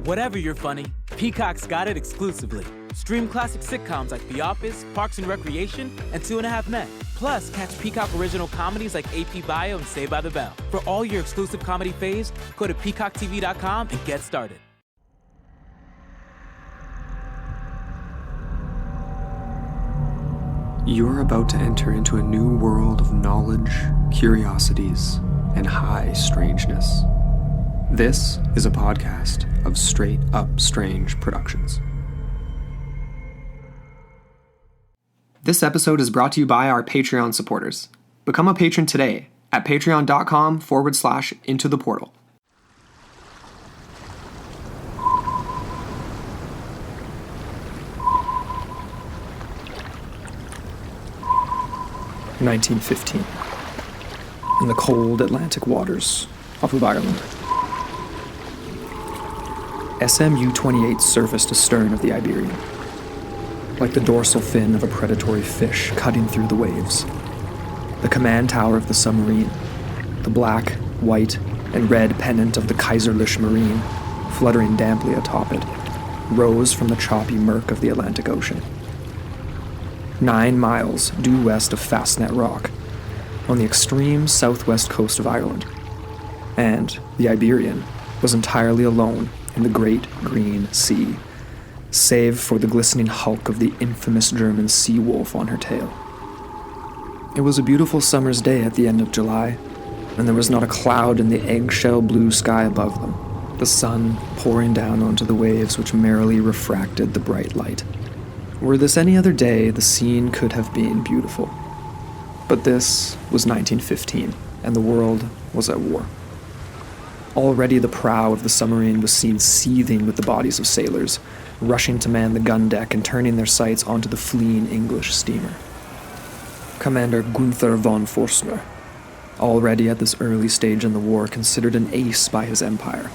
Whatever you're funny, Peacock's got it exclusively. Stream classic sitcoms like The Office, Parks and Recreation, and 2.5 Men. Plus, catch Peacock original comedies like AP Bio and Saved by the Bell. For all your exclusive comedy faves, go to peacocktv.com and get started. You're about to enter into a new world of knowledge, curiosities, and high strangeness. This is a podcast of Straight Up Strange Productions. This episode is brought to you by our Patreon supporters. Become a patron today at patreon.com/intotheportal. (1915) in the cold Atlantic waters off of Ireland. SMU-28 surfaced astern of the Iberian, like the dorsal fin of a predatory fish cutting through the waves. The command tower of the submarine, the black, white, and red pennant of the Kaiserliche Marine, fluttering damply atop it, rose from the choppy murk of the Atlantic Ocean. 9 miles due west of Fastnet Rock, on the extreme southwest coast of Ireland, and the Iberian was entirely alone in the Great Green Sea, save for the glistening hulk of the infamous German sea wolf on her tail. It was a beautiful summer's day at the end of July, and there was not a cloud in the eggshell blue sky above them, the sun pouring down onto the waves which merrily refracted the bright light. Were this any other day, the scene could have been beautiful. But this was 1915, and the world was at war. Already the prow of the submarine was seen seething with the bodies of sailors, rushing to man the gun deck and turning their sights onto the fleeing English steamer. Commander Gunther von Forstner, already at this early stage in the war considered an ace by his empire,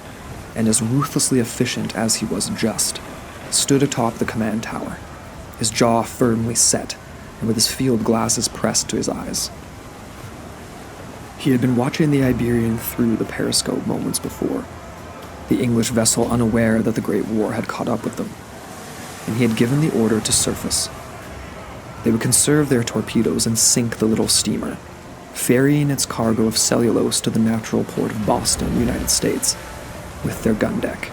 and as ruthlessly efficient as he was just, stood atop the command tower, his jaw firmly set, and with his field glasses pressed to his eyes. He had been watching the Iberian through the periscope moments before, the English vessel unaware that the Great War had caught up with them, and he had given the order to surface. They would conserve their torpedoes and sink the little steamer, ferrying its cargo of cellulose to the natural port of Boston, United States, with their gun deck.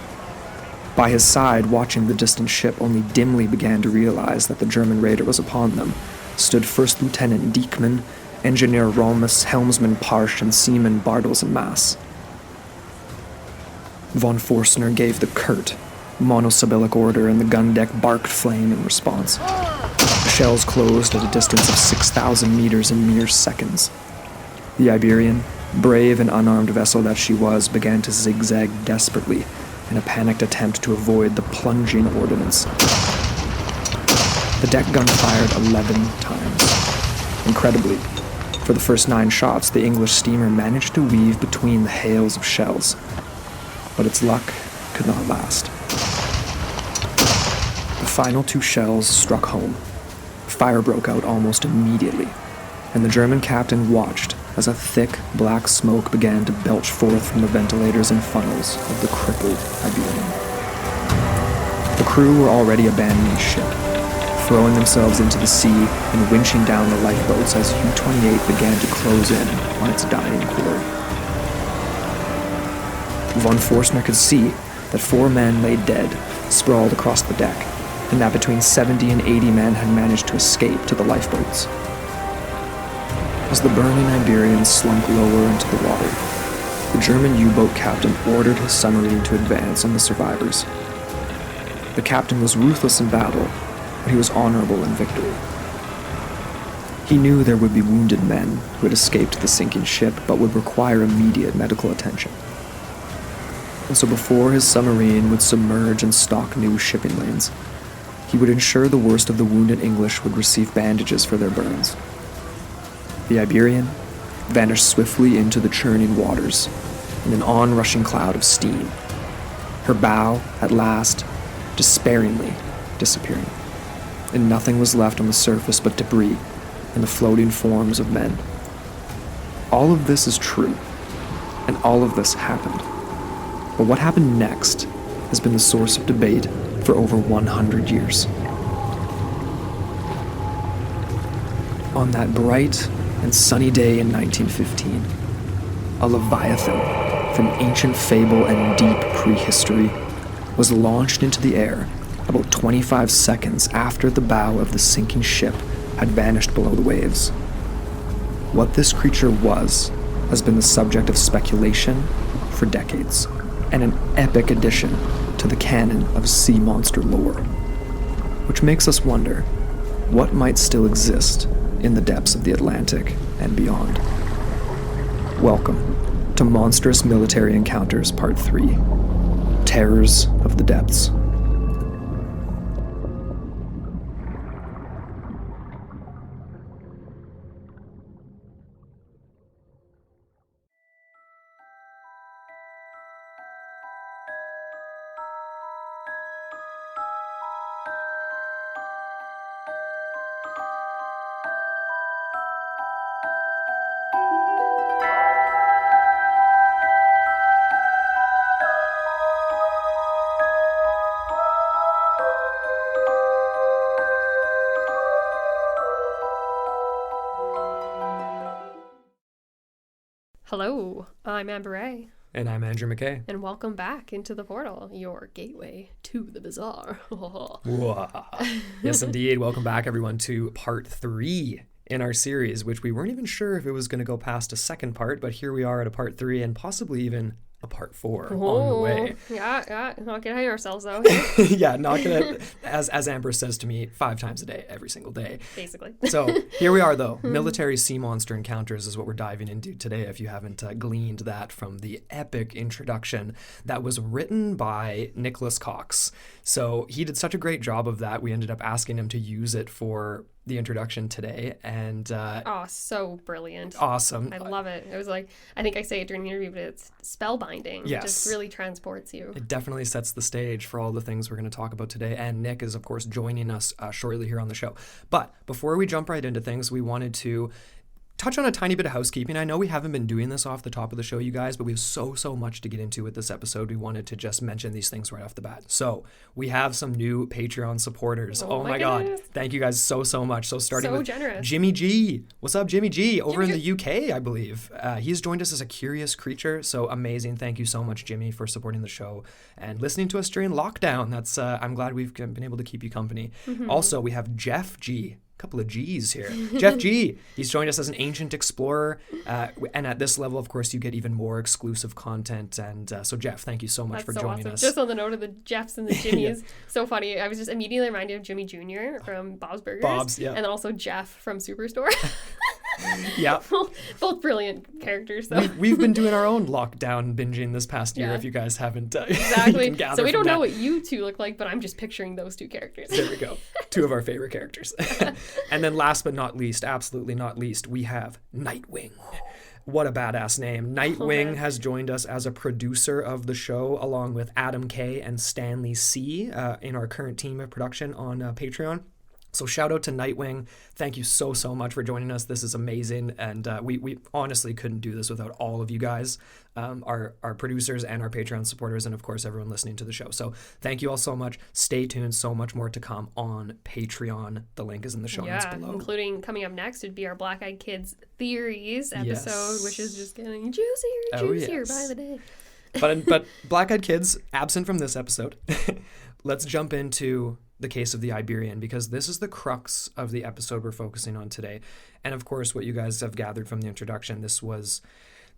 By his side, watching the distant ship, only dimly began to realize that the German raider was upon them, stood First Lieutenant Diekmann, Engineer Rolmus, Helmsman Parsch, and Seaman Bartels and Maas. Von Forstner gave the curt, monosyllabic order, and the gun deck barked flame in response. The shells closed at a distance of 6,000 meters in mere seconds. The Iberian, brave and unarmed vessel that she was, began to zigzag desperately in a panicked attempt to avoid the plunging ordnance. The deck gun fired 11 times. Incredibly, for the first 9 shots, the English steamer managed to weave between the hails of shells, but its luck could not last. The final 2 shells struck home. Fire broke out almost immediately, and the German captain watched as a thick, black smoke began to belch forth from the ventilators and funnels of the crippled Iberian. The crew were already abandoning ship, throwing themselves into the sea and winching down the lifeboats as U-28 began to close in on its dying quarry. Von Forstner could see that 4 men lay dead, sprawled across the deck, and that between 70 and 80 men had managed to escape to the lifeboats. As the burning Iberian slunk lower into the water, the German U-boat captain ordered his submarine to advance on the survivors. The captain was ruthless in battle, but he was honorable in victory. He knew there would be wounded men who had escaped the sinking ship but would require immediate medical attention. And so before his submarine would submerge and stalk new shipping lanes, he would ensure the worst of the wounded English would receive bandages for their burns. The Iberian vanished swiftly into the churning waters in an onrushing cloud of steam, her bow, at last, despairingly disappearing, and nothing was left on the surface but debris and the floating forms of men. All of this is true, and all of this happened. But what happened next has been the source of debate for over 100 years. On that bright and sunny day in 1915, a leviathan from ancient fable and deep prehistory was launched into the air about 25 seconds after the bow of the sinking ship had vanished below the waves. What this creature was has been the subject of speculation for decades, and an epic addition to the canon of sea monster lore, which makes us wonder what might still exist in the depths of the Atlantic and beyond. Welcome to Monstrous Military Encounters Part 3, Terrors of the Depths. Hello, I'm Amber Ray, And I'm Andrew McKay. and welcome back into the portal, your gateway to the bizarre. Yes, indeed. Welcome back, everyone, to Part 3 in our series, which we weren't even sure if it was going to go past a second part, but here we are at a Part 3 and possibly even a Part 4 on the way. Yeah, not get ahead of ourselves though, Yeah, not gonna, as Amber says to me 5 times a day, every single day. basically. So here we are, though. Military sea monster encounters is what we're diving into today, if you haven't gleaned that from the epic introduction that was written by Nikolaus Cox. So he did such a great job of that, we ended up asking him to use it for the introduction today, and Oh, so brilliant. awesome. I love it. It was like, I think I say it during the interview, but it's spellbinding. Yes. It just really transports you. It definitely sets the stage for all the things we're going to talk about today. And Nick is, of course, joining us shortly here on the show. But before we jump right into things, we wanted to touch on a tiny bit of housekeeping. I know we haven't been doing this off the top of the show, you guys, but we have so much to get into with this episode. We wanted to just mention these things right off the bat. So we have some new Patreon supporters. Oh my God. Thank you guys so much. So starting with generous. Jimmy G. What's up, Jimmy G? Over in the UK, I believe. He's joined us as a curious creature. So amazing. Thank you so much, Jimmy, for supporting the show and listening to us during lockdown. That's I'm glad we've been able to keep you company. Also, we have Jeff G. Couple of G's here. Jeff G. He's joined us as an ancient explorer, and at this level, of course, you get even more exclusive content. And so, Jeff, thank you so much for joining us. Just on the note of the Jeffs and the Jimmies, so funny. I was just immediately reminded of Jimmy Jr. from Bob's Burgers, yeah. and then also Jeff from Superstore. Yeah, both brilliant characters. Though we've been doing our own lockdown binging this past year. Yeah. If you guys haven't, exactly. So we don't know what you two look like, but I'm just picturing those two characters. There we go. 2 of our favorite characters. And then last but not least, absolutely not least, we have Nightwing. What a badass name. Nightwing has joined us as a producer of the show, along with Adam K. and Stanley C. In our current team of production on Patreon. So shout out to Nightwing. Thank you so much for joining us. This is amazing. And we honestly couldn't do this without all of you guys, our producers and our Patreon supporters, and of course, everyone listening to the show. So thank you all so much. Stay tuned. So much more to come on Patreon. The link is in the show notes below. Including coming up next would be our Black Eyed Kids Theories episode, which is just getting juicier by the day. But Black Eyed Kids, absent from this episode. Let's jump into the case of the Iberian, because this is the crux of the episode we're focusing on today. And of course, what you guys have gathered from the introduction, this was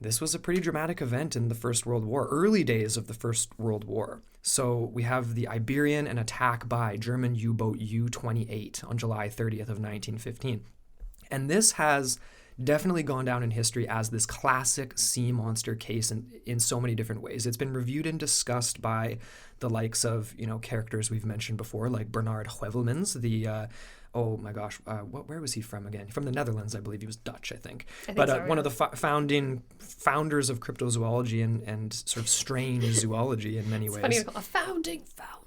a pretty dramatic event in the First World War, early days of the First World War. So we have the Iberian, an attack by German U-boat U-28 on July 30th of 1915. And this has definitely gone down in history as this classic sea monster case in so many different ways. It's been reviewed and discussed by the likes of, characters we've mentioned before, like Bernard Heuvelmans, where was he from again? From the Netherlands, I believe. He was Dutch, I think. One of the founders of cryptozoology and sort of strange zoology in many ways. Funny to call a founding founder.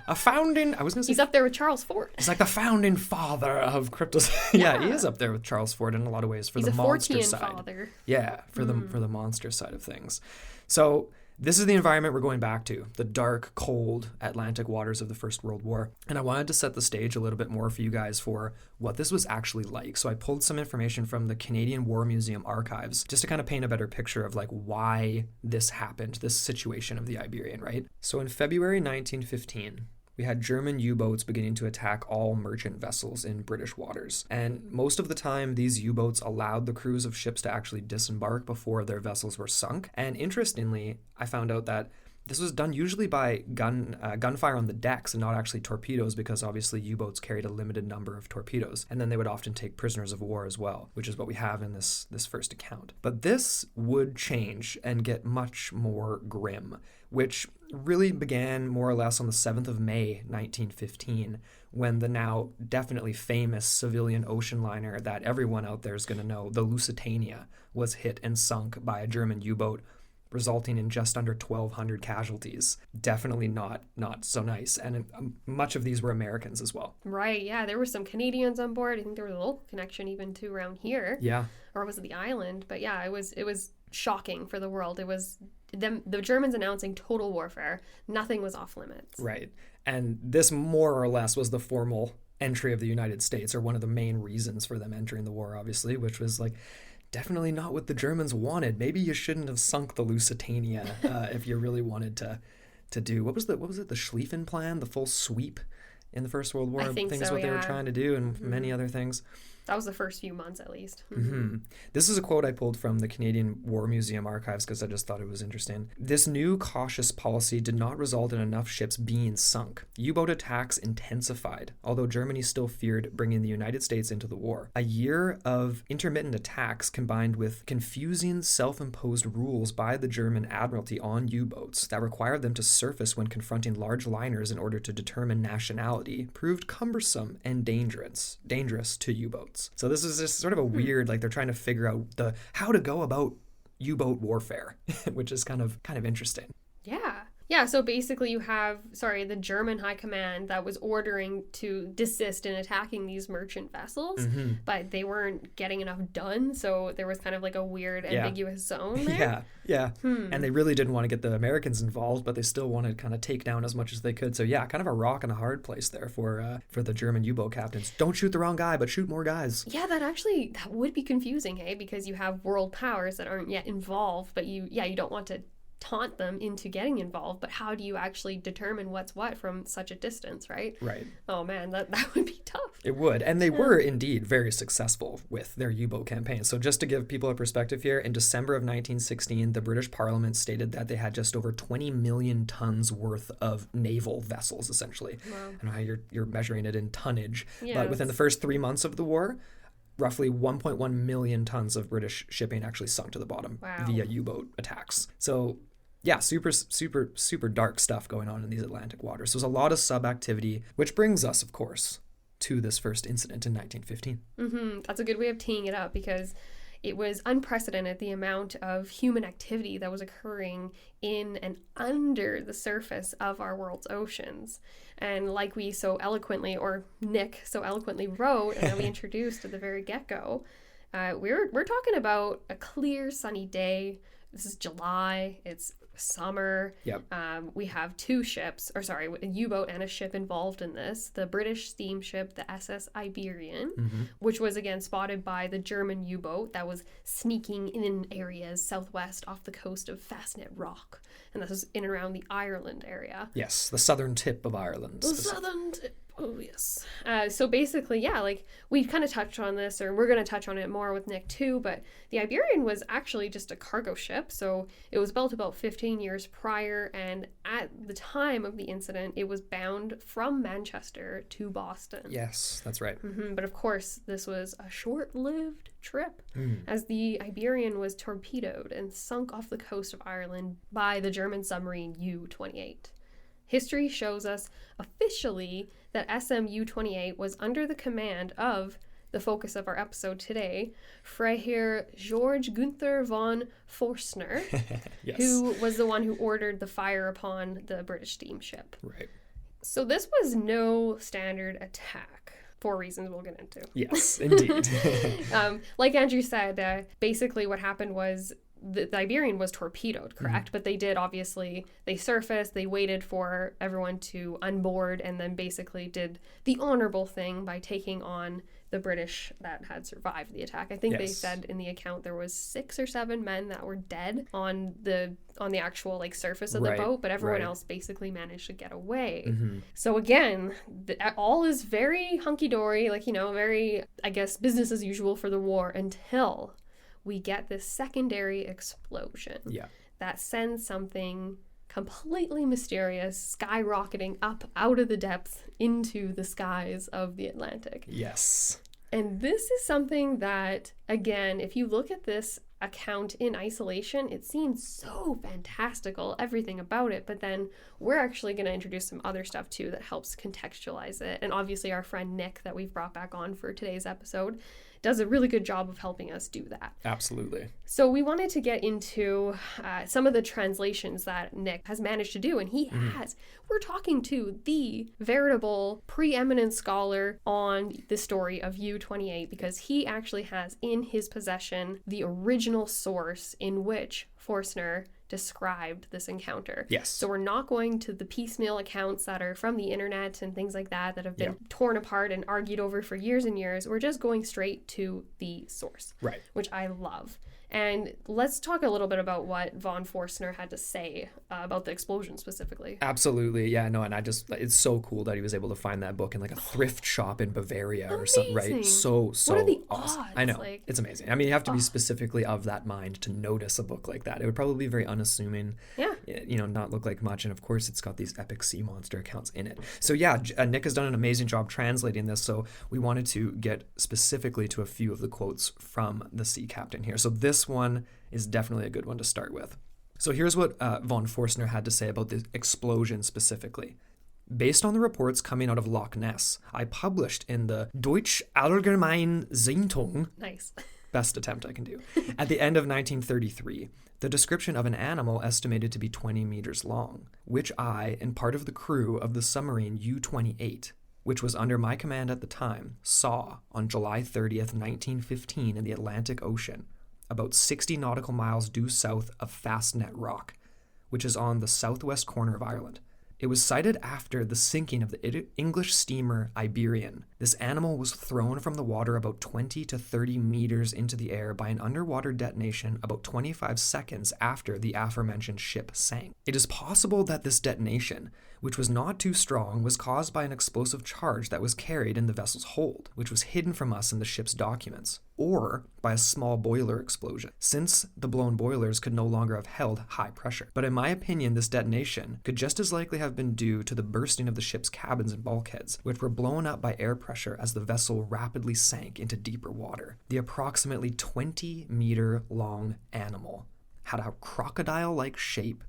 A founding, I was going to say. He's up there with Charles Fort. He's like the founding father of cryptozoology. Yeah, he is up there with Charles Fort in a lot of ways for the monster side. Father. Yeah, for the monster side of things. So This is the environment we're going back to, the dark, cold Atlantic waters of the First World War. And I wanted to set the stage a little bit more for you guys for what this was actually like. So I pulled some information from the Canadian War Museum archives just to kind of paint a better picture of like why this happened, this situation of the Iberian, right? So in February 1915, we had German U-boats beginning to attack all merchant vessels in British waters. And most of the time, these U-boats allowed the crews of ships to actually disembark before their vessels were sunk. And interestingly, I found out that this was done usually by gunfire on the decks and not actually torpedoes, because obviously U-boats carried a limited number of torpedoes. And then they would often take prisoners of war as well, which is what we have in this first account. But this would change and get much more grim, which really began more or less on the 7th of May, 1915, when the now definitely famous civilian ocean liner that everyone out there is going to know, the Lusitania, was hit and sunk by a German U-boat, resulting in just under 1,200 casualties. Definitely not so nice. And much of these were Americans as well. Right, yeah. There were some Canadians on board. I think there was a local connection even to around here. Yeah. Or was it the island? But yeah, it was shocking for the world. It was the Germans announcing total warfare. Nothing was off limits. Right. And this more or less was the formal entry of the United States, or one of the main reasons for them entering the war, obviously, which was like, definitely not what the Germans wanted. Maybe you shouldn't have sunk the Lusitania if you really wanted to do what was it? The Schlieffen Plan, the full sweep in the First World War. I think is what they were trying to do, and many other things. That was the first few months, at least. This is a quote I pulled from the Canadian War Museum archives because I just thought it was interesting. This new cautious policy did not result in enough ships being sunk. U-boat attacks intensified, although Germany still feared bringing the United States into the war. A year of intermittent attacks combined with confusing self-imposed rules by the German Admiralty on U-boats that required them to surface when confronting large liners in order to determine nationality proved cumbersome and dangerous to U-boats. So this is just sort of a weird, like they're trying to figure out how to go about U-boat warfare, which is kind of interesting. Yeah, so basically you have, the German high command that was ordering to desist in attacking these merchant vessels, but they weren't getting enough done, so there was kind of like a weird ambiguous zone there. Yeah. And they really didn't want to get the Americans involved, but they still wanted to kind of take down as much as they could. So yeah, kind of a rock and a hard place there for the German U-boat captains. Don't shoot the wrong guy, but shoot more guys. Yeah, that would be confusing, hey? Because you have world powers that aren't yet involved, but you don't want to taunt them into getting involved, but how do you actually determine what's what from such a distance, right? Right. Oh man, that would be tough. It would. And they were indeed very successful with their U-boat campaign. So just to give people a perspective here, in December of 1916, the British Parliament stated that they had just over 20 million tons worth of naval vessels, essentially. Wow. I don't know how you're measuring it in tonnage, Yeah, but within the first 3 months of the war, roughly 1.1 million tons of British shipping actually sunk to the bottom via U-boat attacks. So yeah, super dark stuff going on in these Atlantic waters. So there's a lot of sub-activity, which brings us, of course, to this first incident in 1915. That's a good way of teeing it up, because it was unprecedented, the amount of human activity that was occurring in and under the surface of our world's oceans. And like we so eloquently, or Nick so eloquently wrote, and that we introduced at the very get-go, we're talking about a clear, sunny day. This is July. It's summer. Yep. We have two ships, a U-boat and a ship involved in this. The British steamship, the SS Iberian, which was again spotted by the German U-boat that was sneaking in areas southwest off the coast of Fastnet Rock. And this was in and around the Ireland area. Yes, the southern tip of Ireland. The southern tip. Oh, yes. So basically, yeah, like we kind of touched on this, or we're going to touch on it more with Nick too, but the Iberian was actually just a cargo ship. So it was built about 15 years prior, and at the time of the incident, it was bound from Manchester to Boston. Yes, that's right. But of course, this was a short-lived trip, as the Iberian was torpedoed and sunk off the coast of Ireland by the German submarine U-28. History shows us officially that SMU-28 was under the command of the focus of our episode today, Freiherr George Gunther von Forstner, yes. who was the one who ordered the fire upon the British steamship. Right. So this was no standard attack, for reasons we'll get into. Yes, indeed. Like Andrew said, basically what happened was the Iberian was torpedoed, correct? But they did, obviously, they surfaced, they waited for everyone to unboard, and then basically did the honorable thing by taking on the British that had survived the attack. I think they said in the account there was 6 or 7 men that were dead on the actual like surface of the boat, but everyone else basically managed to get away. So again, all is very hunky-dory, like, you know, very, I guess, business as usual for the war until we get this secondary explosion that sends something completely mysterious skyrocketing up out of the depths into the skies of the Atlantic. Yes. And this is something that, again, if you look at this account in isolation, it seems so fantastical, everything about it, but then we're actually going to introduce some other stuff too that helps contextualize it. And obviously our friend Nick that we've brought back on for today's episode does a really good job of helping us do that. Absolutely. So we wanted to get into some of the translations that Nick has managed to do, and he has. We're talking to the veritable preeminent scholar on the story of U-28 because he actually has in his possession the original source in which Forstner described this encounter. Yes. So we're not going to the piecemeal accounts that are from the internet and things like that have been torn apart and argued over for years and years. We're just going straight to the source. Right. Which I love. And let's talk a little bit about what von Forstner had to say about the explosion specifically. Absolutely. Yeah, no, and it's so cool that he was able to find that book in like a thrift shop in Bavaria or something, right? So what are the awesome. odds? I know. It's amazing. I mean, you have to be specifically of that mind to notice a book like that. It would probably be very unassuming. Yeah. You know, not look like much. And of course, it's got these epic sea monster accounts in it. So yeah, Nick has done an amazing job translating this. So we wanted to get specifically to a few of the quotes from the sea captain here. So this one is definitely a good one to start with. So here's what von Forstner had to say about the explosion specifically. Based on the reports coming out of Loch Ness, I published in the Deutsche Allgemeine Zeitung, nice, best attempt I can do, at the end of 1933, the description of an animal estimated to be 20 meters long, which I and part of the crew of the submarine U-28, which was under my command at the time, saw on July 30th, 1915 in the Atlantic Ocean, about 60 nautical miles due south of Fastnet Rock, which is on the southwest corner of Ireland. It was sighted after the sinking of the English steamer Iberian. This animal was thrown from the water about 20 to 30 meters into the air by an underwater detonation about 25 seconds after the aforementioned ship sank. It is possible that this detonation, which was not too strong, was caused by an explosive charge that was carried in the vessel's hold, which was hidden from us in the ship's documents, or by a small boiler explosion, since the blown boilers could no longer have held high pressure. But in my opinion, this detonation could just as likely have been due to the bursting of the ship's cabins and bulkheads, which were blown up by air pressure as the vessel rapidly sank into deeper water. The approximately 20-meter long animal had a crocodile-like shape,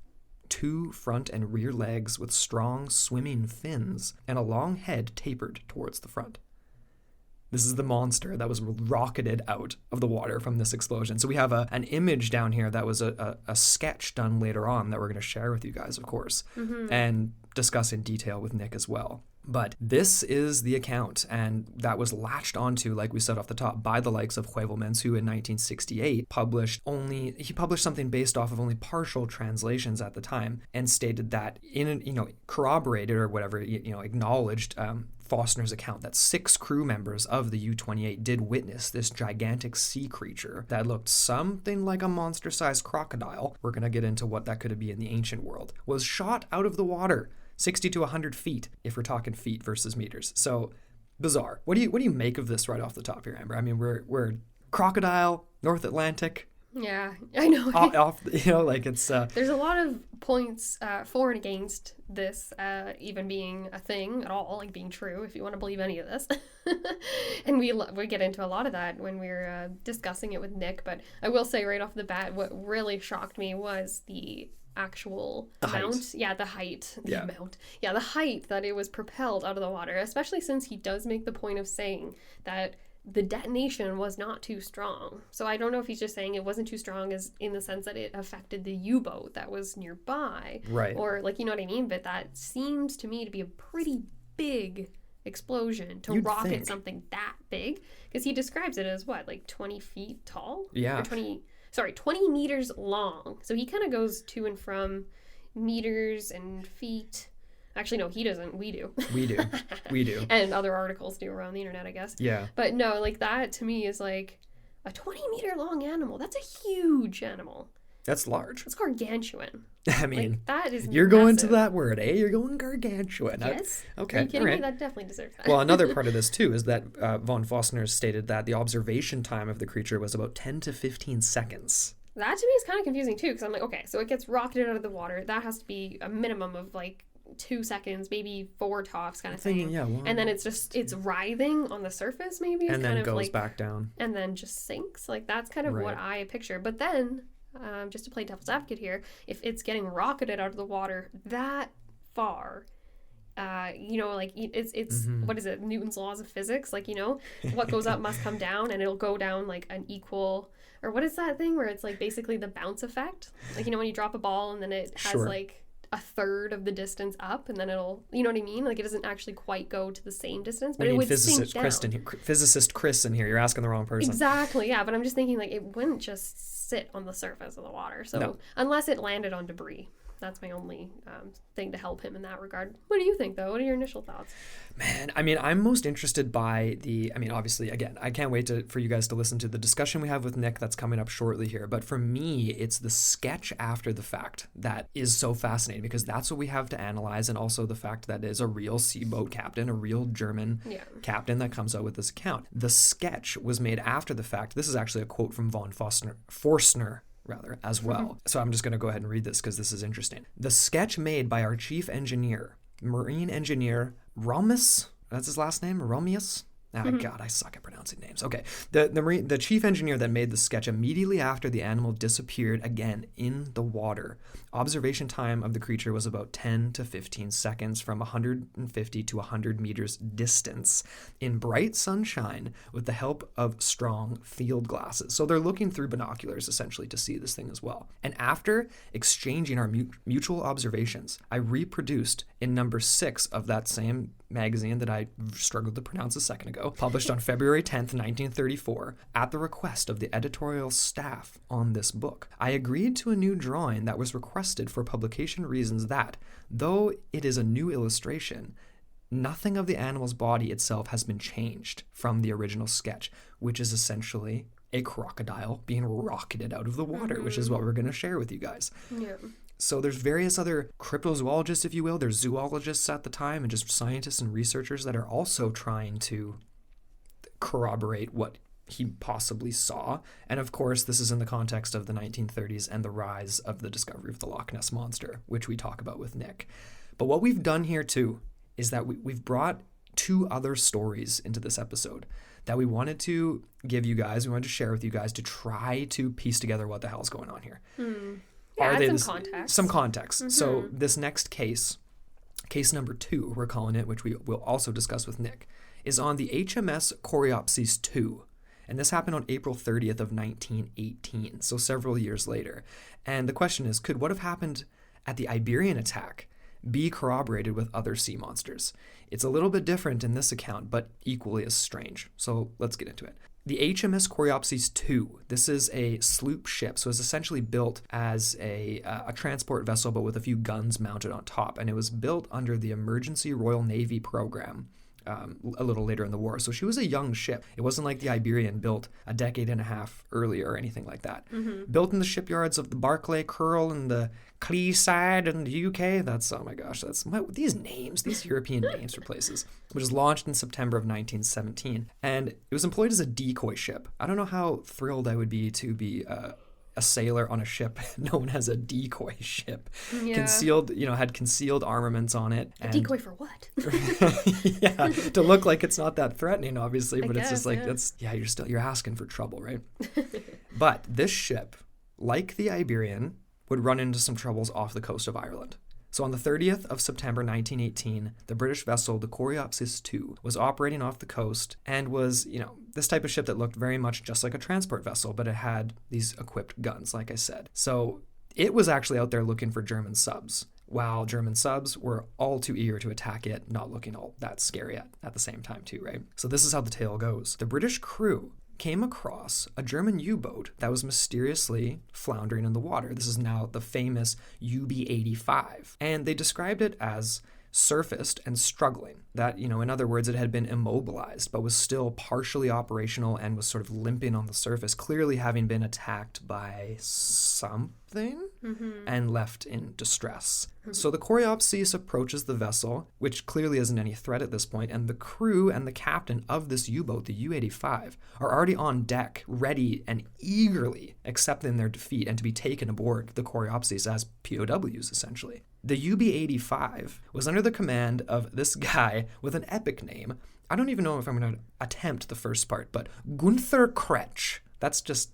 2 front and rear legs with strong swimming fins, and a long head tapered towards the front. This is the monster that was rocketed out of the water from this explosion. So we have an image down here that was a sketch done later on that we're going to share with you guys, of course, and discuss in detail with Nick as well. But this is the account, and that was latched onto, like we said off the top, by the likes of Heuvelmans, who in 1968 published something based off of only partial translations at the time, and stated that corroborated or whatever, acknowledged Forstner's account that 6 crew members of the U-28 did witness this gigantic sea creature that looked something like a monster-sized crocodile. We're going to get into what that could be in the ancient world. Was shot out of the water 60 to 100 feet, if we're talking feet versus meters. So bizarre. What do you make of this right off the top here, Amber? I mean, we're crocodile, North Atlantic. Yeah, I know. There's a lot of points for and against this even being a thing at all, like being true, if you want to believe any of this. And we get into a lot of that when we're discussing it with Nick. But I will say right off the bat, what really shocked me was the actual amount. Height. Yeah, the height. The amount. Yeah, the height that it was propelled out of the water, especially since he does make the point of saying that the detonation was not too strong. So I don't know if he's just saying it wasn't too strong as in the sense that it affected the U-boat that was nearby. Right. Or you know what I mean? But that seems to me to be a pretty big explosion to rocket something that big. Because he describes it as 20 feet tall? Yeah. Or 20... 20 meters long. So he kind of goes to and from meters and feet. Actually, no, he doesn't. We do. We do. And other articles do around the internet, I guess. Yeah. But no, like that to me is like a 20-meter long animal. That's a huge animal. That's large. It's gargantuan. I mean, like, that is you're going to massive. that word, eh? You're going gargantuan. Yes. Okay. Are you kidding all me? right. That definitely deserves that. Well, another part of this, too, is that von Fossner stated that the observation time of the creature was about 10 to 15 seconds. That to me is kind of confusing, too, because I'm like, okay, so it gets rocketed out of the water. That has to be a minimum of, like, 2 seconds, maybe 4 tops kind of thing. Yeah, and then it's writhing on the surface, maybe. And then kind goes of like, back down. And then just sinks. Like, that's kind of Right. what I picture. But then, just to play devil's advocate here, if it's getting rocketed out of the water that far, like it's what is it, Newton's laws of physics, like, what goes up must come down, and it'll go down like an equal, or what is that thing where it's like basically the bounce effect, like, when you drop a ball and then it has Sure. like a third of the distance up, and then it'll, you know what I mean, like it doesn't actually quite go to the same distance, but We it need would physicist sink down. Physicist Chris in here. You're asking the wrong person. Exactly, yeah, but I'm just thinking like it wouldn't just sit on the surface of the water, so No. unless it landed on debris. That's my only thing to help him in that regard. What do you think, though? What are your initial thoughts? Man, I mean, I'm most interested by obviously, again, I can't wait for you guys to listen to the discussion we have with Nick that's coming up shortly here. But for me, it's the sketch after the fact that is so fascinating, because that's what we have to analyze. And also the fact that is a real seaboat captain, a real German captain that comes out with this account. The sketch was made after the fact. This is actually a quote from von Forstner, as well. So I'm just going to go ahead and read this because this is interesting. The sketch made by our chief engineer, marine engineer Romius, that's his last name, Romius? God, I suck at pronouncing names. Okay. The chief engineer that made the sketch immediately after the animal disappeared again in the water. Observation time of the creature was about 10 to 15 seconds from 150 to 100 meters distance in bright sunshine with the help of strong field glasses. So they're looking through binoculars essentially to see this thing as well. And after exchanging our mutual observations, I reproduced in number 6 of that same magazine that I struggled to pronounce a second ago, published on February 10th, 1934, at the request of the editorial staff on this book. I agreed to a new drawing that was requested for publication reasons that, though it is a new illustration, nothing of the animal's body itself has been changed from the original sketch, which is essentially a crocodile being rocketed out of the water, which is what we're going to share with you guys. Yeah. So there's various other cryptozoologists, if you will. There's zoologists at the time and just scientists and researchers that are also trying to corroborate what he possibly saw. And of course, this is in the context of the 1930s and the rise of the discovery of the Loch Ness Monster, which we talk about with Nick. But what we've done here too is that we've brought 2 other stories into this episode that we wanted to give you guys, we wanted to share with you guys to try to piece together what the hell's going on here. Yeah, add some context. Some context. So this next case number 2, we're calling it, which we will also discuss with Nick, is on the HMS Coreopsis II. And this happened on April 30th of 1918, so several years later. And the question is, could what have happened at the Iberian attack be corroborated with other sea monsters? It's a little bit different in this account, but equally as strange. So let's get into it. The HMS Coreopsis II, this is a sloop ship, so it's essentially built as a transport vessel, but with a few guns mounted on top. And it was built under the Emergency Royal Navy program a little later in the war. So she was a young ship. It wasn't like the Iberian, built a decade and a half earlier or anything like that. Built in the shipyards of the Barclay, Curl, and the Cleeside in the UK. That's, oh my gosh, these names, these European names for places. Which was launched in September of 1917. And it was employed as a decoy ship. I don't know how thrilled I would be to be a sailor on a ship known as a decoy ship. Yeah. Concealed, had concealed armaments on it. A decoy for what? Yeah, to look like it's not that threatening, obviously, but it's just like, yeah. you're asking for trouble, right? But this ship, like the Iberian, would run into some troubles off the coast of Ireland. So on the 30th of September 1918, the British vessel, the Coreopsis II, was operating off the coast and was, this type of ship that looked very much just like a transport vessel, but it had these equipped guns, like I said. So it was actually out there looking for German subs, while German subs were all too eager to attack it, not looking all that scary at the same time too, right? So this is how the tale goes. The British crew came across a German U-boat that was mysteriously floundering in the water. This is now the famous UB-85. And they described it as surfaced and struggling. That, in other words, it had been immobilized, but was still partially operational and was sort of limping on the surface, clearly having been attacked by something and left in distress. So the Coreopsis approaches the vessel, which clearly isn't any threat at this point, and the crew and the captain of this U-boat, the U-85, are already on deck, ready and eagerly accepting their defeat and to be taken aboard the Coreopsis as POWs, essentially. The UB-85 was under the command of this guy with an epic name. I don't even know if I'm going to attempt the first part, but Gunther Kretsch. That's just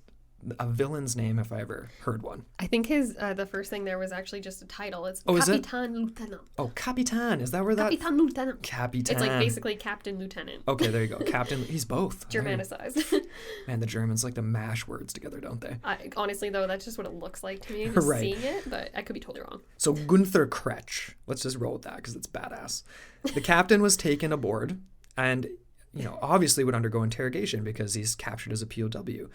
a villain's name if I ever heard one. I think his the first thing there was actually just a title. It's is it? Kapitan Lieutenant. Oh, Kapitan. Is that where that? Kapitan Lieutenant. Kapitan. It's like basically Captain Lieutenant. Okay, there you go. Captain. He's both. Germanicized. Man, the Germans like to mash words together, don't they? Honestly, though, that's just what it looks like to me. Just Right. seeing it, but I could be totally wrong. So Gunther Kretsch. Let's just roll with that because it's badass. The captain was taken aboard and, obviously would undergo interrogation because he's captured as a POW.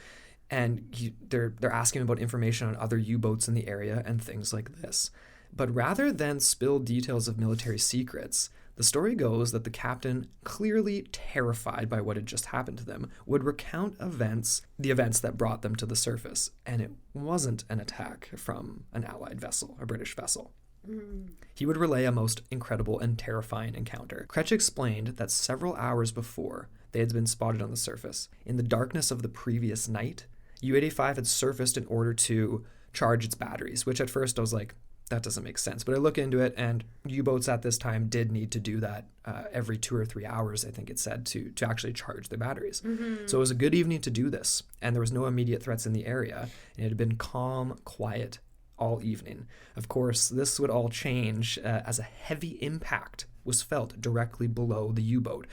And they're asking him about information on other U-boats in the area and things like this. But rather than spill details of military secrets, the story goes that the captain, clearly terrified by what had just happened to them, would recount the events that brought them to the surface. And it wasn't an attack from an Allied vessel, a British vessel. He would relay a most incredible and terrifying encounter. Kretsch explained that several hours before they had been spotted on the surface, in the darkness of the previous night, U-85 had surfaced in order to charge its batteries, which at first I was like, that doesn't make sense. But I look into it, and U-boats at this time did need to do that every 2 or 3 hours, I think it said, to actually charge their batteries. So it was a good evening to do this, and there was no immediate threats in the area, and it had been calm, quiet all evening. Of course, this would all change as a heavy impact was felt directly below the U-boat.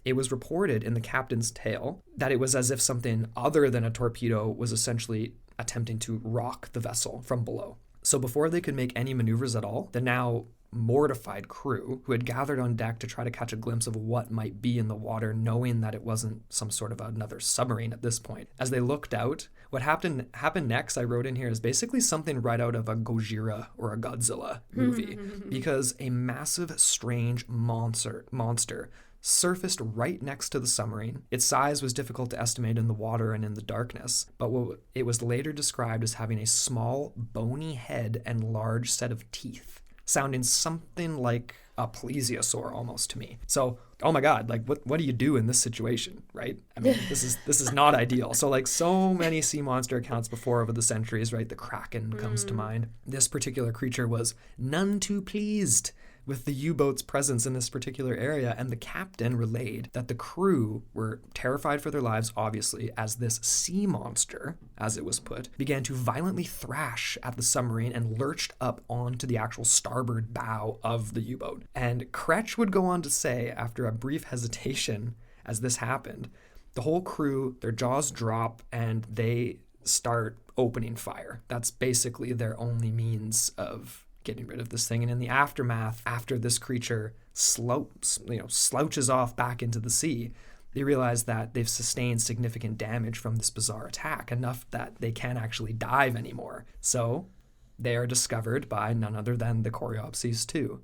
It was reported in the captain's tale that it was as if something other than a torpedo was essentially attempting to rock the vessel from below. So before they could make any maneuvers at all, the now mortified crew, who had gathered on deck to try to catch a glimpse of what might be in the water, knowing that it wasn't some sort of another submarine at this point, as they looked out, what happened next, I wrote in here, is basically something right out of a Gojira or a Godzilla movie, because a massive, strange monster surfaced right next to the submarine. Its size was difficult to estimate in the water and in the darkness, but it was later described as having a small, bony head and large set of teeth, sounding something like a plesiosaur almost to me. So, oh my God, like what do you do in this situation, right? I mean, this is not ideal. So like so many sea monster accounts before over the centuries, right? The Kraken comes to mind. This particular creature was none too pleased with the U-boat's presence in this particular area, and the captain relayed that the crew were terrified for their lives, obviously, as this sea monster, as it was put, began to violently thrash at the submarine and lurched up onto the actual starboard bow of the U-boat. And Kretsch would go on to say, after a brief hesitation as this happened, the whole crew, their jaws drop, and they start opening fire. That's basically their only means of getting rid of this thing. And in the aftermath, after this creature slouches off back into the sea, they realize that they've sustained significant damage from this bizarre attack, enough that they can't actually dive anymore. So they are discovered by none other than the Coreopsis too.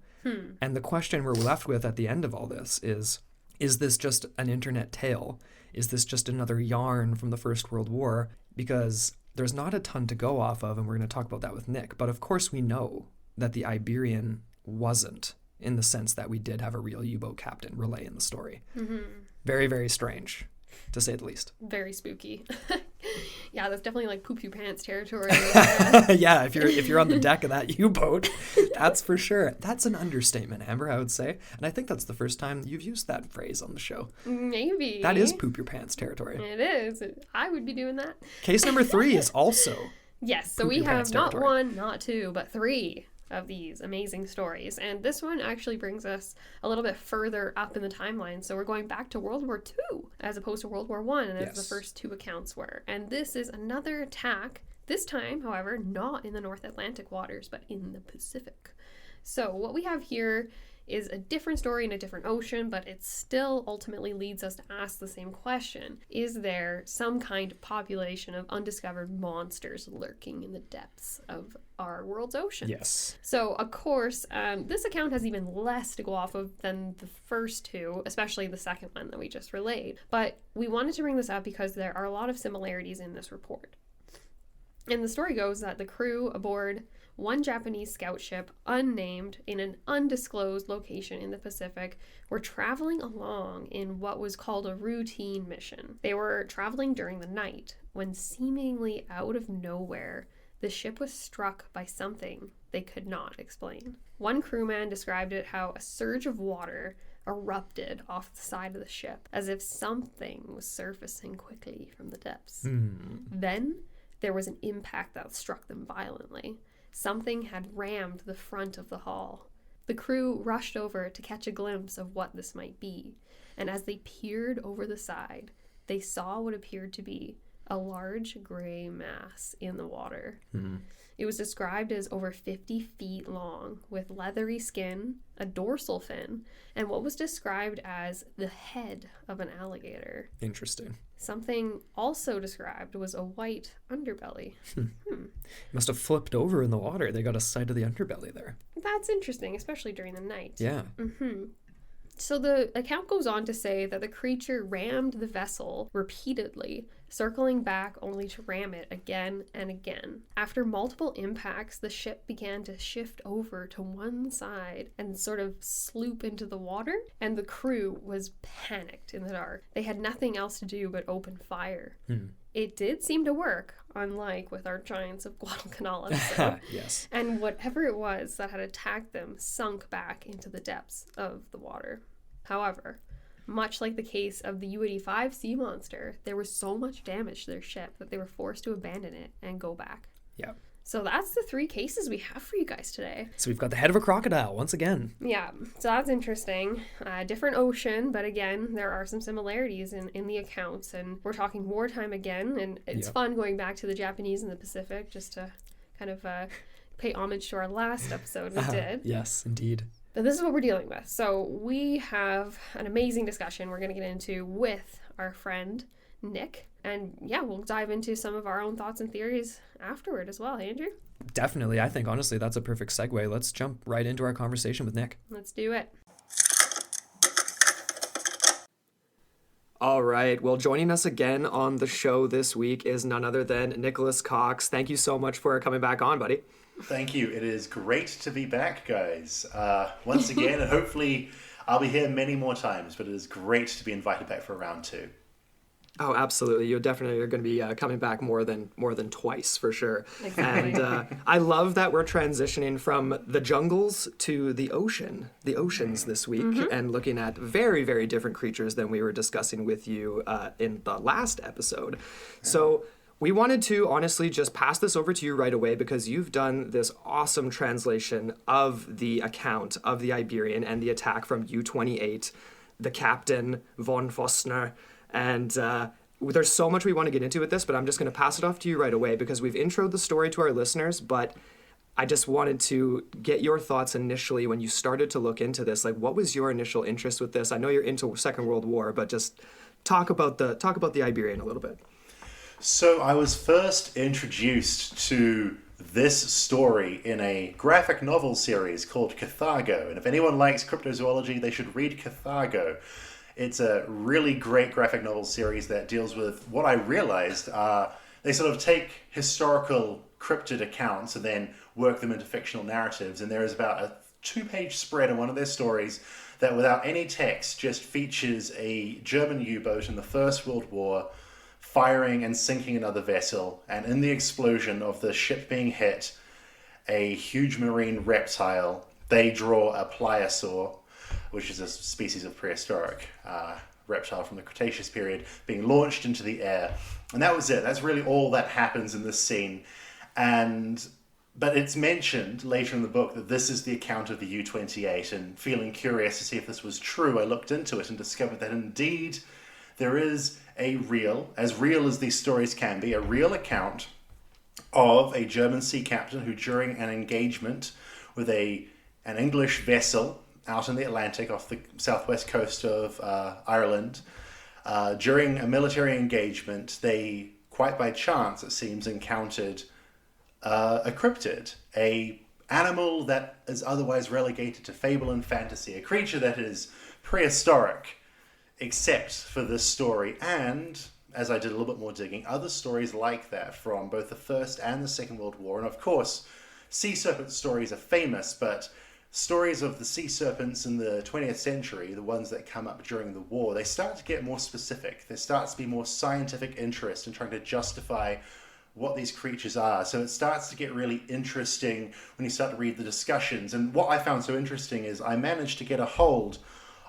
And the question we're left with at the end of all this is this just an internet tale? Is this just another yarn from the First World War? Because there's not a ton to go off of, and we're going to talk about that with Nick. But of course we know that the Iberian wasn't, in the sense that we did have a real U-boat captain relay in the story. Very, very strange, to say the least. Very spooky. Yeah, that's definitely like poop your pants territory. Yeah, if you're on the deck of that U-boat, that's for sure. That's an understatement, Amber, I would say. And I think that's the first time you've used that phrase on the show. Maybe. That is poop your pants territory. It is. I would be doing that. Case number 3 is also yes, so we have not 1, not 2, but 3 of these amazing stories. And this one actually brings us a little bit further up in the timeline. So we're going back to World War II as opposed to World War I, and as the first 2 accounts were. And this is another attack, this time, however, not in the North Atlantic waters, but in the Pacific. So what we have here is a different story in a different ocean, but it still ultimately leads us to ask the same question. Is there some kind of population of undiscovered monsters lurking in the depths of our world's oceans? Yes. So, of course, this account has even less to go off of than the first two, especially the second one that we just relayed. But we wanted to bring this up because there are a lot of similarities in this report. And the story goes that the crew aboard one Japanese scout ship, unnamed, in an undisclosed location in the Pacific, were traveling along in what was called a routine mission. They were traveling during the night when, seemingly out of nowhere, the ship was struck by something they could not explain. One crewman described it how a surge of water erupted off the side of the ship, as if something was surfacing quickly from the depths. Then there was an impact that struck them violently. Something had rammed the front of the hull. The crew rushed over to catch a glimpse of what this might be, and as they peered over the side, they saw what appeared to be a large gray mass in the water. It was described as over 50 feet long, with leathery skin, a dorsal fin, and what was described as the head of an alligator. Interesting. Something also described was a white underbelly. Must have flipped over in the water. They got a sight of the underbelly there. That's interesting, especially during the night. Yeah. So the account goes on to say that the creature rammed the vessel repeatedly, circling back only to ram it again and again. After multiple impacts, the ship began to shift over to one side and sort of sloop into the water, and the crew was panicked in the dark. They had nothing else to do but open fire. It did seem to work, unlike with our Giants of Guadalcanal episode. Yes. And whatever it was that had attacked them sunk back into the depths of the water. However, much like the case of the U-85 sea monster, there was so much damage to their ship that they were forced to abandon it and go back. Yeah. So that's the 3 cases we have for you guys today. So we've got the head of a crocodile once again. Yeah, so that's interesting. Different ocean, but again, there are some similarities in the accounts, and we're talking wartime again, and it's fun going back to the Japanese and the Pacific just to kind of pay homage to our last episode we did. Yes, indeed. But this is what we're dealing with. So we have an amazing discussion we're going to get into with our friend Nick. And yeah, we'll dive into some of our own thoughts and theories afterward as well. Hey, Andrew? Definitely. I think, honestly, that's a perfect segue. Let's jump right into our conversation with Nick. Let's do it. All right. Well, joining us again on the show this week is none other than Nikolaus Cox. Thank you so much for coming back on, buddy. Thank you. It is great to be back, guys. Once again, and hopefully I'll be here many more times, but it is great to be invited back for round 2. Oh, absolutely. You definitely are going to be coming back more than twice for sure. Exactly. And I love that we're transitioning from the jungles to the oceans this week, and looking at very, very different creatures than we were discussing with you in the last episode. So we wanted to honestly just pass this over to you right away because you've done this awesome translation of the account of the Iberian and the attack from U-28, the Captain von Fostner. And there's so much we want to get into with this, but I'm just going to pass it off to you right away because we've introed the story to our listeners, but I just wanted to get your thoughts initially when you started to look into this. Like, what was your initial interest with this? I know you're into Second World War, but just talk about the Iberian a little bit. So I was first introduced to this story in a graphic novel series called Carthago. And if anyone likes cryptozoology, they should read Carthago. It's a really great graphic novel series that deals with what I realized they sort of take historical cryptid accounts and then work them into fictional narratives. And there is about a 2-page spread in one of their stories that without any text just features a German U-boat in the First World War firing and sinking another vessel. And in the explosion of the ship being hit, a huge marine reptile, they draw a pliosaur, which is a species of prehistoric reptile from the Cretaceous period, being launched into the air. And that was it. That's really all that happens in this scene. But it's mentioned later in the book that this is the account of the U-28, and feeling curious to see if this was true, I looked into it and discovered that indeed there is as real as these stories can be, a real account of a German sea captain who during an engagement with an English vessel out in the Atlantic off the southwest coast of Ireland. During a military engagement, they, quite by chance it seems, encountered a cryptid, a animal that is otherwise relegated to fable and fantasy, a creature that is prehistoric, except for this story, and, as I did a little bit more digging, other stories like that from both the First and the Second World War. And of course, sea serpent stories are famous, but stories of the sea serpents in the 20th century, the ones that come up during the war, they start to get more specific. There starts to be more scientific interest in trying to justify what these creatures are. So it starts to get really interesting when you start to read the discussions. And what I found so interesting is I managed to get a hold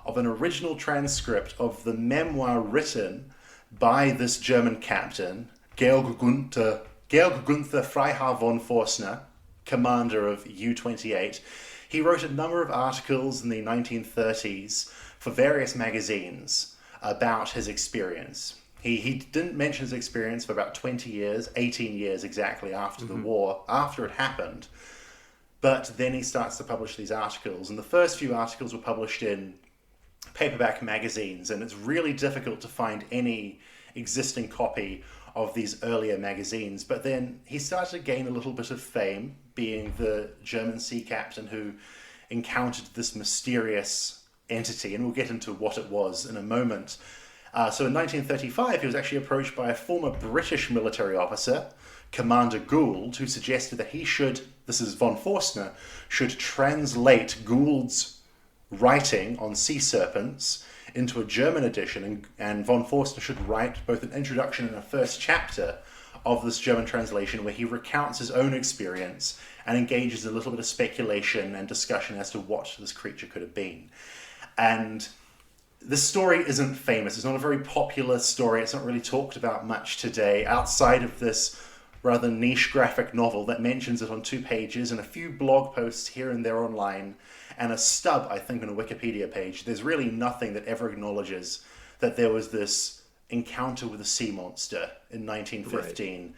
of an original transcript of the memoir written by this German captain, Georg Gunther Freiherr von Forstner, commander of U-28. He wrote a number of articles in the 1930s for various magazines about his experience. He didn't mention his experience for about 20 years, 18 years exactly after the war, after it happened. But then he starts to publish these articles, and the first few articles were published in paperback magazines, and it's really difficult to find any existing copy of these earlier magazines. But then he started to gain a little bit of fame, being the German sea captain who encountered this mysterious entity, and we'll get into what it was in a moment. So in 1935, he was actually approached by a former British military officer, Commander Gould, who suggested that he should, this is von Forstner, should translate Gould's writing on sea serpents into a German edition, and von Forstner should write both an introduction and a first chapter of this German translation where he recounts his own experience and engages a little bit of speculation and discussion as to what this creature could have been. And this story isn't famous. It's not a very popular story. It's not really talked about much today outside of this rather niche graphic novel that mentions it on 2 pages and a few blog posts here and there online and a stub, I think, on a Wikipedia page. There's really nothing that ever acknowledges that there was this encounter with a sea monster in 1915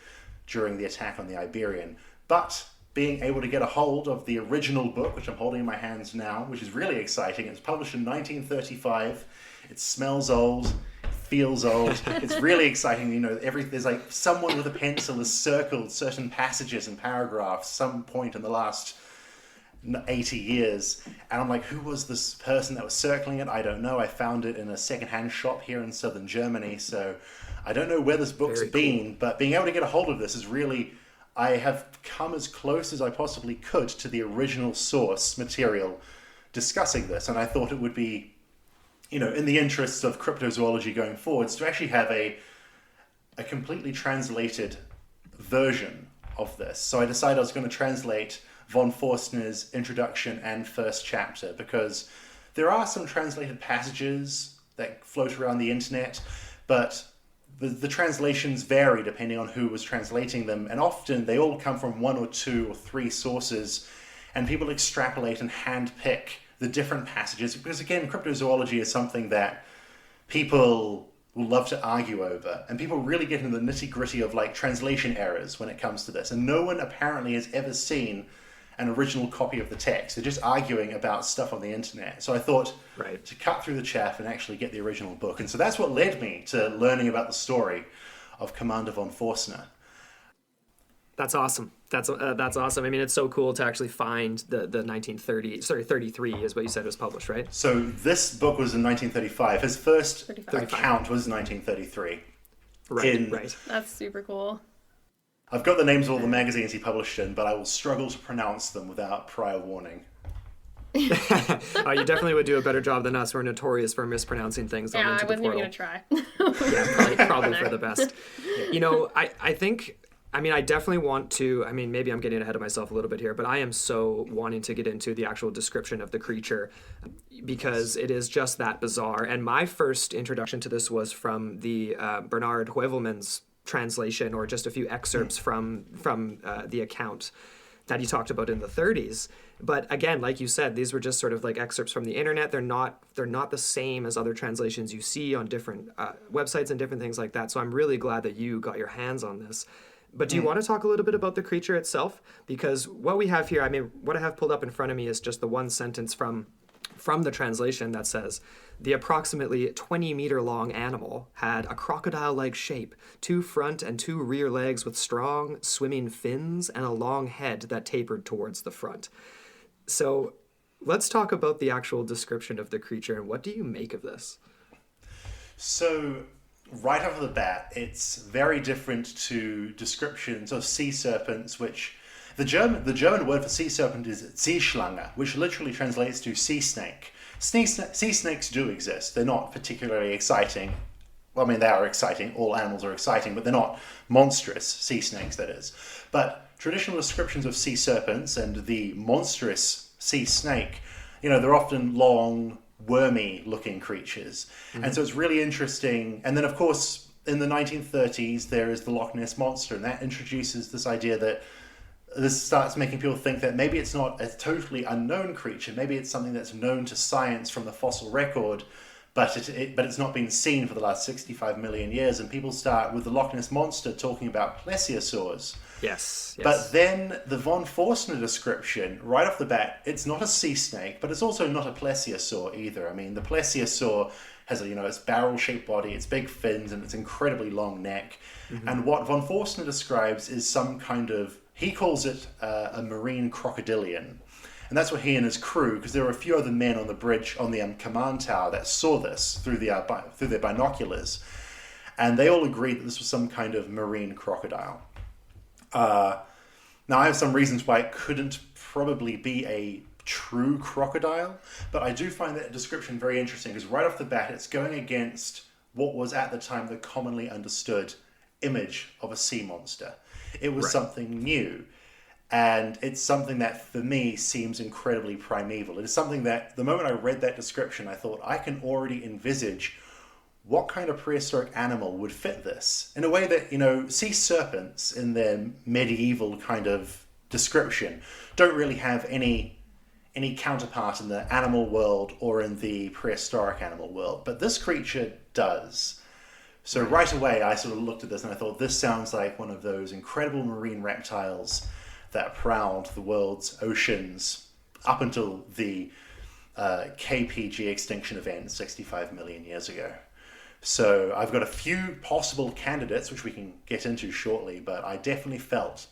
during the attack on the Iberian. But being able to get a hold of the original book, which I'm holding in my hands now, which is really exciting. It's published in 1935. It smells old, feels old. It's really exciting. You know, there's like someone with a pencil has circled certain passages and paragraphs some point in the last 80 years. And I'm like, who was this person that was circling it? I don't know. I found it in a secondhand shop here in southern Germany. So I don't know where this book's been, but being able to get a hold of this is really, I have come as close as I possibly could to the original source material discussing this. And I thought it would be, you know, in the interests of cryptozoology going forwards, to actually have a completely translated version of this. So I decided I was going to translate von Forstner's introduction and first chapter, because there are some translated passages that float around the internet, but the translations vary depending on who was translating them, and often they all come from 1 or 2 or 3 sources, and people extrapolate and handpick the different passages, because again, cryptozoology is something that people will love to argue over, and people really get into the nitty-gritty of like translation errors when it comes to this, and no one apparently has ever seen an original copy of the text. They're just arguing about stuff on the internet. So I thought to cut through the chaff and actually get the original book. And so that's what led me to learning about the story of Commander von Forstner. That's awesome. That's awesome. I mean, it's so cool to actually find the 33 is what you said was published, right? So this book was in 1935. His first account was 1933. Right. That's super cool. I've got the names of all the magazines he published in, but I will struggle to pronounce them without prior warning. You definitely would do a better job than us. We're notorious for mispronouncing things. Yeah, I wasn't even going to try. Yeah, probably for the best. You know, I think, I mean, I definitely want to, I mean, maybe I'm getting ahead of myself a little bit here, but I am so wanting to get into the actual description of the creature because it is just that bizarre. And my first introduction to this was from the Bernard Heuvelmann's translation, or just a few excerpts from the account that he talked about in the 30s. But again, like you said, these were just sort of like excerpts from the internet. They're not the same as other translations you see on different websites and different things like that. So I'm really glad that you got your hands on this. But do you want to talk a little bit about the creature itself? Because what we have here, I mean, what I have pulled up in front of me is just the one sentence from from the translation that says, the approximately 20-meter-long animal had a crocodile-like shape, 2 front and 2 rear legs with strong swimming fins and a long head that tapered towards the front. So let's talk about the actual description of the creature, and what do you make of this? So, right off the bat, it's very different to descriptions of sea serpents, which the German word for sea serpent is Seeschlange, which literally translates to sea snake. Sea snakes do exist. They're not particularly exciting. Well, I mean, they are exciting. All animals are exciting, but they're not monstrous sea snakes, that is. But traditional descriptions of sea serpents and the monstrous sea snake, they're often long, wormy-looking creatures. Mm-hmm. And so it's really interesting. And then, of course, in the 1930s, there is the Loch Ness Monster, and that introduces this idea that this starts making people think that maybe it's not a totally unknown creature. Maybe it's something that's known to science from the fossil record, but it's not been seen for the last 65 million years. And people start with the Loch Ness Monster talking about plesiosaurs. Yes. But then the von Forstner description, right off the bat, it's not a sea snake, but it's also not a plesiosaur either. I mean, the plesiosaur has its barrel-shaped body, its big fins, and its incredibly long neck. Mm-hmm. And what von Forstner describes is some kind of, he calls it a marine crocodilian. And that's what he and his crew, because there were a few other men on the bridge, on the command tower, that saw this through their binoculars. And they all agreed that this was some kind of marine crocodile. Now, I have some reasons why it couldn't probably be a true crocodile, but I do find that description very interesting, because right off the bat, it's going against what was at the time the commonly understood image of a sea monster. It was something new. And it's something that, for me, seems incredibly primeval. It is something that, the moment I read that description, I thought, I can already envisage what kind of prehistoric animal would fit this. In a way that, sea serpents, in their medieval kind of description, don't really have any counterpart in the animal world or in the prehistoric animal world. But this creature does. So right away, I sort of looked at this and I thought, this sounds like one of those incredible marine reptiles that prowled the world's oceans up until the KPG extinction event 65 million years ago. So I've got a few possible candidates, which we can get into shortly, but I definitely felt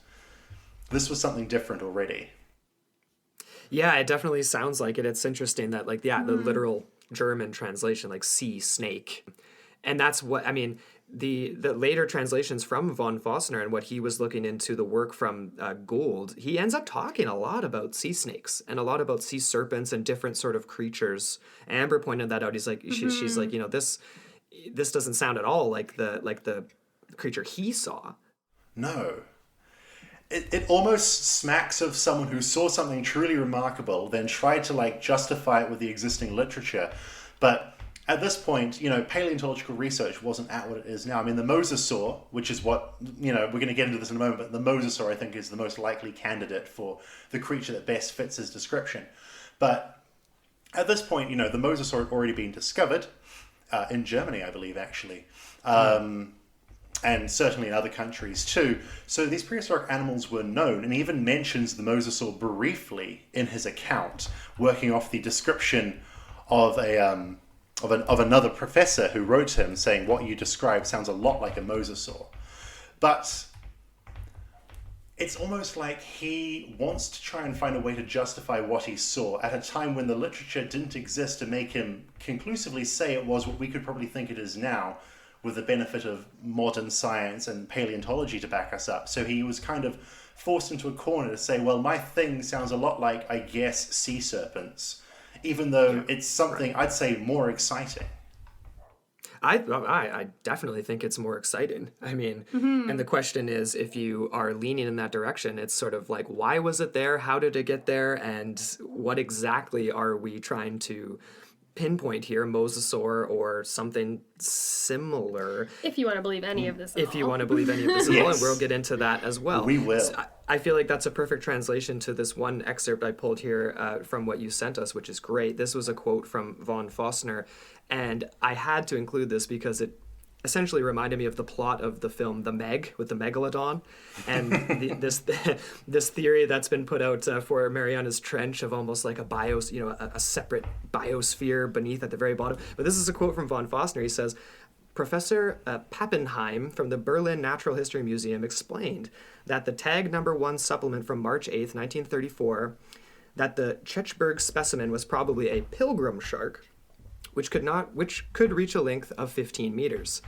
this was something different already. Yeah, it definitely sounds like it. It's interesting that, the literal German translation, sea snake. And that's what, the later translations from von Forstner and what he was looking into, the work from Gould, he ends up talking a lot about sea snakes and a lot about sea serpents and different sort of creatures. Amber pointed that out. He's like, she's like, this doesn't sound at all like the creature he saw. No. It almost smacks of someone who saw something truly remarkable, then tried to justify it with the existing literature. But at this point, paleontological research wasn't at what it is now. I mean, the mosasaur, which is what, we're going to get into this in a moment, but the mosasaur, I think, is the most likely candidate for the creature that best fits his description. But at this point, the mosasaur had already been discovered in Germany, I believe, actually. And certainly in other countries too. So these prehistoric animals were known, and he even mentions the mosasaur briefly in his account, working off the description of another professor who wrote to him saying, what you described sounds a lot like a mosasaur. But it's almost like he wants to try and find a way to justify what he saw at a time when the literature didn't exist to make him conclusively say it was what we could probably think it is now, with the benefit of modern science and paleontology to back us up. So he was kind of forced into a corner to say, well, my thing sounds a lot like, I guess, sea serpents, even though it's something I'd say more exciting. I definitely think it's more exciting. And the question is, if you are leaning in that direction, it's sort of like, why was it there? How did it get there? And what exactly are we trying to pinpoint here, mosasaur or something similar? If you want to believe any of this at all. If you want to believe any of this at all, and we'll get into that as well. We will. So I feel like that's a perfect translation to this one excerpt I pulled here from what you sent us, which is great. This was a quote from von Forstner, and I had to include this because essentially reminded me of the plot of the film The Meg with the Megalodon, and this theory that's been put out for Mariana's Trench of almost like a separate biosphere beneath at the very bottom. But this is a quote from von Fossner. He says, Professor Pappenheim from the Berlin Natural History Museum explained that the tag number 1 supplement from March 8th, 1934, that the Chechberg specimen was probably a pilgrim shark, which could reach a length of 15 meters.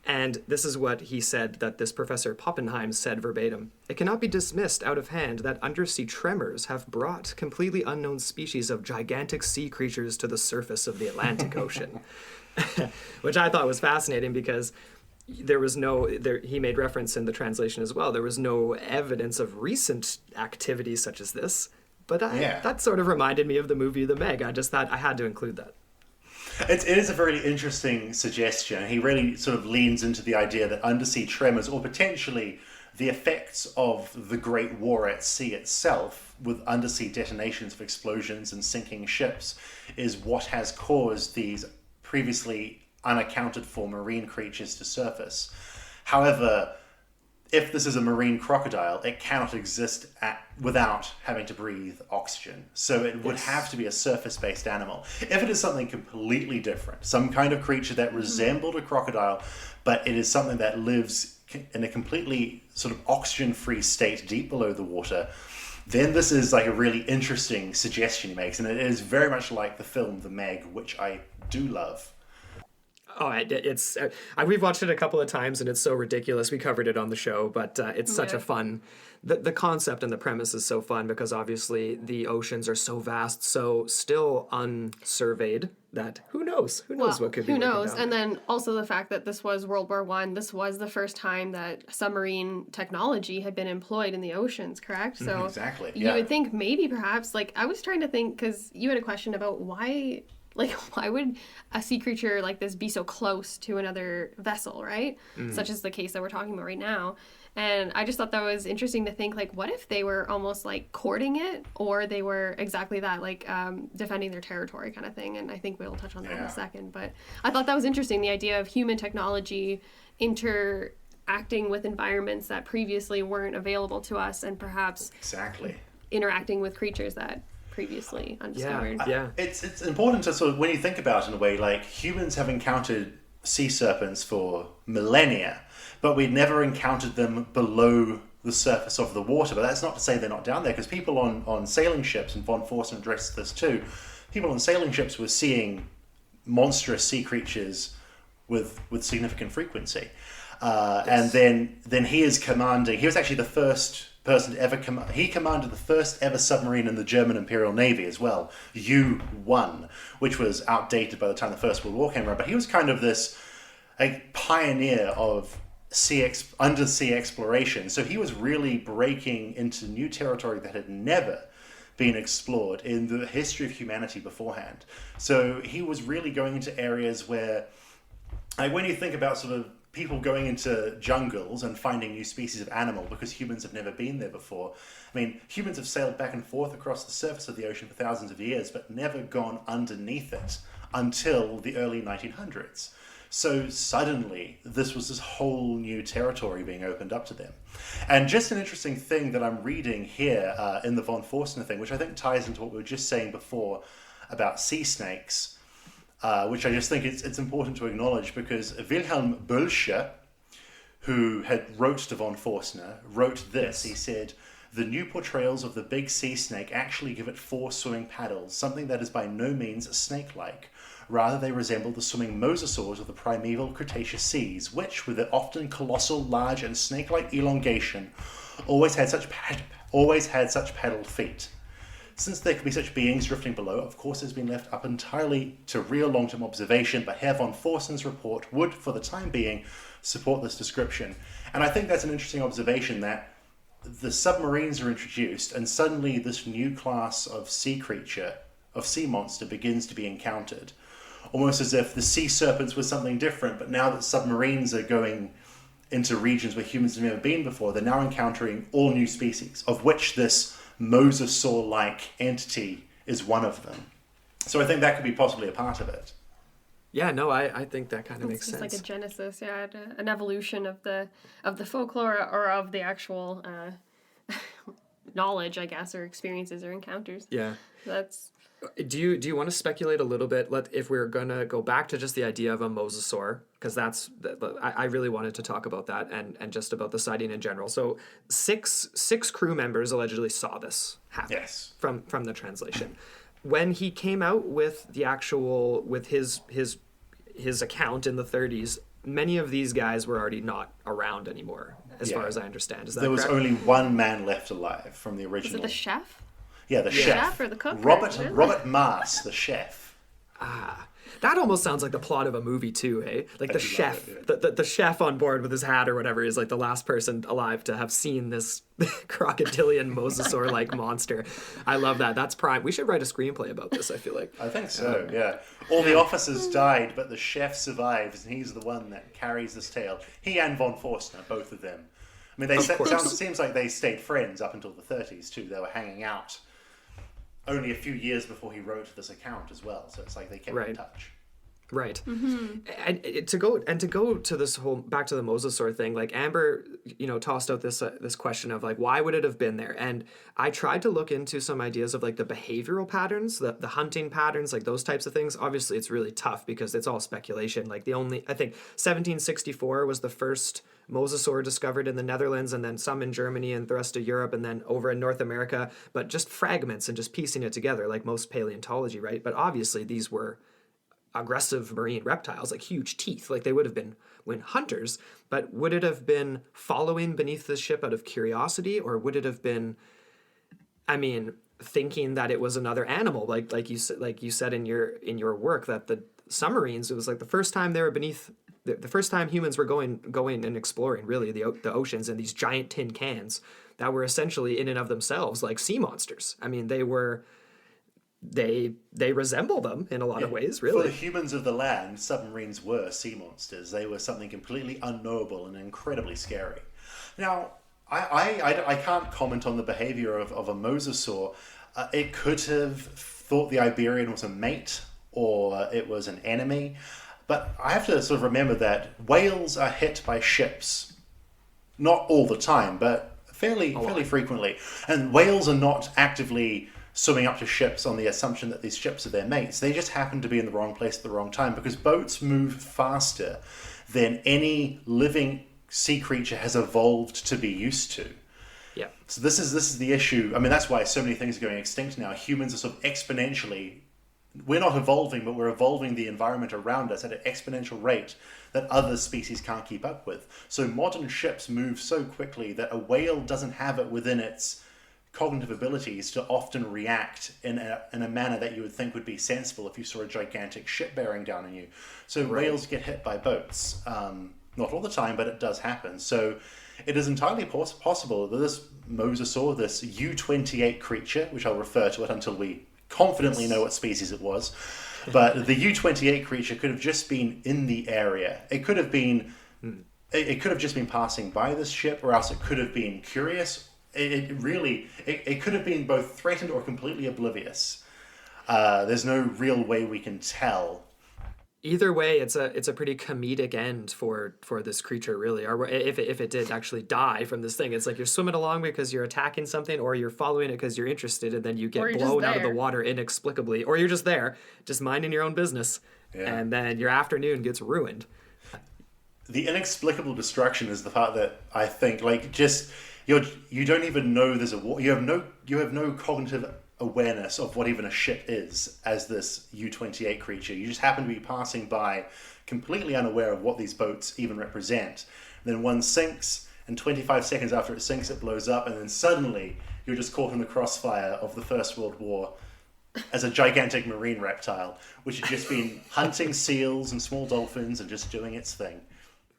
And this is what he said, that this Professor Pappenheim said verbatim. It cannot be dismissed out of hand that undersea tremors have brought completely unknown species of gigantic sea creatures to the surface of the Atlantic Ocean. Which I thought was fascinating because he made reference in the translation as well, there was no evidence of recent activity such as this. But that sort of reminded me of the movie The Meg. I just thought I had to include that. It is a very interesting suggestion. He really sort of leans into the idea that undersea tremors, or potentially the effects of the Great War at sea itself, with undersea detonations of explosions and sinking ships, is what has caused these previously unaccounted for marine creatures to surface. However, if this is a marine crocodile, it cannot exist without having to breathe oxygen. So it would have to be a surface-based animal. If it is something completely different, some kind of creature that resembled a crocodile, but it is something that lives in a completely sort of oxygen-free state deep below the water, then this is like a really interesting suggestion he makes. And it is very much like the film The Meg, which I do love. Oh, it's we've watched it a couple of times and it's so ridiculous. We covered it on the show, but it's such a fun. The concept and the premise is so fun because obviously the oceans are so vast, so still unsurveyed that who knows what could be. Who knows? And then also the fact that this was World War I. This was the first time that submarine technology had been employed in the oceans. Correct? So exactly. You would think maybe perhaps I was trying to think because you had a question about why. Why would a sea creature like this be so close to another vessel, right? Such as the case that we're talking about right now. And I just thought that was interesting to think, what if they were almost courting it, or they were exactly that, defending their territory kind of thing. And I think we'll touch on that in a second. But I thought that was interesting, the idea of human technology interacting with environments that previously weren't available to us, and perhaps interacting with creatures that previously undiscovered. It's important to sort of, when you think about it in a way, humans have encountered sea serpents for millennia, but we'd never encountered them below the surface of the water. But that's not to say they're not down there, because people on sailing ships, and von Forsten addressed this too, people on sailing ships were seeing monstrous sea creatures with significant frequency. And then he is commanding, he was actually the first person to ever he commanded the first ever submarine in the German Imperial Navy as well, U-1, which was outdated by the time the First World War came around. But he was kind of this pioneer of undersea exploration. So he was really breaking into new territory that had never been explored in the history of humanity beforehand. So he was really going into areas where, when you think about sort of people going into jungles and finding new species of animal because humans have never been there before. I mean, humans have sailed back and forth across the surface of the ocean for thousands of years, but never gone underneath it until the early 1900s. So suddenly, this was this whole new territory being opened up to them. And just an interesting thing that I'm reading here in the von Forstner thing, which I think ties into what we were just saying before about sea snakes, which I just think it's important to acknowledge, because Wilhelm Bölscher, who had wrote to von Forstner, wrote this. He said, "The new portrayals of the big sea snake actually give it 4 swimming paddles, something that is by no means snake-like. Rather, they resemble the swimming mosasaurs of the primeval Cretaceous seas, which, with their often colossal, large, and snake-like elongation, always had such paddled feet. Since there could be such beings drifting below, of course it has been left up entirely to real long-term observation, but Herr von Forsten's report would, for the time being, support this description." And I think that's an interesting observation, that the submarines are introduced, and suddenly this new class of sea creature, of sea monster, begins to be encountered. Almost as if the sea serpents was something different, but now that submarines are going into regions where humans have never been before, they're now encountering all new species, of which this mosasaur-like entity is one of them. So I think that could be possibly a part of it. Yeah, no, I think that kind of It's makes just sense. like a genesis, yeah, an evolution of the folklore or of the actual knowledge, I guess, or experiences or encounters. Yeah. That's Do you want to speculate a little bit? If we're gonna go back to just the idea of a mosasaur, because I really wanted to talk about that and just about the sighting in general. So six crew members allegedly saw this happen. Yes. From the translation, when he came out with his account in the 30s, many of these guys were already not around anymore, as far as I understand. Is that There was correct? only one man left alive from the original. is it the chef? Yeah, the chef. Chef or the cook? Robert Mars, the chef. That almost sounds like the plot of a movie too, hey? Like the do chef, love it, the chef on board with his hat or whatever is like the last person alive to have seen this crocodilian mosasaur-like monster. I love that. That's prime. We should write a screenplay about this, I feel like. I think so, yeah. All the officers died, but the chef survives, and he's the one that carries this tale. He and von Forstner, both of them. I mean, seems like they stayed friends up until the 30s, too. They were hanging out only a few years before he wrote this account as well, so it's like they kept in touch. Right. And to go to this whole back to the mosasaur thing, like Amber, tossed out this question of like, why would it have been there? And I tried to look into some ideas of like the behavioral patterns, the hunting patterns, like those types of things. Obviously, it's really tough because it's all speculation. Like I think 1764 was the first mosasaur discovered in the Netherlands, and then some in Germany and the rest of Europe, and then over in North America, but just fragments and just piecing it together, like most paleontology, right? But obviously, these were aggressive marine reptiles, like huge teeth, like they would have been when hunters. But would it have been following beneath the ship out of curiosity, or would it have been, thinking that it was another animal, like you said in your work, that the submarines, it was like the first time they were beneath, the first time humans were going and exploring really the oceans in these giant tin cans that were essentially in and of themselves like sea monsters. I mean, they resemble them in a lot of ways, really. For the humans of the land, submarines were sea monsters. They were something completely unknowable and incredibly scary. Now, I can't comment on the behavior of a mosasaur. It could have thought the Iberian was a mate or it was an enemy. But I have to sort of remember that whales are hit by ships. Not all the time, but fairly frequently. And whales are not actively swimming up to ships on the assumption that these ships are their mates. They just happen to be in the wrong place at the wrong time, because boats move faster than any living sea creature has evolved to be used to. Yeah. So this is the issue. I mean, that's why so many things are going extinct now. Humans are sort of exponentially, we're not evolving, but we're evolving the environment around us at an exponential rate that other species can't keep up with. So modern ships move so quickly that a whale doesn't have it within its cognitive abilities to often react in a manner that you would think would be sensible if you saw a gigantic ship bearing down on you. So whales get hit by boats. Not all the time, but it does happen. So it is entirely possible that this mosasaur, this U-28 creature, which I'll refer to it until we confidently know what species it was, but the U-28 creature could have just been in the area. It could have been, it could have just been passing by this ship, or else it could have been curious. It could have been both threatened or completely oblivious. There's no real way we can tell. Either way, it's a pretty comedic end for this creature, really. Or if it did actually die from this thing, it's like you're swimming along because you're attacking something, or you're following it because you're interested, and then you get blown out of the water inexplicably, or you're just there, just minding your own business, and then your afternoon gets ruined. The inexplicable destruction is the part that I think, like, just you don't even know there's a war. You have no cognitive awareness of what even a ship is as this U-28 creature. You just happen to be passing by, completely unaware of what these boats even represent. And then one sinks, and 25 seconds after it sinks, it blows up, and then suddenly you're just caught in the crossfire of the First World War as a gigantic marine reptile, which had just been hunting seals and small dolphins and just doing its thing.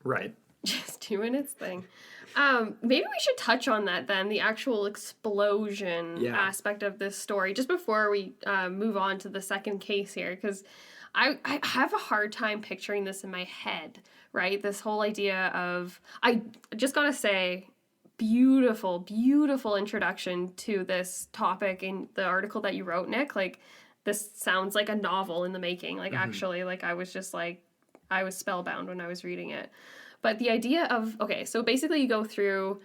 Right. Just doing its thing. Maybe we should touch on that then, the actual explosion aspect of this story, just before we move on to the second case here, because I have a hard time picturing this in my head, right? This whole idea of, I just gotta say, beautiful, beautiful introduction to this topic in the article that you wrote, Nick. Like, this sounds like a novel in the making. Like, actually, like, I was just like, I was spellbound when I was reading it. But the idea of, okay, so basically you go through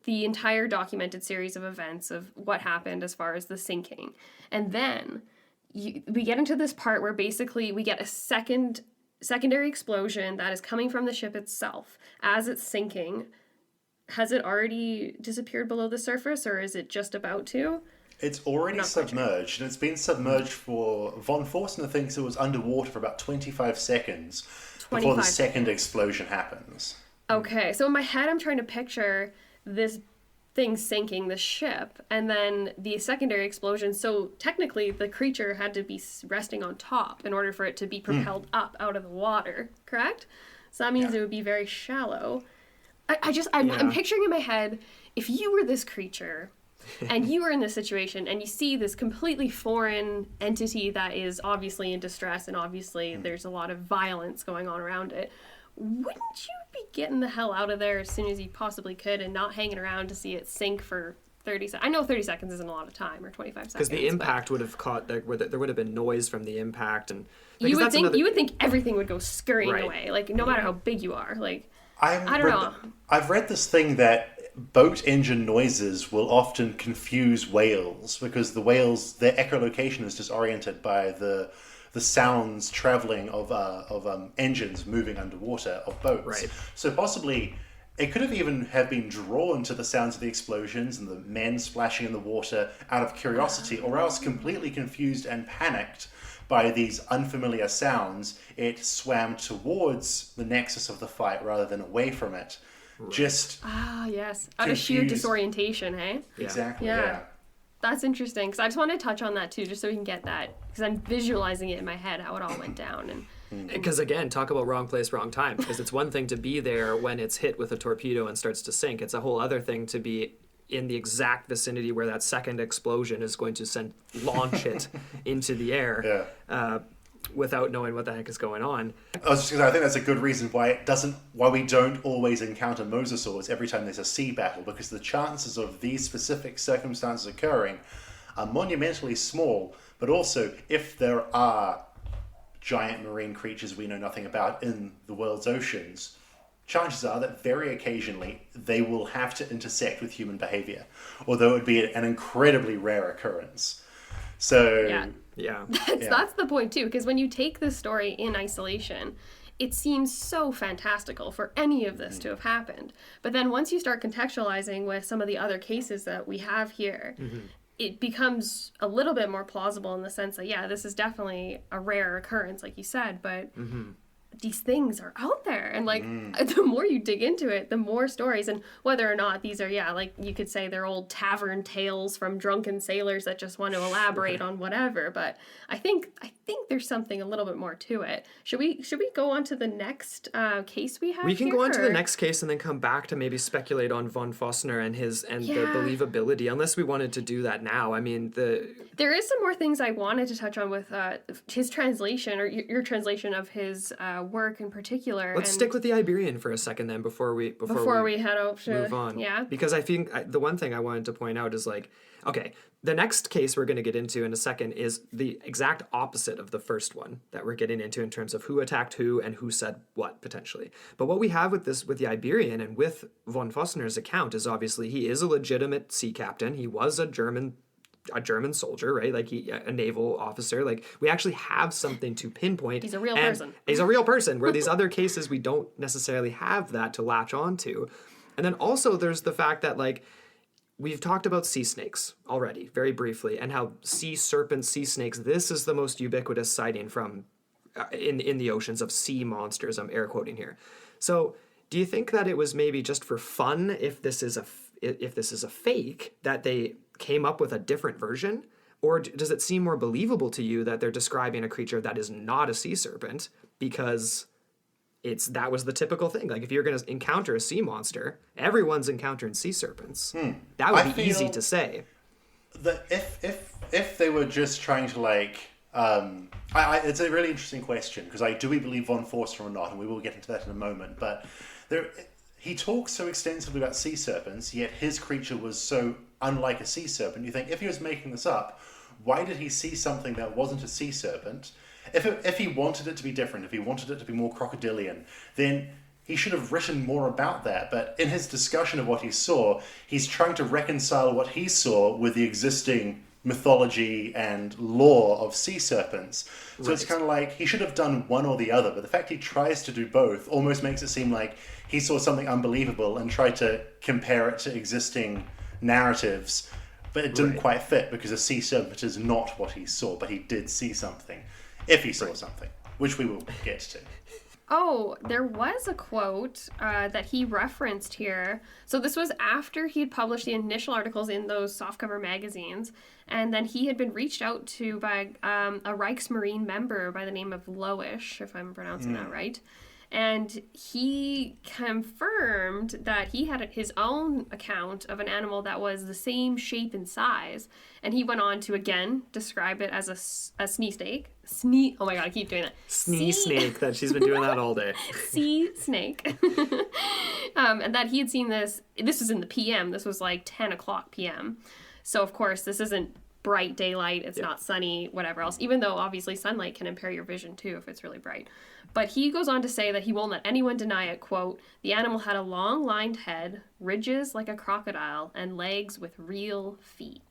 the entire documented series of events of what happened as far as the sinking. And then we get into this part where basically we get a secondary explosion that is coming from the ship itself as it's sinking. Has it already disappeared below the surface, or is it just about to? It's already submerged, and it's been submerged for... Von Forstner thinks it was underwater for about 25 seconds before the second explosion happens. Okay, so in my head I'm trying to picture this thing sinking, the ship, and then the secondary explosion. So technically the creature had to be resting on top in order for it to be propelled up out of the water, correct? So that means it would be very shallow. I'm picturing in my head, if you were this creature and you were in this situation and you see this completely foreign entity that is obviously in distress and obviously there's a lot of violence going on around it, wouldn't you be getting the hell out of there as soon as you possibly could and not hanging around to see it sink for 30 seconds? I know 30 seconds isn't a lot of time, or 25 seconds. Because the impact would have caught, there would have been noise from the impact. And you would think everything would go scurrying away, like, no matter how big you are. Like, I don't know. I've read this thing that boat engine noises will often confuse whales because the whales, their echolocation is disoriented by the sounds traveling of engines moving underwater of boats. Right. So possibly it could have even been drawn to the sounds of the explosions and the men splashing in the water out of curiosity, or else completely confused and panicked by these unfamiliar sounds, it swam towards the nexus of the fight rather than away from it. Right. Just yes, out of sheer disorientation, hey? Exactly. Yeah. That's interesting, because I just want to touch on that too, just so we can get that, because I'm visualizing it in my head how it all went down. And because again, talk about wrong place, wrong time. Because it's one thing to be there when it's hit with a torpedo and starts to sink. It's a whole other thing to be in the exact vicinity where that second explosion is going to launch it into the air. Without knowing what the heck is going on. I was just going to say, I think that's a good reason why we don't always encounter mosasaurs every time there's a sea battle, because the chances of these specific circumstances occurring are monumentally small, but also if there are giant marine creatures we know nothing about in the world's oceans, chances are that very occasionally they will have to intersect with human behavior, although it would be an incredibly rare occurrence. So that's the point too, because when you take this story in isolation, it seems so fantastical for any of this to have happened. But then once you start contextualizing with some of the other cases that we have here, it becomes a little bit more plausible in the sense that, this is definitely a rare occurrence, like you said, but these things are out there, and like the more you dig into it, the more stories, and whether or not these are like you could say they're old tavern tales from drunken sailors that just want to elaborate on whatever, but I think there's something a little bit more to it. Should we go on to the next case we have? We can go on to the next case and then come back to maybe speculate on von Forstner and the believability, unless we wanted to do that now. I mean, there is some more things I wanted to touch on with his translation, or your translation of his work in particular. Let's stick with the Iberian for a second then before we head out to move on. Yeah. Because I think the one thing I wanted to point out is okay, the next case we're going to get into in a second is the exact opposite of the first one that we're getting into in terms of who attacked who and who said what potentially. But what we have with the Iberian and with von Forstner's account is obviously he is a legitimate sea captain. He was a German soldier, right? Like a naval officer. Like we actually have something to pinpoint. He's a real person. He's a real person, where these other cases we don't necessarily have that to latch on to. And then also there's the fact that we've talked about sea snakes already, very briefly, and how sea serpents, sea snakes, this is the most ubiquitous sighting from in the oceans of sea monsters, I'm air quoting here. So do you think that it was maybe just for fun, if this is a fake, that they came up with a different version? Or does it seem more believable to you that they're describing a creature that is not a sea serpent because that was the typical thing? Like if you're going to encounter a sea monster, everyone's encountering sea serpents. That would be easy to say. That if they were just trying to it's a really interesting question, because do we believe von Forstner or not, and we will get into that in a moment. But he talks so extensively about sea serpents, yet his creature was so unlike a sea serpent. You think if he was making this up, why did he see something that wasn't a sea serpent? If he wanted it to be different, if he wanted it to be more crocodilian, then he should have written more about that. But in his discussion of what he saw, he's trying to reconcile what he saw with the existing mythology and lore of sea serpents. So it's kind of like he should have done one or the other, but the fact he tries to do both almost makes it seem like he saw something unbelievable and tried to compare it to existing narratives, but it didn't quite fit because a sea serpent is not what he saw, but he did see something, if he saw something, which we will get to. Oh, there was a quote that he referenced here. So this was after he had published the initial articles in those softcover magazines, and then he had been reached out to by a Reichsmarine member by the name of Loish, if I'm pronouncing that right. And he confirmed that he had his own account of an animal that was the same shape and size. And he went on to, again, describe it as a sea snake. Oh my god, I keep doing that. Snake, that she's been doing that all day. Sea snake. And that he had seen this was in the PM. This was like 10 o'clock PM. So, of course, this isn't bright daylight. It's not sunny, whatever else. Even though, obviously, sunlight can impair your vision, too, if it's really bright. But he goes on to say that he won't let anyone deny it, quote, "The animal had a long lined head, ridges like a crocodile, and legs with real feet."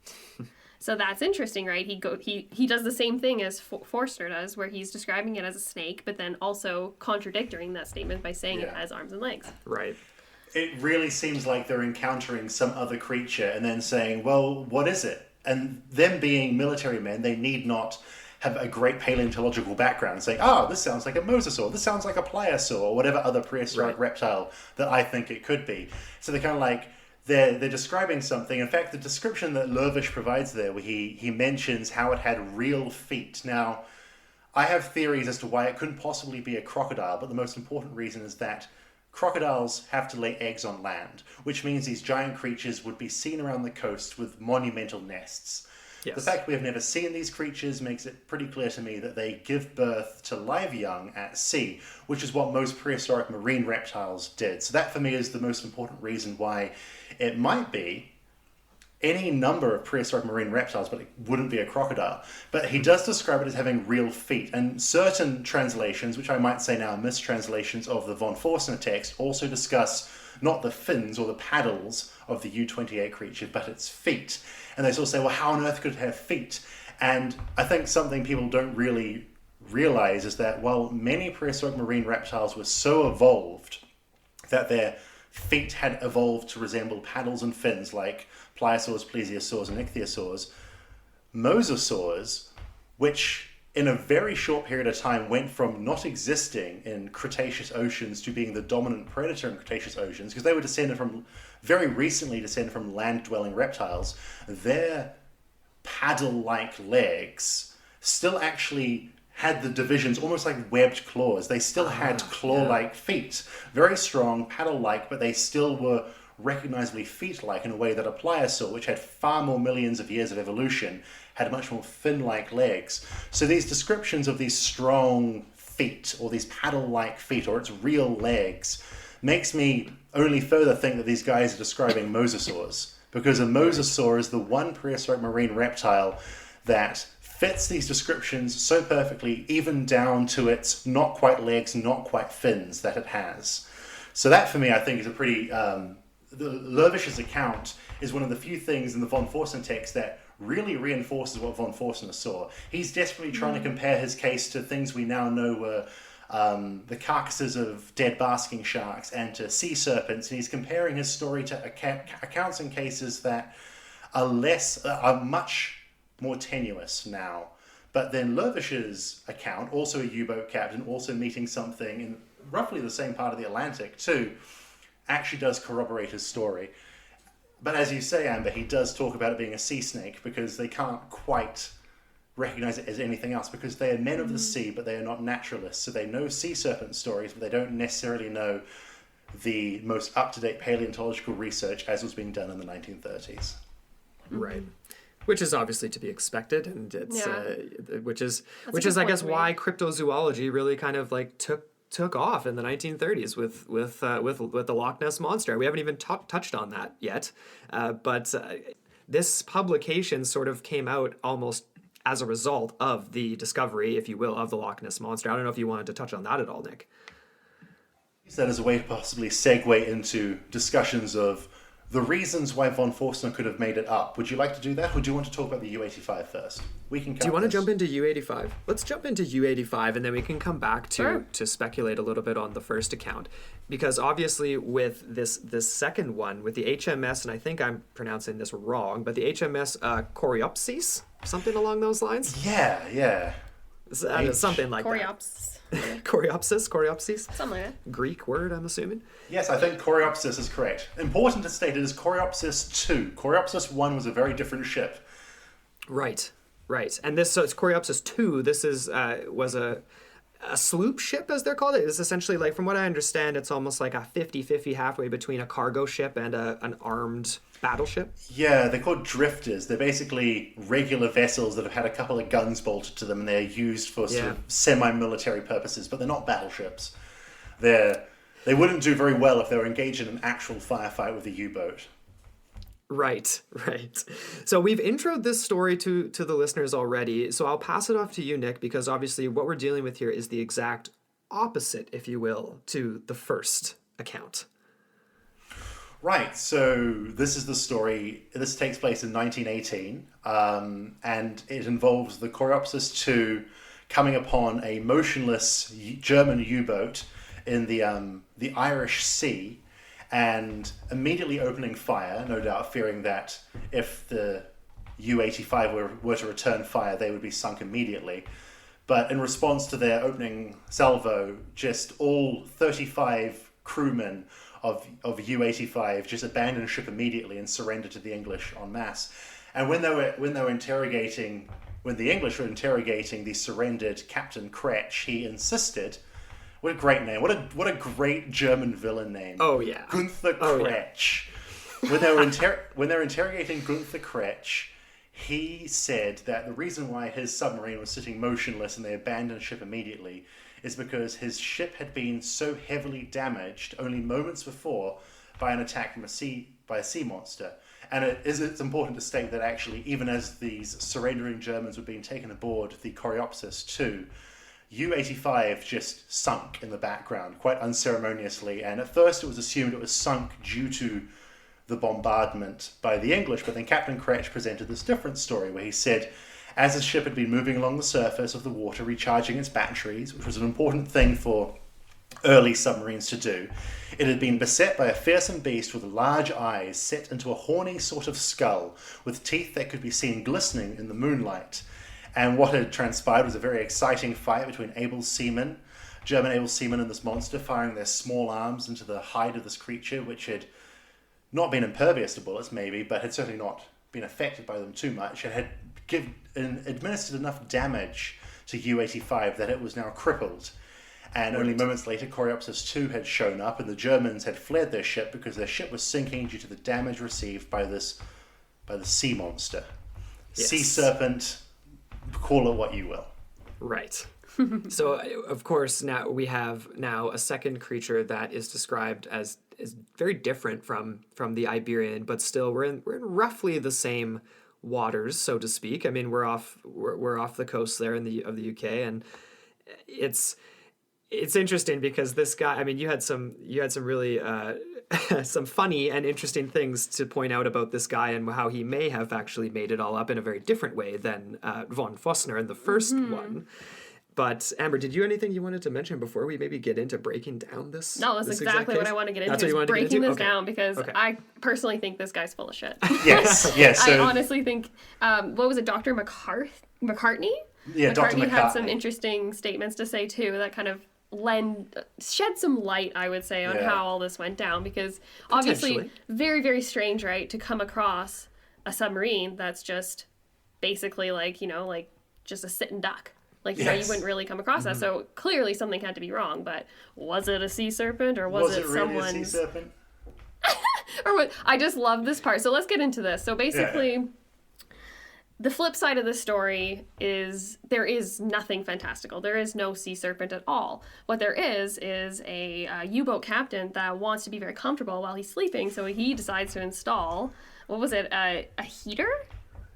So that's interesting, right? He does the same thing as Forster does, where he's describing it as a snake, but then also contradicting that statement by saying it has arms and legs. Right. It really seems like they're encountering some other creature and then saying, well, what is it? And them being military men, they need not have a great paleontological background, saying, this sounds like a mosasaur, this sounds like a pliosaur, or whatever other prehistoric reptile that I think it could be. So they're kind of like, they're describing something. In fact, the description that Lervish provides there, where he mentions how it had real feet. Now, I have theories as to why it couldn't possibly be a crocodile, but the most important reason is that crocodiles have to lay eggs on land, which means these giant creatures would be seen around the coast with monumental nests. Yes. The fact we have never seen these creatures makes it pretty clear to me that they give birth to live young at sea, which is what most prehistoric marine reptiles did. So that for me is the most important reason why it might be any number of prehistoric marine reptiles, but it wouldn't be a crocodile. But he does describe it as having real feet, and certain translations, which I might say now are mistranslations of the von Forstner text, also discuss not the fins or the paddles of the U-28 creature, but its feet. And they sort of say, well, how on earth could it have feet? And I think something people don't really realize is that while many prehistoric marine reptiles were so evolved that their feet had evolved to resemble paddles and fins like pliosaurs, plesiosaurs, and ichthyosaurs, mosasaurs, which in a very short period of time went from not existing in Cretaceous oceans to being the dominant predator in Cretaceous oceans, because they were very recently descended from land-dwelling reptiles, their paddle-like legs still actually had the divisions almost like webbed claws. They still had claw-like feet, very strong, paddle-like, but they still were recognizably feet-like in a way that a pliosaur, which had far more millions of years of evolution, had much more fin-like legs. So these descriptions of these strong feet, or these paddle-like feet, or its real legs, makes me only further think that these guys are describing mosasaurs, because a mosasaur is the one prehistoric marine reptile that fits these descriptions so perfectly, even down to its not quite legs, not quite fins that it has. So that, for me, I think is a pretty... Lervish's account is one of the few things in the von Forstner text that really reinforces what von Forstner saw. He's desperately trying to compare his case to things we now know were the carcasses of dead basking sharks and to sea serpents, and he's comparing his story to accounts and cases that are much more tenuous now. But then Lervish's account, also a U-boat captain, also meeting something in roughly the same part of the Atlantic too, actually does corroborate his story. But as you say, Amber, he does talk about it being a sea snake because they can't quite recognize it as anything else, because they are men of the sea, but they are not naturalists. So they know sea serpent stories, but they don't necessarily know the most up-to-date paleontological research as was being done in the 1930s. Right. Which is obviously to be expected, and it's which is I guess why cryptozoology really kind of like took off in the 1930s with the Loch Ness Monster. We haven't even touched on that yet, but this publication sort of came out almost as a result of the discovery, if you will, of the Loch Ness Monster. I don't know if you wanted to touch on that at all, Nick. Use that as a way to possibly segue into discussions of the reasons why von Forstner could have made it up. Would you like to do that, or do you want to talk about the U-85 first? We can. Do you want to jump into U-85? Let's jump into U-85, and then we can come back to speculate a little bit on the first account, because obviously with this second one, with the HMS, and I think I'm pronouncing this wrong, but the HMS Coreopsis, something along those lines. Yeah. Something like Coreopsis. that. Coreopsis. Something like that. Greek word, I'm assuming. Yes, I think Coreopsis is correct. Important to state, it is Coreopsis 2. Coreopsis 1 was a very different ship. Right. And so it's Coreopsis 2. This was a sloop ship, as they're called. It is essentially, like, from what I understand, it's almost like a 50-50 halfway between a cargo ship and an armed battleship. Yeah, they're called drifters. They're basically regular vessels that have had a couple of guns bolted to them, and they're used for sort of semi-military purposes, but they're not battleships. They wouldn't do very well if they were engaged in an actual firefight with a U-boat. Right. So we've introed this story to the listeners already, so I'll pass it off to you, Nick, because obviously what we're dealing with here is the exact opposite, if you will, to the first account. Right, so this is the story. This takes place in 1918, and it involves the Coreopsis 2 coming upon a motionless German U-boat in the Irish Sea, and immediately opening fire, no doubt fearing that if the U-85 were to return fire, they would be sunk immediately. But in response to their opening salvo, just all 35 crewmen of U-85 just abandoned ship immediately and surrendered to the English en masse. And when the English were interrogating the surrendered Captain Kretsch, he insisted. What a great name! What a great German villain name! Oh yeah, Gunther Kretsch. Yeah. When they were interrogating Gunther Kretsch, he said that the reason why his submarine was sitting motionless and they abandoned ship immediately is because his ship had been so heavily damaged only moments before by an attack from a sea monster. And it's important to state that actually, even as these surrendering Germans were being taken aboard the Coreopsis 2, U-85 just sunk in the background quite unceremoniously, and at first it was assumed it was sunk due to the bombardment by the English, but then Captain Kretsch presented this different story where he said, as his ship had been moving along the surface of the water recharging its batteries, which was an important thing for early submarines to do, it had been beset by a fearsome beast with large eyes set into a horny sort of skull with teeth that could be seen glistening in the moonlight. And what had transpired was a very exciting fight between German able seamen and this monster, firing their small arms into the hide of this creature, which had not been impervious to bullets, maybe, but had certainly not been affected by them too much, and had administered enough damage to U-85 that it was now crippled. And only moments later, Coreopsis 2 had shown up, and the Germans had fled their ship because their ship was sinking due to the damage received by the sea monster. Yes. Sea serpent, call it what you will. Right. So, of course, now we have a second creature that is described as is very different from the Iberian, but still we're in roughly the same waters, so to speak. I mean, we're off the coast there of the UK, and it's interesting because this guy, I mean, you had some really some funny and interesting things to point out about this guy and how he may have actually made it all up in a very different way than von Forstner in the first one. But Amber, did you anything you wanted to mention before we maybe get into breaking down this? No, that's exactly what I want to get into. Is breaking this down because I personally think this guy's full of shit. Yes. So, I honestly think, what was it, Dr. McCartney? Yeah, Dr. McCartney had some interesting statements to say too that kind of shed some light, I would say, on how all this went down, because obviously very, very strange, right, to come across a submarine that's just basically like just a sitting duck. Like, you wouldn't really come across that. So clearly something had to be wrong. But was it a sea serpent, or was it really someone's... a sea serpent? Or what? I just love this part. So let's get into this. So basically, the flip side of the story is there is nothing fantastical. There is no sea serpent at all. What there is a U-boat captain that wants to be very comfortable while he's sleeping. So he decides to install, what was it, a heater?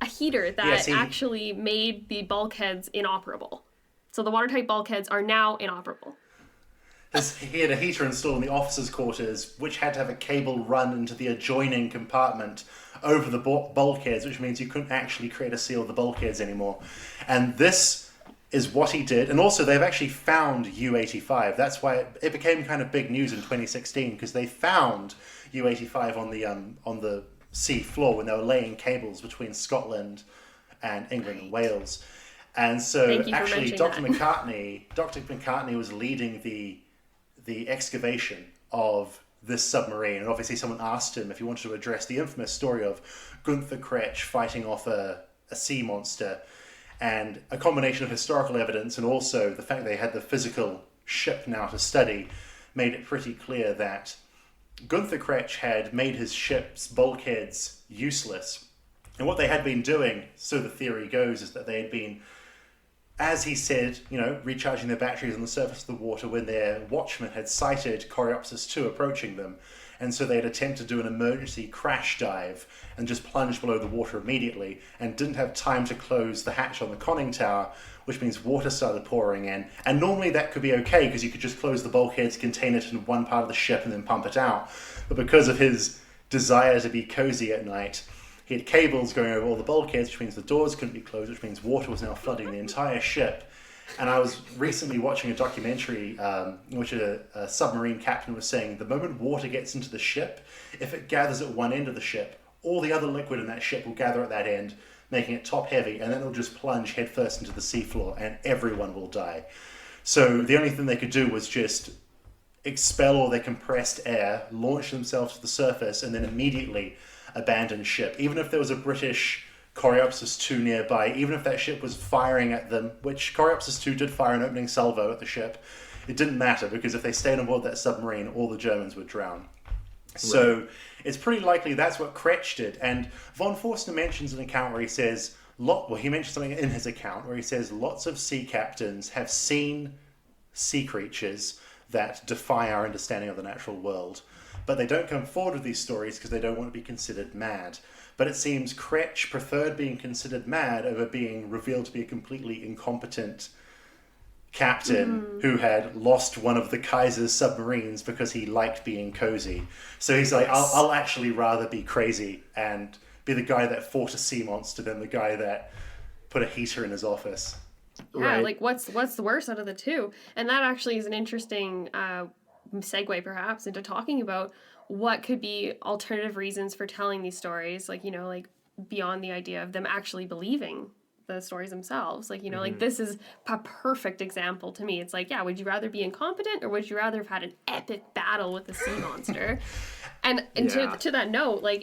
a heater that actually made the bulkheads inoperable. So the watertight bulkheads are now inoperable. He had a heater installed in the officers' quarters, which had to have a cable run into the adjoining compartment over the bulkheads, which means you couldn't actually create a seal of the bulkheads anymore. And this is what he did. And also, they've actually found U-85. That's why it became kind of big news in 2016, because they found U-85 on the sea floor when they were laying cables between Scotland and England and Wales. And so actually Dr. McCartney was leading the excavation of this submarine, and obviously someone asked him if he wanted to address the infamous story of Gunther Kretsch fighting off a sea monster, and a combination of historical evidence and also the fact they had the physical ship now to study made it pretty clear that Gunther Kretsch had made his ship's bulkheads useless. And what they had been doing, so the theory goes, is that they had been, as he said, recharging their batteries on the surface of the water when their watchman had sighted Coreopsis 2 approaching them. And so they had attempted to do an emergency crash dive and just plunged below the water immediately and didn't have time to close the hatch on the conning tower, which means water started pouring in. And normally that could be okay because you could just close the bulkheads, contain it in one part of the ship and then pump it out. But because of his desire to be cozy at night, he had cables going over all the bulkheads, which means the doors couldn't be closed, which means water was now flooding the entire ship. And I was recently watching a documentary in which a submarine captain was saying the moment water gets into the ship, if it gathers at one end of the ship, all the other liquid in that ship will gather at that end, making it top heavy, and then it'll just plunge headfirst into the seafloor and everyone will die. So the only thing they could do was just expel all their compressed air, launch themselves to the surface, and then immediately abandon ship. Even if there was a British Coreopsis 2 nearby, even if that ship was firing at them, which Coreopsis 2 did fire an opening salvo at the ship, it didn't matter because if they stayed on board that submarine, all the Germans would drown. So it's pretty likely that's what Kretsch did. And von Forstner mentions an account where he says, he mentions something in his account where he says lots of sea captains have seen sea creatures that defy our understanding of the natural world, but they don't come forward with these stories because they don't want to be considered mad. But it seems Kretsch preferred being considered mad over being revealed to be a completely incompetent captain who had lost one of the Kaiser's submarines because he liked being cozy. So he's like, I'll actually rather be crazy and be the guy that fought a sea monster than the guy that put a heater in his office. Yeah, like what's the worst out of the two? And that actually is an interesting segue perhaps into talking about what could be alternative reasons for telling these stories, like beyond the idea of them actually believing the stories themselves. Like this is a perfect example to me. It's like, yeah, would you rather be incompetent or would you rather have had an epic battle with a sea monster? and to that note, like,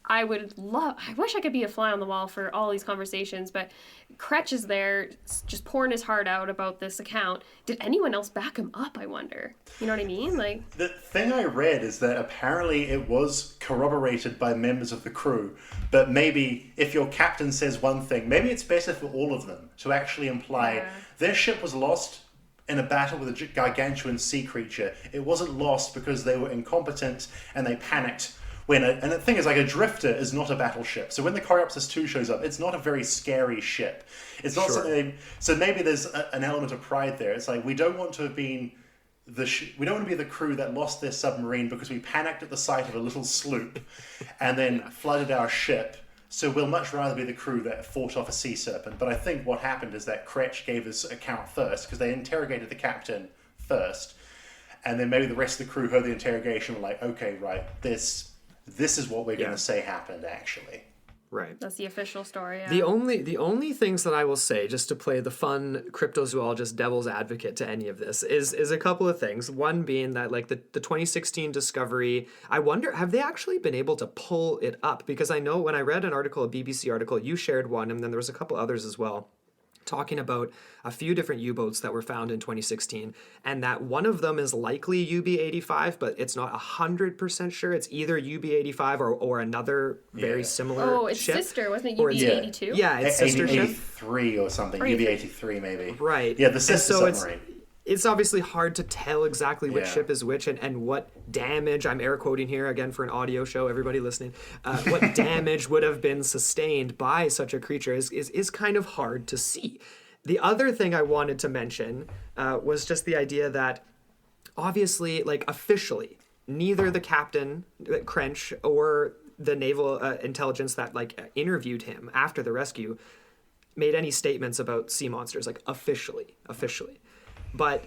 I wish I could be a fly on the wall for all these conversations, but Kretsch is there just pouring his heart out about this account. Did anyone else back him up, I wonder? You know what I mean? Like, the thing I read is that apparently it was corroborated by members of the crew, but maybe if your captain says one thing, maybe it's better for all of them to actually imply their ship was lost in a battle with a gargantuan sea creature. It wasn't lost because they were incompetent and they panicked. And the thing is, like, a drifter is not a battleship. So when the Coreopsis 2 shows up, it's not a very scary ship. It's not something. So maybe there's an element of pride there. It's like we don't want to have been we don't want to be the crew that lost their submarine because we panicked at the sight of a little sloop, and then flooded our ship. So we'll much rather be the crew that fought off a sea serpent. But I think what happened is that Kretsch gave his account first because they interrogated the captain first, and then maybe the rest of the crew heard the interrogation and were like, okay, right, this is what we're going to say happened, actually. Right. That's the official story. Yeah. The only things that I will say, just to play the fun cryptozoologist devil's advocate to any of this, is a couple of things. One being that, like, the 2016 discovery, I wonder, have they actually been able to pull it up? Because I know when I read an article, a BBC article, you shared one, and then there was a couple others as well, talking about a few different U-boats that were found in 2016, and that one of them is likely UB-85, but it's not 100% sure. It's either UB-85 or another very similar ship. Oh, its sister, wasn't it UB-82? Yeah, it's sister ship. 83 or something, UB-83 maybe. Right. Yeah, the sister submarine. it's obviously hard to tell exactly which Yeah. ship is which and what damage, I'm air quoting here again for an audio show, everybody listening, what damage would have been sustained by such a creature is kind of hard to see. The other thing I wanted to mention was just the idea that obviously, like, officially, neither the captain, Crench, or the naval intelligence that, like, interviewed him after the rescue made any statements about sea monsters, like, officially. But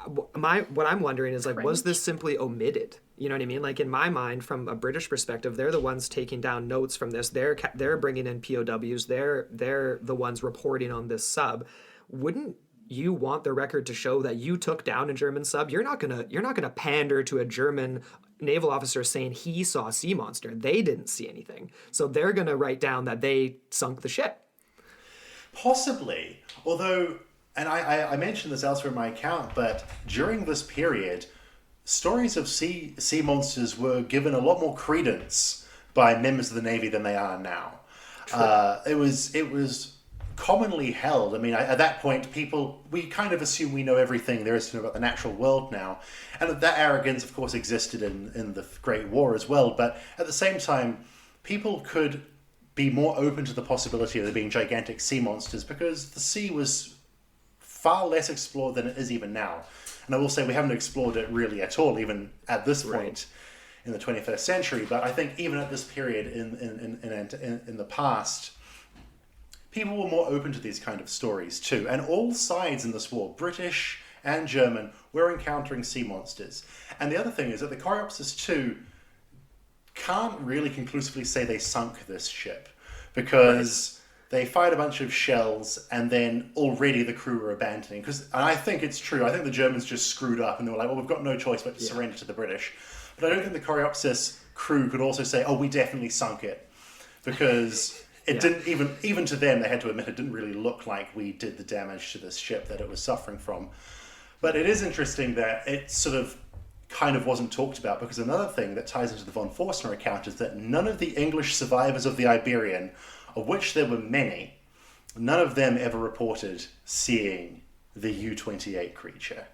what I'm wondering is, like, was this simply omitted? You know what I mean? Like, in my mind, from a British perspective, they're the ones taking down notes from this. They're bringing in POWs. They're the ones reporting on this sub. Wouldn't you want the record to show that you took down a German sub? You're not gonna pander to a German naval officer saying he saw a sea monster. They didn't see anything, so they're gonna write down that they sunk the ship. Possibly, although, and I mentioned this elsewhere in my account, but during this period, stories of sea monsters were given a lot more credence by members of the Navy than they are now. It was commonly held. I mean, at that point, we kind of assume we know everything there is to know about the natural world now. And that arrogance, of course, existed in the Great War as well. But at the same time, people could be more open to the possibility of there being gigantic sea monsters because the sea was far less explored than it is even now. And I will say we haven't explored it really at all, even at this point in the 21st century. But I think even at this period in the past, people were more open to these kind of stories too. And all sides in this war, British and German, were encountering sea monsters. And the other thing is that the Coreopsis 2 can't really conclusively say they sunk this ship because they fired a bunch of shells and then already the crew were abandoning. And I think it's true. I think the Germans just screwed up and they were like, well, we've got no choice but to surrender to the British. But I don't think the Coreopsis crew could also say, oh, we definitely sunk it. Because it didn't, even to them, they had to admit it didn't really look like we did the damage to this ship that it was suffering from. But it is interesting that it sort of kind of wasn't talked about, because another thing that ties into the von Forstner account is that none of the English survivors of the Iberian, of which there were many, none of them ever reported seeing the U-28 creature.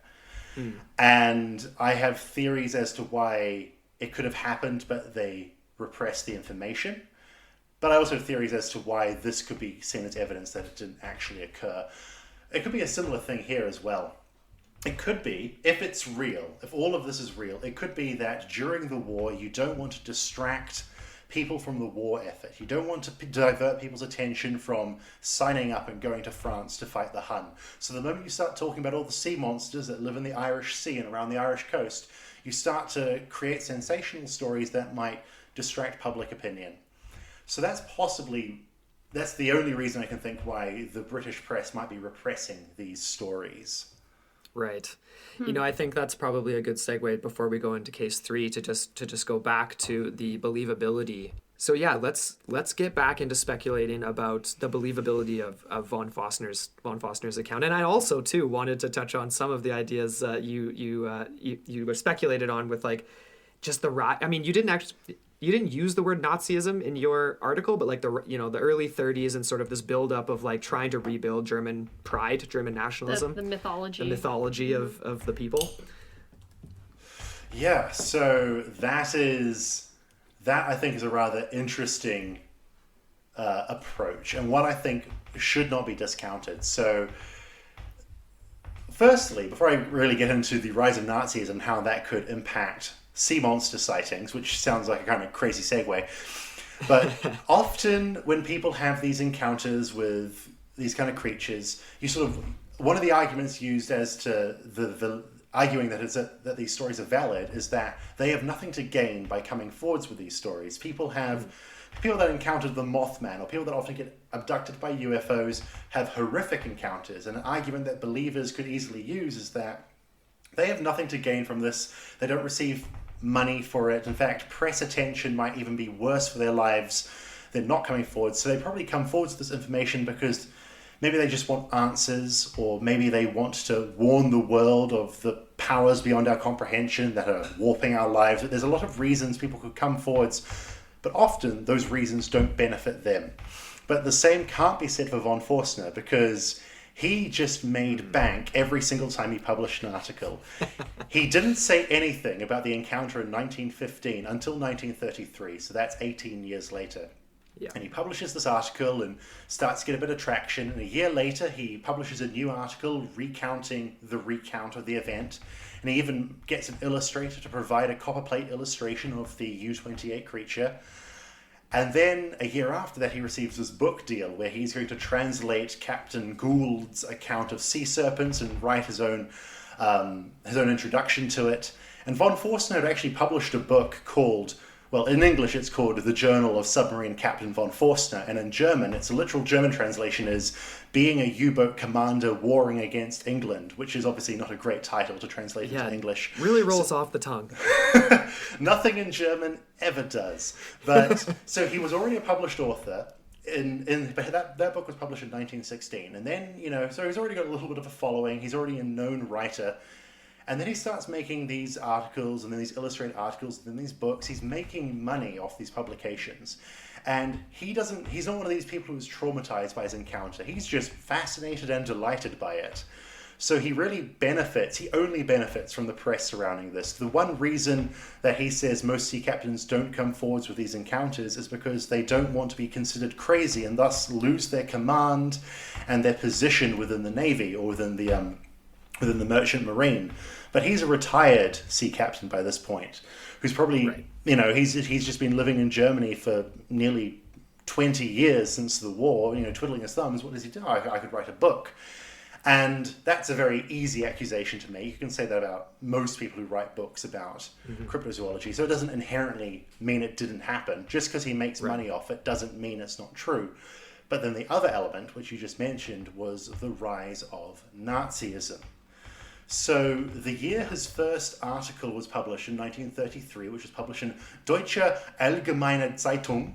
And I have theories as to why it could have happened, but they repressed the information. But I also have theories as to why this could be seen as evidence that it didn't actually occur. It could be a similar thing here as well. It could be, if it's real, if all of this is real, it could be that during the war you don't want to distract people from the war effort. You don't want to divert people's attention from signing up and going to France to fight the Hun. So the moment you start talking about all the sea monsters that live in the Irish Sea and around the Irish coast, you start to create sensational stories that might distract public opinion. So that's the only reason I can think why the British press might be repressing these stories. Right. You know, I think that's probably a good segue before we go into case 3 to just go back to the believability. So yeah, let's get back into speculating about the believability of von Forstner's account. And I also too wanted to touch on some of the ideas you were speculated on with, like, just the right. I mean, you didn't use the word Nazism in your article, but like the early 30s and sort of this buildup of like trying to rebuild German pride, German nationalism, the mythology, of the people. Yeah, so that I think is a rather interesting approach, and one I think should not be discounted. So firstly, before I really get into the rise of Nazism and how that could impact sea monster sightings, which sounds like a kind of crazy segue, but often when people have these encounters with these kind of creatures, one of the arguments used as to the arguing that these stories are valid is that they have nothing to gain by coming forwards with these stories. People that encountered the Mothman, or people that often get abducted by UFOs, have horrific encounters, and an argument that believers could easily use is that they have nothing to gain from this. They don't receive money for it. In fact, press attention might even be worse for their lives than not coming forward. So they probably come forward with this information because maybe they just want answers, or maybe they want to warn the world of the powers beyond our comprehension that are warping our lives. There's a lot of reasons people could come forwards, but often those reasons don't benefit them. But the same can't be said for von Forstner, because He just made bank every single time he published an article. He didn't say anything about the encounter in 1915 until 1933, so that's 18 years later. Yeah. And he publishes this article and starts to get a bit of traction. And a year later, he publishes a new article recounting the recount of the event. And he even gets an illustrator to provide a copperplate illustration of the U-28 creature. And then a year after that, he receives this book deal where he's going to translate Captain Gould's account of sea serpents and write his own introduction to it. And von Forstner had actually published a book called, well, in English it's called The Journal of Submarine Captain von Forstner, and in German, its literal German translation is Being a U-Boat Commander Warring Against England, which is obviously not a great title to translate into English. Really rolls off the tongue. Nothing in German ever does. But so he was already a published author. But that book was published in 1916, and then so he's already got a little bit of a following. He's already a known writer. And then he starts making these articles, and then these illustrated articles, and then these books. He's making money off these publications. And he's not one of these people who's traumatized by his encounter. He's just fascinated and delighted by it. So he only benefits from the press surrounding this. The one reason that he says most sea captains don't come forwards with these encounters is because they don't want to be considered crazy and thus lose their command and their position within the Navy or within the Merchant Marine. But he's a retired sea captain by this point, who's probably, he's just been living in Germany for nearly 20 years since the war, twiddling his thumbs. What does he do? I could write a book. And that's a very easy accusation to make. You can say that about most people who write books about cryptozoology. So it doesn't inherently mean it didn't happen. Just because he makes money off it doesn't mean it's not true. But then the other element, which you just mentioned, was the rise of Nazism. So the year his first article was published in 1933, which was published in Deutsche Allgemeine Zeitung,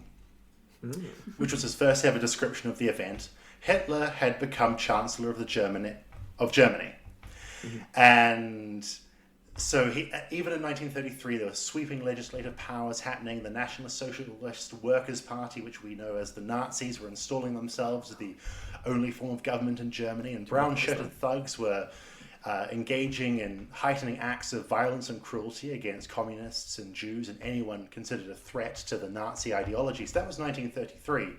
which was his first ever description of the event, Hitler had become Chancellor of Germany. And so even in 1933, there were sweeping legislative powers happening. The National Socialist Workers' Party, which we know as the Nazis, were installing themselves as the only form of government in Germany, and brown-shirted thugs were engaging in heightening acts of violence and cruelty against communists and Jews and anyone considered a threat to the Nazi ideology. So that was 1933.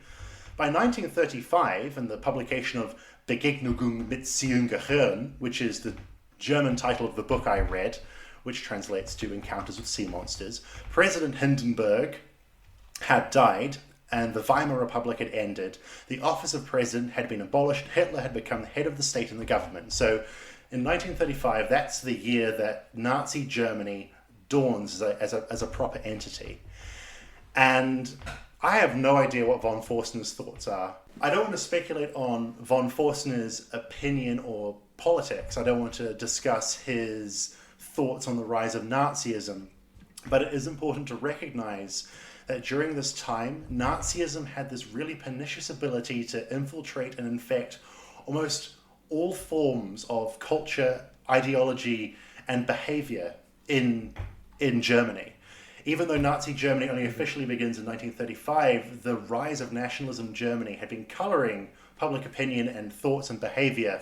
By 1935, and the publication of Begegnungen mit Seeing Gehirn, which is the German title of the book I read, which translates to Encounters with Sea Monsters, President Hindenburg had died, and the Weimar Republic had ended. The office of president had been abolished. Hitler had become the head of the state and the government. So in 1935, that's the year that Nazi Germany dawns as a proper entity. And I have no idea what von Forstner's thoughts are. I don't want to speculate on von Forstner's opinion or politics. I don't want to discuss his thoughts on the rise of Nazism. But it is important to recognize that during this time, Nazism had this really pernicious ability to infiltrate and infect almost all forms of culture, ideology, and behavior in Germany. Even though Nazi Germany only officially begins in 1935, the rise of nationalism in Germany had been coloring public opinion and thoughts and behavior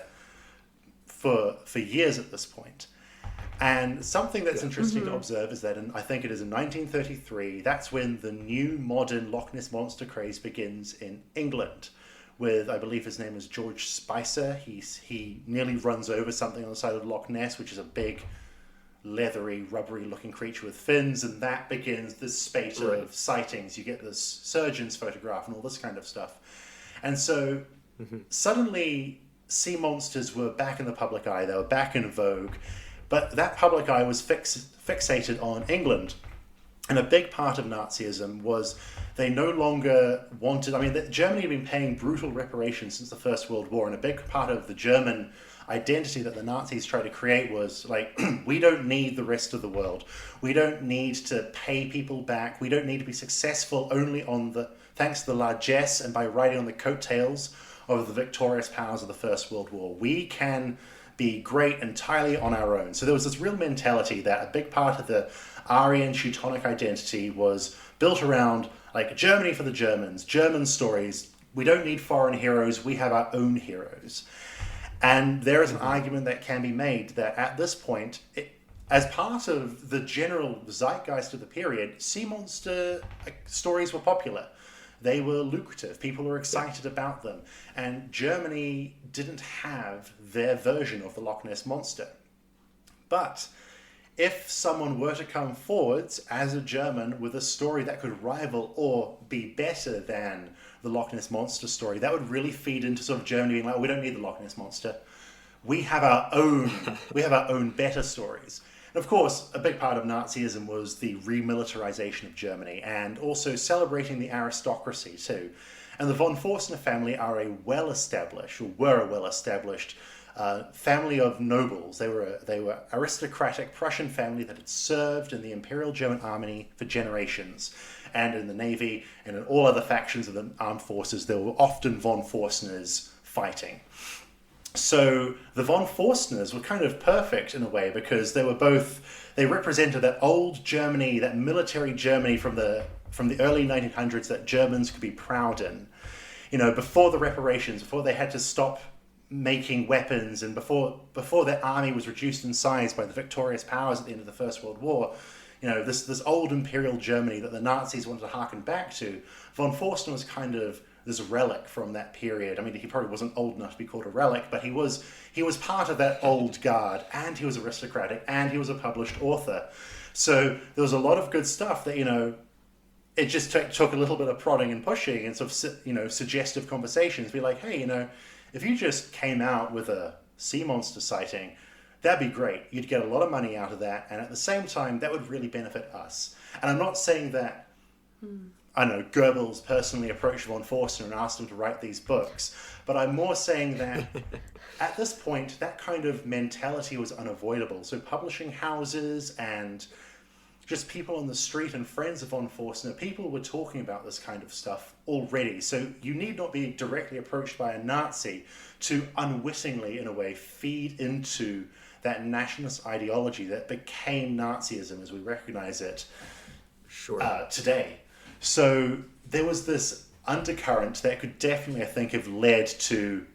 for years at this point. And something that's interesting to observe is that I think it is in 1933, that's when the new modern Loch Ness Monster craze begins in England, with, I believe his name is George Spicer. He nearly runs over something on the side of Loch Ness, which is a big, leathery, rubbery-looking creature with fins, and that begins this spate of sightings. You get this surgeon's photograph and all this kind of stuff. And so suddenly, sea monsters were back in the public eye. They were back in vogue. But that public eye was fixated on England. And a big part of Nazism was they no longer wanted... Germany had been paying brutal reparations since the First World War, and a big part of the German identity that the Nazis tried to create was like, we don't need the rest of the world. We don't need to pay people back. We don't need to be successful only thanks to the largesse and by riding on the coattails of the victorious powers of the First World War. We can be great entirely on our own. So there was this real mentality that a big part of the Aryan Teutonic identity was built around like Germany for the Germans, German stories. We don't need foreign heroes. We have our own heroes. And there is an argument that can be made that at this point, as part of the general zeitgeist of the period, sea monster stories were popular. They were lucrative. People were excited about them. And Germany didn't have their version of the Loch Ness Monster. But if someone were to come forwards as a German with a story that could rival or be better than the Loch Ness Monster story, that would really feed into sort of Germany being like, we don't need the Loch Ness Monster. We have our own better stories. And of course, a big part of Nazism was the remilitarization of Germany and also celebrating the aristocracy too. And the von Forstner family are were a well-established family of nobles. They were aristocratic Prussian family that had served in the Imperial German Army for generations, and in the Navy and in all other factions of the armed forces. There were often von Forstners fighting. So the von Forstners were kind of perfect in a way because they represented that old Germany, that military Germany from the early 1900s that Germans could be proud in. You know, before the reparations, before they had to stop making weapons, and before their army was reduced in size by the victorious powers at the end of the First World War, you know, this old imperial Germany that the Nazis wanted to harken back to, von Forstner was kind of this relic from that period. I mean, he probably wasn't old enough to be called a relic, but he was part of that old guard, and he was aristocratic, and he was a published author. So there was a lot of good stuff that, you know, it just took a little bit of prodding and pushing and sort of, you know, suggestive conversations. Be like, hey, you know, if you just came out with a sea monster sighting, that'd be great. You'd get a lot of money out of that, and at the same time, that would really benefit us. And I'm not saying that, I don't know, Goebbels personally approached von Forstner and asked him to write these books, but I'm more saying that at this point, that kind of mentality was unavoidable. So publishing houses and just people on the street and friends of von Forstner, people were talking about this kind of stuff already. So you need not be directly approached by a Nazi to unwittingly, in a way, feed into that nationalist ideology that became Nazism as we recognize it today. So there was this undercurrent that could definitely, I think, have led to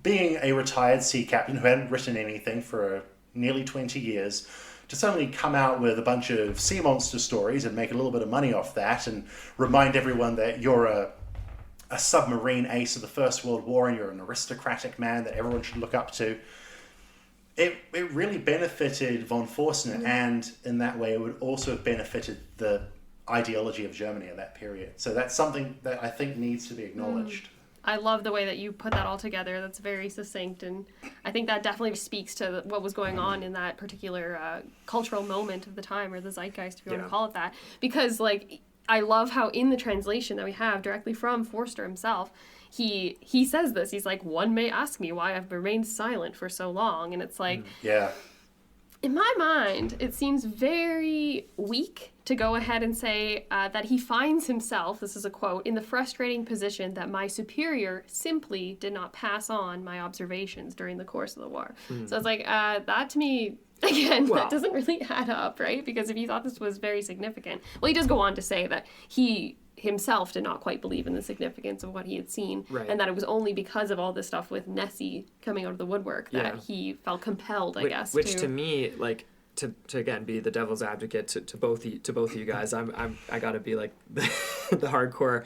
being a retired sea captain who hadn't written anything for nearly 20 years to suddenly come out with a bunch of sea monster stories and make a little bit of money off that and remind everyone that you're a submarine ace of the First World War and you're an aristocratic man that everyone should look up to. It really benefited von Forstner, and in that way it would also have benefited the ideology of Germany at that period. So that's something that I think needs to be acknowledged. I love the way that you put that all together. That's very succinct, and I think that definitely speaks to what was going on in that particular cultural moment of the time, or the zeitgeist, if you want to call it that. Because, like, I love how in the translation that we have directly from Forster himself, he says this. He's like, one may ask me why I've remained silent for so long, and it's like, in my mind, it seems very weak to go ahead and say that he finds himself, this is a quote, in the frustrating position that my superior simply did not pass on my observations during the course of the war. So it's like, that to me, again, that doesn't really add up, right? Because if he thought this was very significant, well, he does go on to say that he himself did not quite believe in the significance of what he had seen, and that it was only because of all this stuff with Nessie coming out of the woodwork that he felt compelled, I guess. Which to me, like, to again be the devil's advocate to both of you guys, I gotta be like the hardcore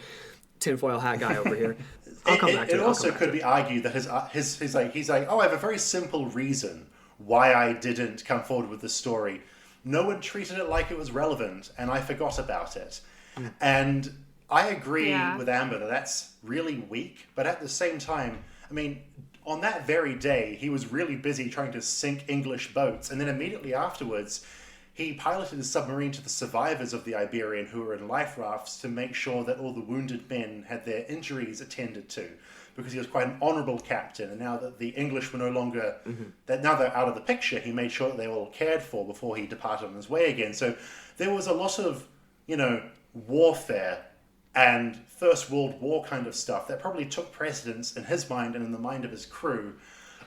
tinfoil hat guy over here. I'll come back to it. It also could be argued that he's like, oh, I have a very simple reason why I didn't come forward with this story. No one treated it like it was relevant, and I forgot about it. And I agree with Amber that that's really weak, but at the same time, I mean, on that very day, he was really busy trying to sink English boats, and then immediately afterwards, he piloted a submarine to the survivors of the Iberian who were in life rafts to make sure that all the wounded men had their injuries attended to, because he was quite an honourable captain, and now that the English were no longer, that now they're out of the picture, he made sure that they were all cared for before he departed on his way again. So there was a lot of, you know, warfare and First World War kind of stuff that probably took precedence in his mind and in the mind of his crew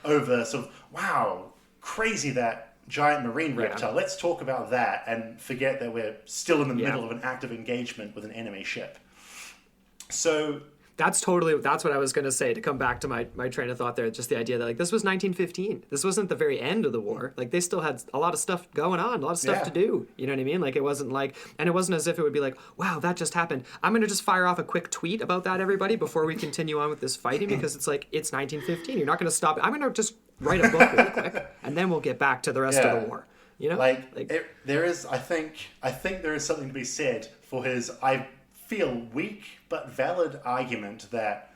over sort of, wow, crazy that giant marine reptile. Let's talk about that and forget that we're still in the middle of an active engagement with an enemy ship. So That's what I was going to say, to come back to my train of thought there. Just the idea that like this was 1915. This wasn't the very end of the war. Like they still had a lot of stuff going on, a lot of stuff to do. You know what I mean? Like it wasn't as if it would be like, wow, that just happened. I'm going to just fire off a quick tweet about that, everybody, before we continue on with this fighting, because it's like, it's 1915. You're not going to stop it. I'm going to just write a book really quick, and then we'll get back to the rest of the war. You know? I think there is something to be said for his, I feel, weak but valid argument that,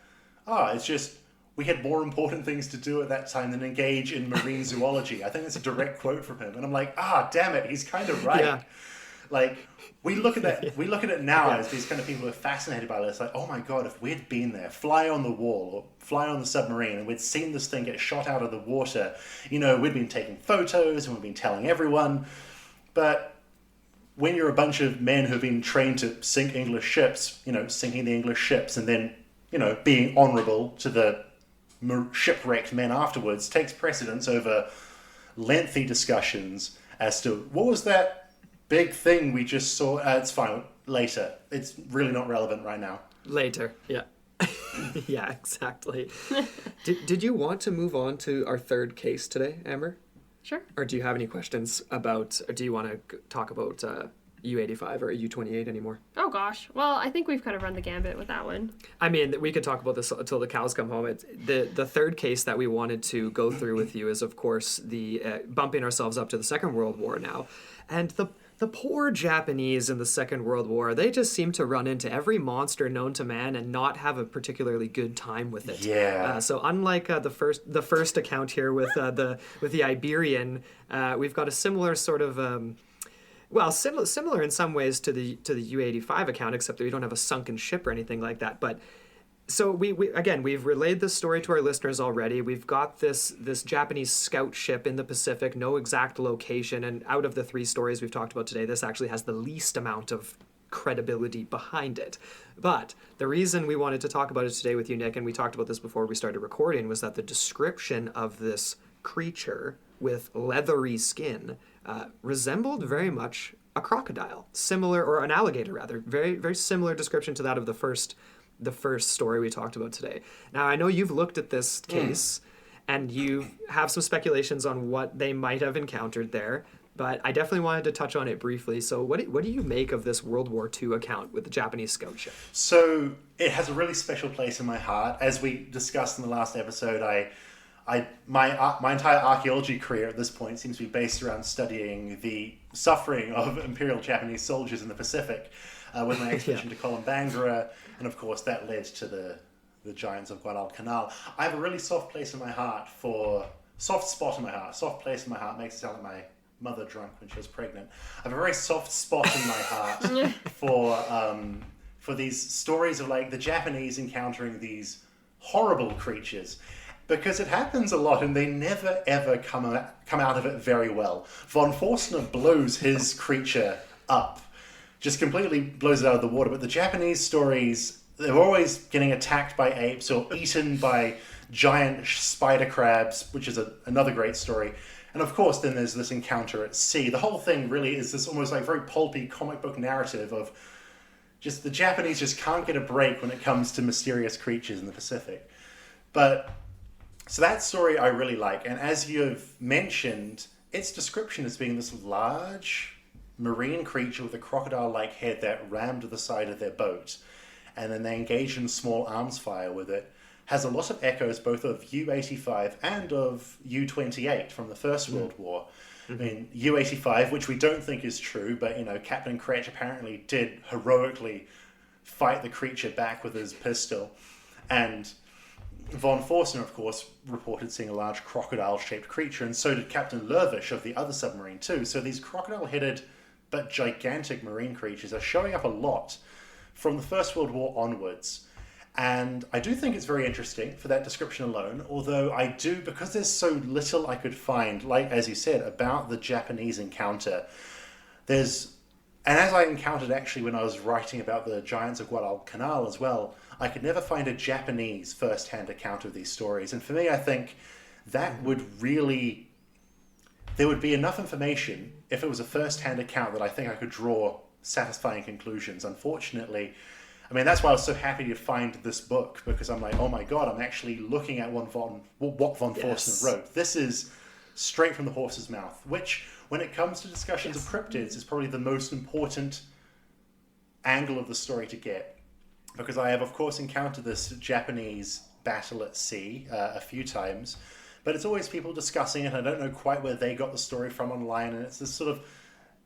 it's just, we had more important things to do at that time than engage in marine zoology. I think that's a direct quote from him. And I'm like, damn it, he's kind of right. Yeah. Like, we look at it now as these kind of people who are fascinated by this, like, oh my God, if we'd been there, fly on the wall or fly on the submarine, and we'd seen this thing get shot out of the water, we'd been taking photos and we'd been telling everyone. But when you're a bunch of men who've been trained to sink English ships, sinking the English ships and then, being honourable to the shipwrecked men afterwards takes precedence over lengthy discussions as to what was that big thing we just saw. It's fine, later. It's really not relevant right now. Later, yeah. Yeah, exactly. Did you want to move on to our third case today, Amber? Sure. Or do you have any questions about, or do you want to talk about U85 or U28 anymore? Oh gosh. Well, I think we've kind of run the gambit with that one. I mean, we could talk about this until the cows come home. The third case that we wanted to go through with you is, of course, the bumping ourselves up to the Second World War now. And the poor Japanese in the Second World War, they just seem to run into every monster known to man and not have a particularly good time with it. Yeah. So unlike the first account here with the Iberian, we've got a similar sort of similar in some ways to the U85 account, except that we don't have a sunken ship or anything like that. But so we've relayed this story to our listeners already. We've got this Japanese scout ship in the Pacific, no exact location, and out of the three stories we've talked about today, this actually has the least amount of credibility behind it. But the reason we wanted to talk about it today with you, Nick, and we talked about this before we started recording, was that the description of this creature with leathery skin resembled very much a crocodile, or an alligator rather, very, very similar description to that of the first story we talked about today. Now, I know you've looked at this case and you have some speculations on what they might have encountered there, but I definitely wanted to touch on it briefly. So what do you make of this World War II account with the Japanese scout ship? So it has a really special place in my heart. As we discussed in the last episode, my entire archaeology career at this point seems to be based around studying the suffering of Imperial Japanese soldiers in the Pacific, with my expedition to Columbangara, and of course that led to the giants of Guadalcanal. I have a really soft place in my heart soft place in my heart makes it sound like my mother drunk when she was pregnant. I have a very soft spot in my heart for these stories of like the Japanese encountering these horrible creatures. Because it happens a lot and they never ever come out of it very well. Von Forstner blows his creature up. Just completely blows it out of the water. But the Japanese stories, they're always getting attacked by apes or eaten by giant spider crabs, which is another great story. And of course, then there's this encounter at sea. The whole thing really is this almost like very pulpy comic book narrative of just the Japanese just can't get a break when it comes to mysterious creatures in the Pacific. So that story I really like. And as you've mentioned, its description as being this large marine creature with a crocodile-like head that rammed the side of their boat, and then they engaged in small arms fire with it, has a lot of echoes both of U-85 and of U-28 from the First World War. I mean, U-85, which we don't think is true, but, Captain Kretsch apparently did heroically fight the creature back with his pistol. And Von Forstner, of course, reported seeing a large crocodile-shaped creature, and so did Captain Lervish of the other submarine too. So these crocodile-headed but gigantic marine creatures are showing up a lot from the First World War onwards. And I do think it's very interesting for that description alone, although I do, because there's so little I could find, like, as you said, about the Japanese encounter, and as I encountered actually when I was writing about the giants of Guadalcanal as well, I could never find a Japanese first-hand account of these stories. And for me, I think that there would be enough information if it was a first-hand account that I think I could draw satisfying conclusions. Unfortunately, I mean, that's why I was so happy to find this book, because I'm like, oh my god, I'm actually looking at what von Forstner wrote. This is straight from the horse's mouth, which, when it comes to discussions of cryptids, is probably the most important angle of the story to get. Because I have, of course, encountered this Japanese battle at sea a few times, but it's always people discussing it. I don't know quite where they got the story from online, and it's this sort of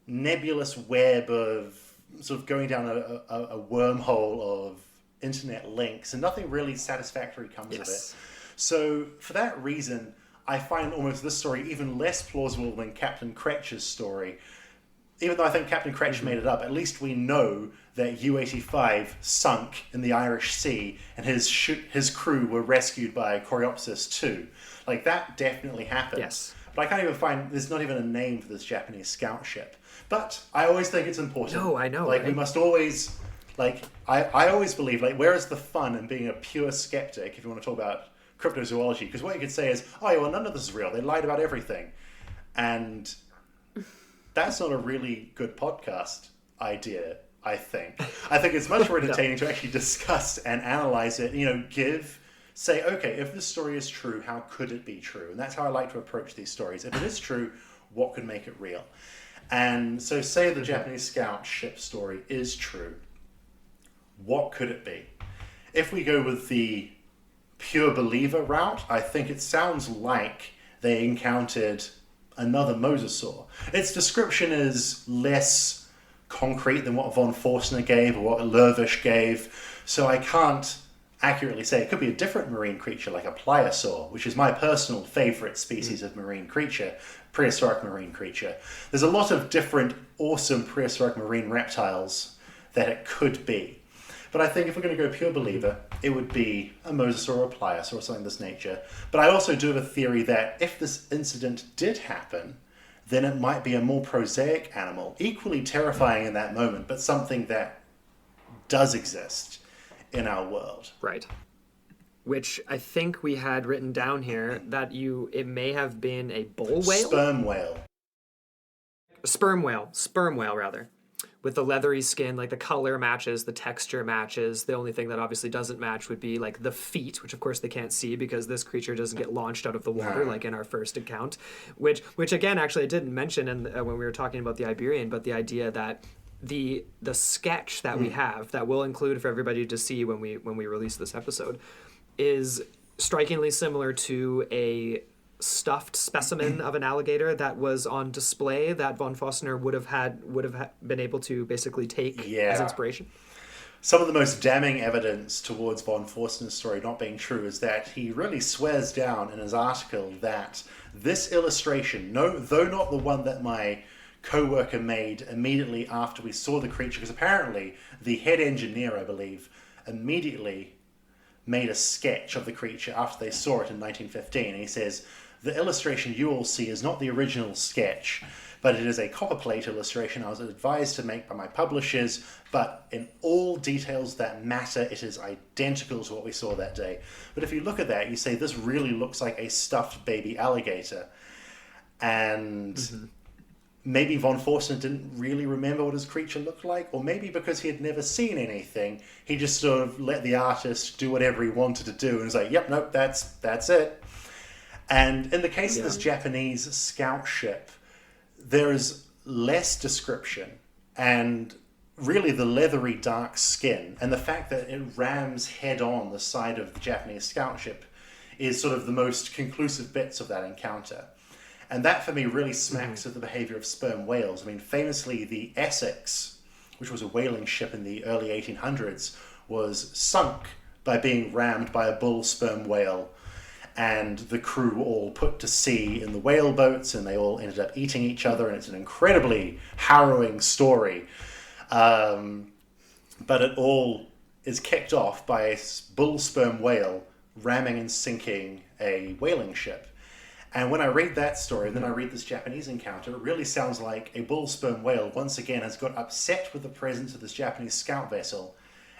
nebulous web of sort of going down a wormhole of internet links, and nothing really satisfactory comes of it. So for that reason, I find almost this story even less plausible than Captain Cretch's story. Even though I think Captain Cretch made it up, at least we know that U-85 sunk in the Irish Sea and his crew were rescued by Coreopsis 2. Like, that definitely happened. Yes. But I can't even find, there's not even a name for this Japanese scout ship. But I always think it's important. No, I know. Like, right? we must always, like, I always believe, like, where is the fun in being a pure skeptic, if you want to talk about cryptozoology? Because what you could say is, oh, yeah, well, none of this is real. They lied about everything. And that's not a really good podcast idea, I think. I think it's much more entertaining to actually discuss and analyze it, you know, say, okay, if this story is true, how could it be true? And that's how I like to approach these stories. If it is true, what could make it real? And so say the Japanese scout ship story is true. What could it be? If we go with the pure believer route, I think it sounds like they encountered another mosasaur. Its description is less concrete than what von Forstner gave or what Lervish gave, so I can't accurately say. It could be a different marine creature like a pliosaur, which is my personal favorite species of marine creature, prehistoric marine creature. There's a lot of different awesome prehistoric marine reptiles that it could be. But I think if we're going to go pure believer, it would be a mosasaur or a pliosaur or something of this nature. But I also do have a theory that if this incident did happen, then it might be a more prosaic animal, equally terrifying in that moment, but something that does exist in our world. Right. Which I think we had written down here that it may have been a bull whale? Sperm whale. Sperm whale, rather. With the leathery skin, like the color matches, the texture matches. The only thing that obviously doesn't match would be like the feet, which of course they can't see because this creature doesn't get launched out of the water like in our first account. Which again, actually I didn't mention when we were talking about the Iberian, but the idea that the sketch that we have, that we'll include for everybody to see when we release this episode, is strikingly similar to a stuffed specimen of an alligator that was on display that von Forstner would have been able to basically take as inspiration. Some of the most damning evidence towards von Forstner's story not being true is that he really swears down in his article that this illustration, though not the one that my co-worker made immediately after we saw the creature, because apparently the head engineer, I believe, immediately made a sketch of the creature after they saw it in 1915. And he says, the illustration you all see is not the original sketch, but it is a copperplate illustration I was advised to make by my publishers, but in all details that matter, it is identical to what we saw that day. But if you look at that, you say, this really looks like a stuffed baby alligator. And maybe von Forstner didn't really remember what his creature looked like, or maybe because he had never seen anything, he just sort of let the artist do whatever he wanted to do, and was like, yep, nope, that's it. And in the case of this Japanese scout ship, there is less description, and really the leathery dark skin, and the fact that it rams head on the side of the Japanese scout ship is sort of the most conclusive bits of that encounter. And that, for me, really smacks of the behavior of sperm whales. I mean, famously, the Essex, which was a whaling ship in the early 1800s, was sunk by being rammed by a bull sperm whale. And the crew were all put to sea in the whale boats, and they all ended up eating each other, and it's an incredibly harrowing story. But it all is kicked off by a bull sperm whale ramming and sinking a whaling ship. And when I read that story, and then I read this Japanese encounter, it really sounds like a bull sperm whale, once again, has got upset with the presence of this Japanese scout vessel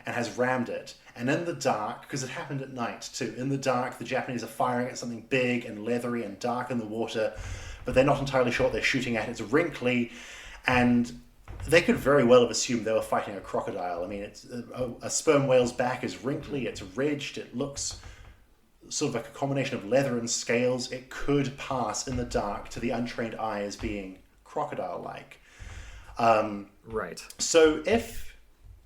and has rammed it. And in the dark, because it happened at night too, in the dark, the Japanese are firing at something big and leathery and dark in the water, but they're not entirely sure what they're shooting at. It's wrinkly, and they could very well have assumed they were fighting a crocodile. I mean, it's a sperm whale's back is wrinkly, it's ridged, it looks sort of like a combination of leather and scales. It could pass in the dark to the untrained eye as being crocodile-like. Right. So if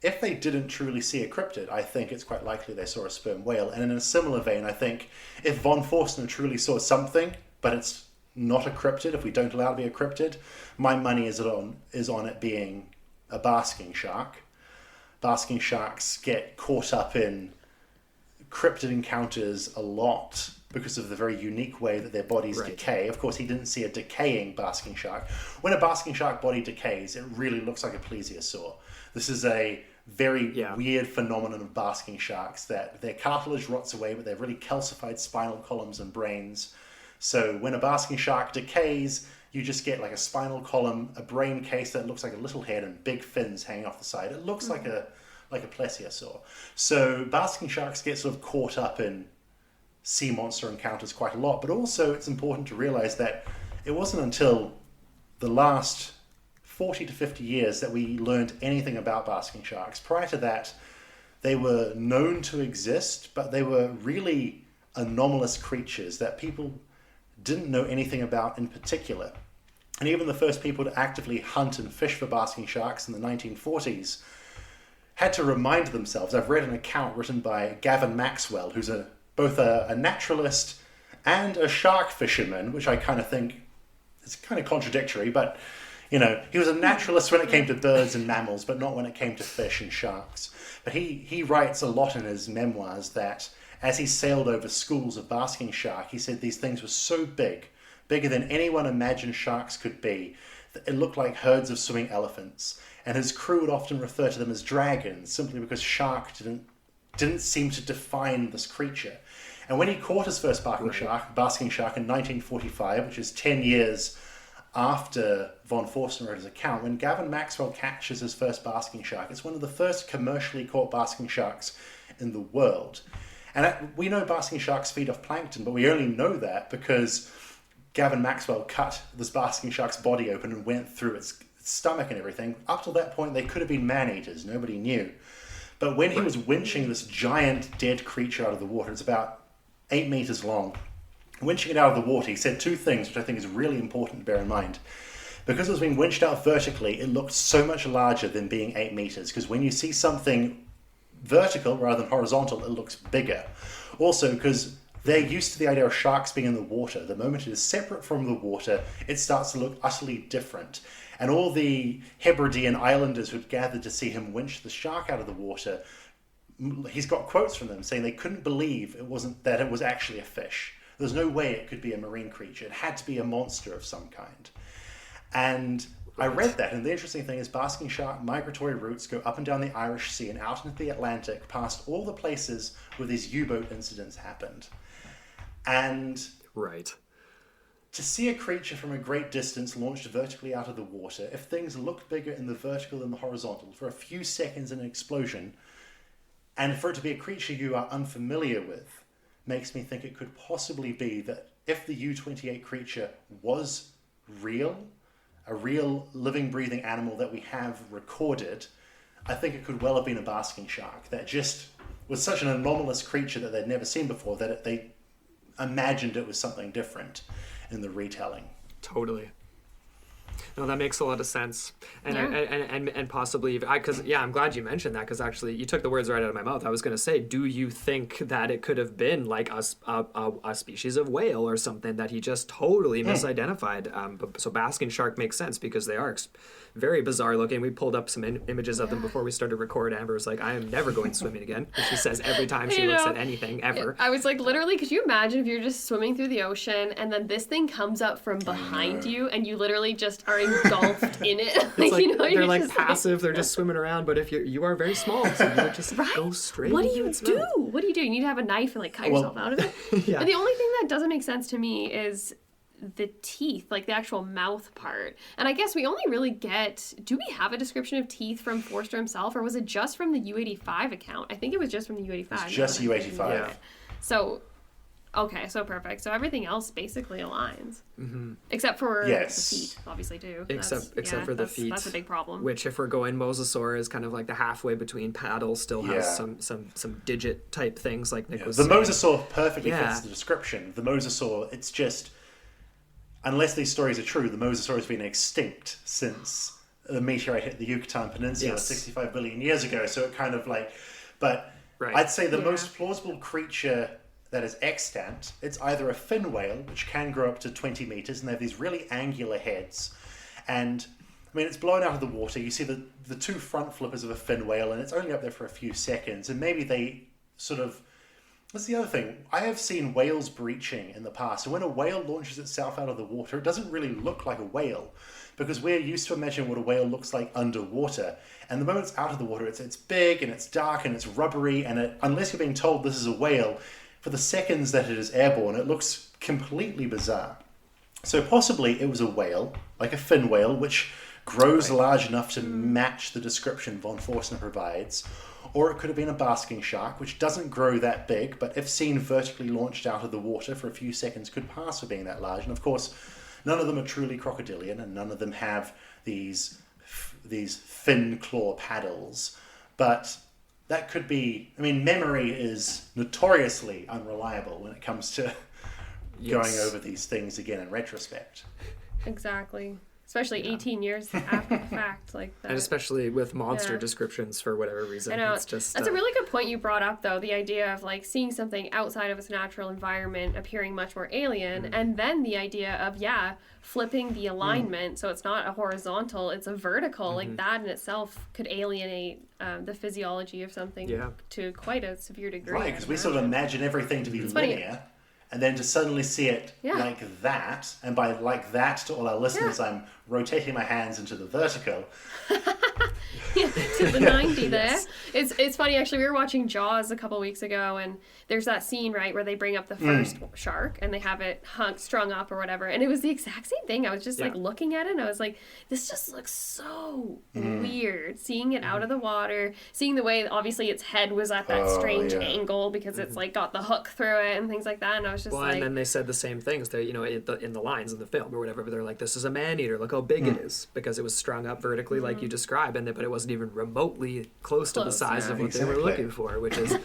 they didn't truly see a cryptid, I think it's quite likely they saw a sperm whale. And in a similar vein, I think if von Forstner truly saw something, but it's not a cryptid, if we don't allow it to be a cryptid, my money is on it being a basking shark. Basking sharks get caught up in cryptid encounters a lot because of the very unique way that their bodies decay. Of course, he didn't see a decaying basking shark. When a basking shark body decays, it really looks like a plesiosaur. This is a very weird phenomenon of basking sharks, that their cartilage rots away, but they're really calcified spinal columns and brains. So when a basking shark decays, you just get like a spinal column, a brain case that looks like a little head, and big fins hanging off the side. It looks like a plesiosaur. So basking sharks get sort of caught up in sea monster encounters quite a lot, but also it's important to realize that it wasn't until the last 40 to 50 years that we learned anything about basking sharks. Prior to that, they were known to exist, but they were really anomalous creatures that people didn't know anything about in particular. And even the first people to actively hunt and fish for basking sharks in the 1940s had to remind themselves. I've read an account written by Gavin Maxwell, who's both a naturalist and a shark fisherman, which I kind of think is kind of contradictory, but you know, he was a naturalist when it came to birds and mammals, but not when it came to fish and sharks. But he writes a lot in his memoirs that as he sailed over schools of basking shark, he said these things were so big, bigger than anyone imagined sharks could be, that it looked like herds of swimming elephants. And his crew would often refer to them as dragons, simply because shark didn't seem to define this creature. And when he caught his first basking shark in 1945, which is 10 years after von Forstner wrote his account, when Gavin Maxwell catches his first basking shark, it's one of the first commercially caught basking sharks in the world. And we know basking sharks feed off plankton, but we only know that because Gavin Maxwell cut this basking shark's body open and went through its stomach and everything. Up till that point, they could have been man-eaters. Nobody knew. But when he was winching this giant dead creature out of the water, it's about 8 meters long, winching it out of the water, he said two things, which I think is really important to bear in mind. Because it was being winched out vertically, it looked so much larger than being 8 meters, because when you see something vertical rather than horizontal, it looks bigger. Also, because they're used to the idea of sharks being in the water. The moment it is separate from the water, it starts to look utterly different. And all the Hebridean islanders who'd gathered to see him winch the shark out of the water, he's got quotes from them saying they couldn't believe it was actually a fish. There's no way it could be a marine creature. It had to be a monster of some kind. And I read that, and the interesting thing is basking shark migratory routes go up and down the Irish Sea and out into the Atlantic, past all the places where these U-boat incidents happened. And to see a creature from a great distance launched vertically out of the water, if things look bigger in the vertical than the horizontal, for a few seconds in an explosion, and for it to be a creature you are unfamiliar with, makes me think it could possibly be that if the U-28 creature was real, a real living, breathing animal that we have recorded, I think it could well have been a basking shark that just was such an anomalous creature that they'd never seen before that they imagined it was something different in the retelling. Totally. No, that makes a lot of sense, and possibly because I'm glad you mentioned that, because actually you took the words right out of my mouth. I was going to say, do you think that it could have been like a species of whale or something that he just totally misidentified? So basking shark makes sense because they are very bizarre looking. We pulled up some images of them before we started record. Amber was like, I am never going swimming again, which she says every time she looks at anything ever. I was like, literally, could you imagine if you're just swimming through the ocean and then this thing comes up from behind you and you literally just are engulfed in it? They're like passive, they're just swimming around, but if you are very small, so you would just go straight. What do you do? What do you do? You need to have a knife and cut yourself out of it? But the only thing that doesn't make sense to me is the teeth, like the actual mouth part. And I guess we only really do we have a description of teeth from Forster himself, or was it just from the U-85 account? I think it was just from the U-85. It's just U-85. So Okay, so perfect. So everything else basically aligns, except for Yes. the feet, obviously too. Except for the feet, That's a big problem. Which, if we're going Mosasaur, is kind of like the halfway between paddles. Still has Yeah. some digit type things, like Nick was The saying. Mosasaur perfectly Yeah. fits the description. The Mosasaur, it's just, unless these stories are true, the Mosasaur has been extinct since the meteorite hit the Yucatan Peninsula Yes. 65 billion years ago. So it kind of like, but Right. I'd say the Yeah. most plausible creature that is extant, it's either a fin whale, which can grow up to 20 meters, and they have these really angular heads. And I mean, it's blown out of the water. You see the two front flippers of a fin whale, and it's only up there for a few seconds. And maybe they sort of. That's the other thing. I have seen whales breaching in the past. And when a whale launches itself out of the water, it doesn't really look like a whale, because we're used to imagining what a whale looks like underwater. And the moment it's out of the water, it's big and it's dark and it's rubbery. And unless you're being told this is a whale, for the seconds that it is airborne, it looks completely bizarre. So possibly it was a whale, like a fin whale, which grows large enough to match the description von Forstner provides. Or it could have been a basking shark, which doesn't grow that big, but if seen vertically launched out of the water for a few seconds, could pass for being that large. And of course, none of them are truly crocodilian, and none of them have these fin claw paddles. But that could be, I mean, memory is notoriously unreliable when it comes to going over these things again in retrospect. Exactly. Especially 18 years after the fact, like that. And especially with monster Yeah. descriptions, for whatever reason. I know. It's just, That's a really good point you brought up, though. The idea of like seeing something outside of its natural environment appearing much more alien, and then the idea of flipping the alignment so it's not a horizontal, it's a vertical. Like that in itself could alienate the physiology of something to quite a severe degree. Right, because we sort of imagine everything to be linear. And then to suddenly see it like that, and by like that to all our listeners, I'm rotating my hands into the vertical. To the 90 there. It's funny, actually, we were watching Jaws a couple weeks ago, and there's that scene, right, where they bring up the first shark, and they have it strung up or whatever, and it was the exact same thing. I was just like looking at it, and I was like, this just looks so weird. Seeing it out of the water, seeing the way, obviously, its head was at that strange angle, because it's like got the hook through it and things like that, and I was just and then they said the same things. They, in the lines in the film or whatever, but they're like, this is a man-eater. Look how big it is, because it was strung up vertically like you described, but it wasn't even remotely close to the size of what they were looking for, which is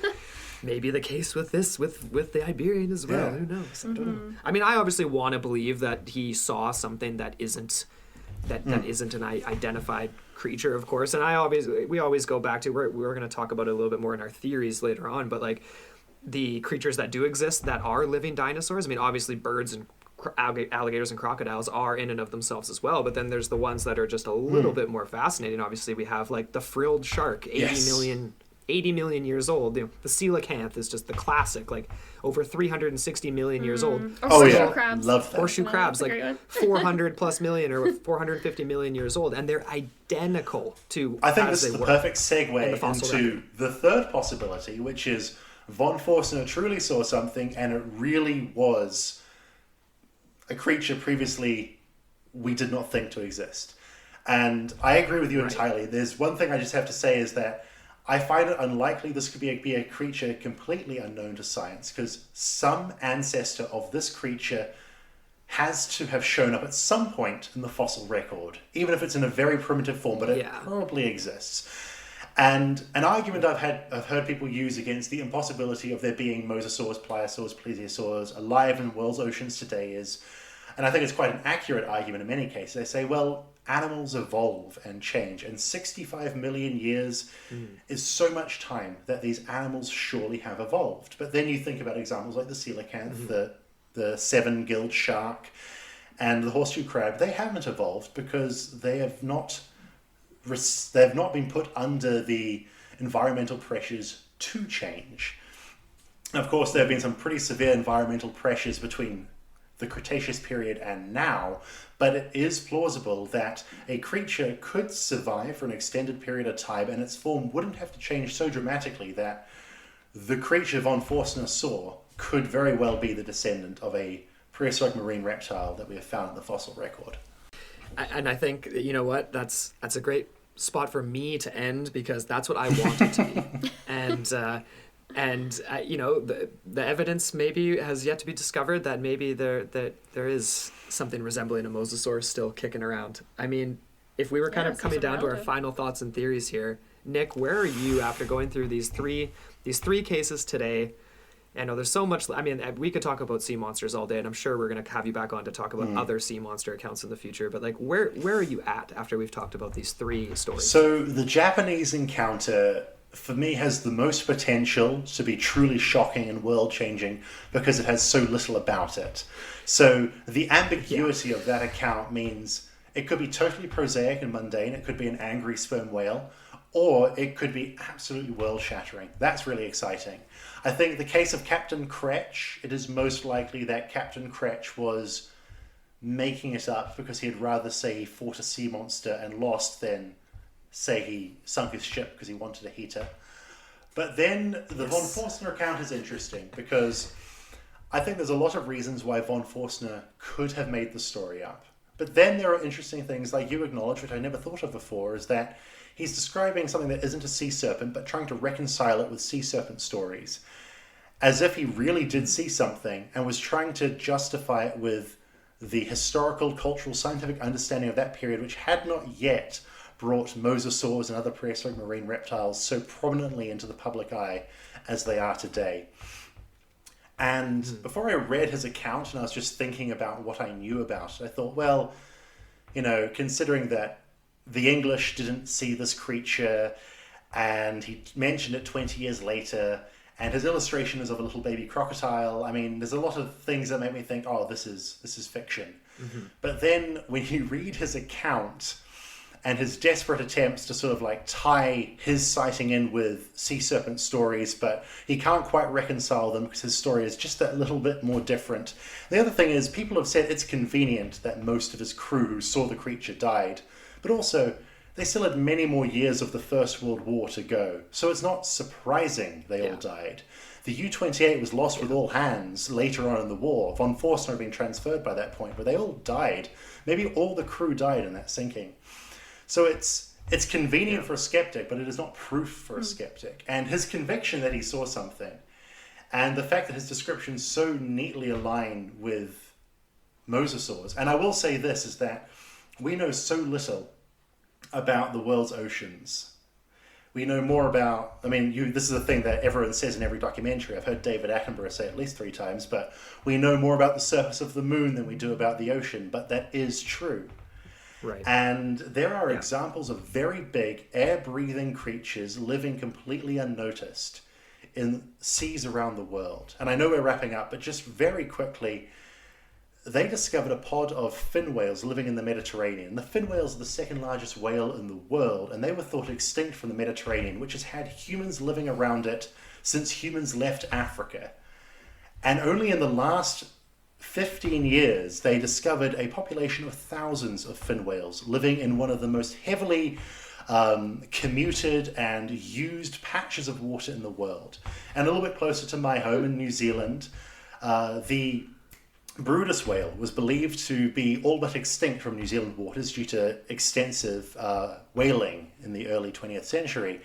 maybe the case with the Iberian as well. Who knows? I don't know. I mean, I obviously want to believe that he saw something that isn't an identified creature, of course. And we always go back to, we're going to talk about it a little bit more in our theories later on, but like the creatures that do exist that are living dinosaurs. I mean, obviously birds and alligators and crocodiles are in and of themselves as well, but then there's the ones that are just a little bit more fascinating. Obviously, we have like the frilled shark, 80 million years old. The coelacanth is just the classic, like over 360 million years old. Horseshoe crabs. Love that. No, Horseshoe crabs, that's a like great one. 400 plus million or 450 million years old, and they're identical to I think as this is they the were perfect in segue the fossil into record. the third possibility, which is von Forstner truly saw something, and it really was a creature previously we did not think to exist. And I agree with you entirely. There's one thing I just have to say is that I find it unlikely this could be a creature completely unknown to science, because some ancestor of this creature has to have shown up at some point in the fossil record, even if it's in a very primitive form, but it probably exists. And an argument I've heard people use against the impossibility of there being mosasaurs, pliosaurs, plesiosaurs alive in the world's oceans today is, and I think it's quite an accurate argument in many cases, they say, well, animals evolve and change, and 65 million years is so much time that these animals surely have evolved. But then you think about examples like the coelacanth, the seven-gilled shark, and the horseshoe crab. They haven't evolved because they have not been put under the environmental pressures to change. And of course, there have been some pretty severe environmental pressures between the Cretaceous period and now, but it is plausible that a creature could survive for an extended period of time and its form wouldn't have to change so dramatically that the creature von Forstner saw could very well be the descendant of a prehistoric marine reptile that we have found in the fossil record. And I think, you know what, that's a great spot for me to end, because that's what I want it to be. And And the evidence maybe has yet to be discovered that maybe there is something resembling a mosasaur still kicking around. I mean, if we were kind of coming down to our final thoughts and theories here, Nick, where are you after going through these three cases today? I know there's so much. I mean, we could talk about sea monsters all day, and I'm sure we're going to have you back on to talk about other sea monster accounts in the future. But like, where are you at after we've talked about these three stories? So the Japanese encounter, for me, has the most potential to be truly shocking and world-changing because it has so little about it. So the ambiguity of that account means it could be totally prosaic and mundane. It could be an angry sperm whale, or it could be absolutely world-shattering. That's really exciting. I think the case of Captain Kretsch, it is most likely that Captain Kretsch was making it up because he'd rather say he fought a sea monster and lost than say he sunk his ship because he wanted a heater. But then the von Forstner account is interesting because I think there's a lot of reasons why von Forstner could have made the story up. But then there are interesting things like you acknowledge, which I never thought of before, is that he's describing something that isn't a sea serpent, but trying to reconcile it with sea serpent stories. As if he really did see something and was trying to justify it with the historical, cultural, scientific understanding of that period, which had not yet brought mosasaurs and other prehistoric marine reptiles so prominently into the public eye as they are today. And before I read his account and I was just thinking about what I knew about it, I thought, well, considering that the English didn't see this creature and he mentioned it 20 years later, and his illustration is of a little baby crocodile. I mean, there's a lot of things that make me think, oh, this is fiction. Mm-hmm. But then when you read his account and his desperate attempts to sort of like tie his sighting in with sea serpent stories, but he can't quite reconcile them because his story is just that little bit more different. The other thing is, people have said it's convenient that most of his crew who saw the creature died, but also they still had many more years of the First World War to go. So it's not surprising they all died. The U-28 was lost with all hands later on in the war. Von Forstner had been transferred by that point, but they all died. Maybe all the crew died in that sinking. So it's convenient for a skeptic, but it is not proof for a skeptic. And his conviction that he saw something, and the fact that his descriptions so neatly align with mosasaurs. And I will say this, is that we know so little about the world's oceans. We know more about, this is a thing that everyone says in every documentary. I've heard David Attenborough say at least 3 times, but we know more about the surface of the moon than we do about the ocean, but that is true. Right. And there are examples of very big air-breathing creatures living completely unnoticed in seas around the world. And I know we're wrapping up, but just very quickly, they discovered a pod of fin whales living in the Mediterranean. The fin whales are the second largest whale in the world, and they were thought extinct from the Mediterranean, which has had humans living around it since humans left Africa. And only in the last 15 years, they discovered a population of thousands of fin whales living in one of the most heavily commuted and used patches of water in the world. And a little bit closer to my home in New Zealand, the Brutus whale was believed to be all but extinct from New Zealand waters due to extensive whaling in the early 20th century.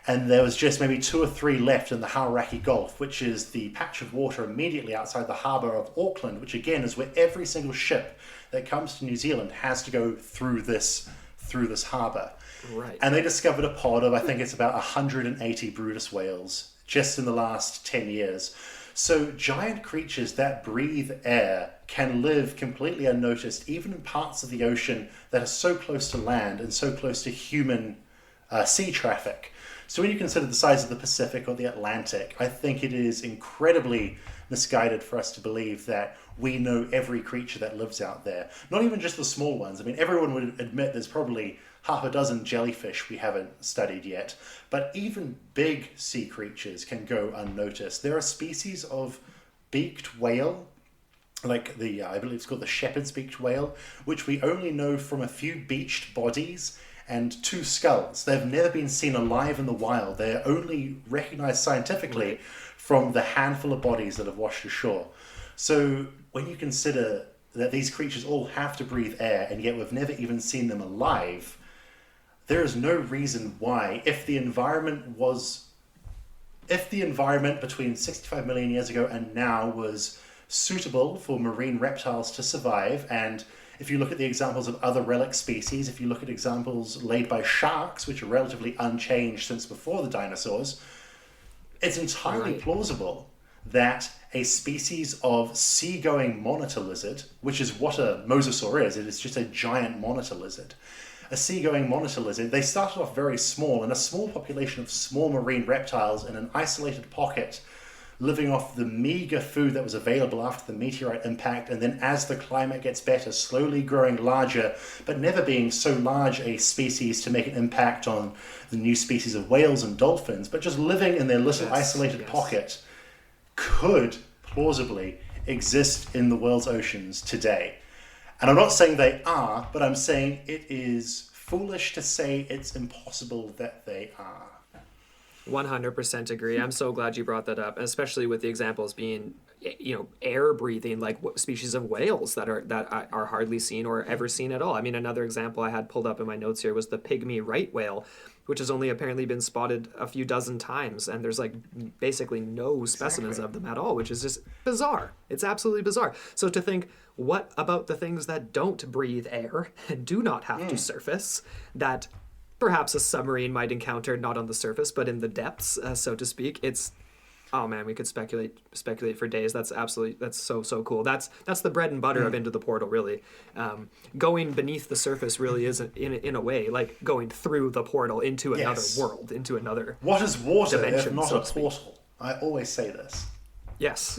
And there was just maybe 2 or 3 left in the Hauraki Gulf, which is the patch of water immediately outside the harbour of Auckland, which again is where every single ship that comes to New Zealand has to go through this harbour. Right. And they discovered a pod of, I think it's about 180 Brutus whales just in the last 10 years. So giant creatures that breathe air can live completely unnoticed, even in parts of the ocean that are so close to land and so close to human sea traffic. So when you consider the size of the Pacific or the Atlantic, I think it is incredibly misguided for us to believe that we know every creature that lives out there. Not even just the small ones. I mean, everyone would admit there's probably half a dozen jellyfish we haven't studied yet. But even big sea creatures can go unnoticed. There are species of beaked whale, like I believe it's called the shepherd's beaked whale, which we only know from a few beached bodies and 2 skulls. They've never been seen alive in the wild. They're only recognized scientifically from the handful of bodies that have washed ashore. So when you consider that these creatures all have to breathe air, and yet we've never even seen them alive, there is no reason why, if the environment was if the environment between 65 million years ago and now was suitable for marine reptiles to survive, and if you look at the examples of other relic species, if you look at examples laid by sharks, which are relatively unchanged since before the dinosaurs, it's entirely plausible that a species of seagoing monitor lizard, which is what a mosasaur is, it is just a giant monitor lizard. A seagoing monitor lizard, they started off very small, and a small population of small marine reptiles in an isolated pocket, living off the meager food that was available after the meteorite impact, and then as the climate gets better, slowly growing larger, but never being so large a species to make an impact on the new species of whales and dolphins, but just living in their little isolated pocket, could plausibly exist in the world's oceans today. And I'm not saying they are, but I'm saying it is foolish to say it's impossible that they are. 100% agree. I'm so glad you brought that up, especially with the examples being, air breathing, like species of whales that are hardly seen or ever seen at all. I mean, another example I had pulled up in my notes here was the pygmy right whale, which has only apparently been spotted a few dozen times, and there's like basically no specimens of them at all, which is just bizarre. It's absolutely bizarre. So to think, what about the things that don't breathe air and do not have to surface, that perhaps a submarine might encounter, not on the surface, but in the depths, so to speak? It's, oh man, we could speculate for days. That's so cool. That's the bread and butter of Into the Portal, really. Going beneath the surface really is, in a way, like going through the portal into another world, into another What is water dimension, if not so a to speak. portal? I always say this. Yes.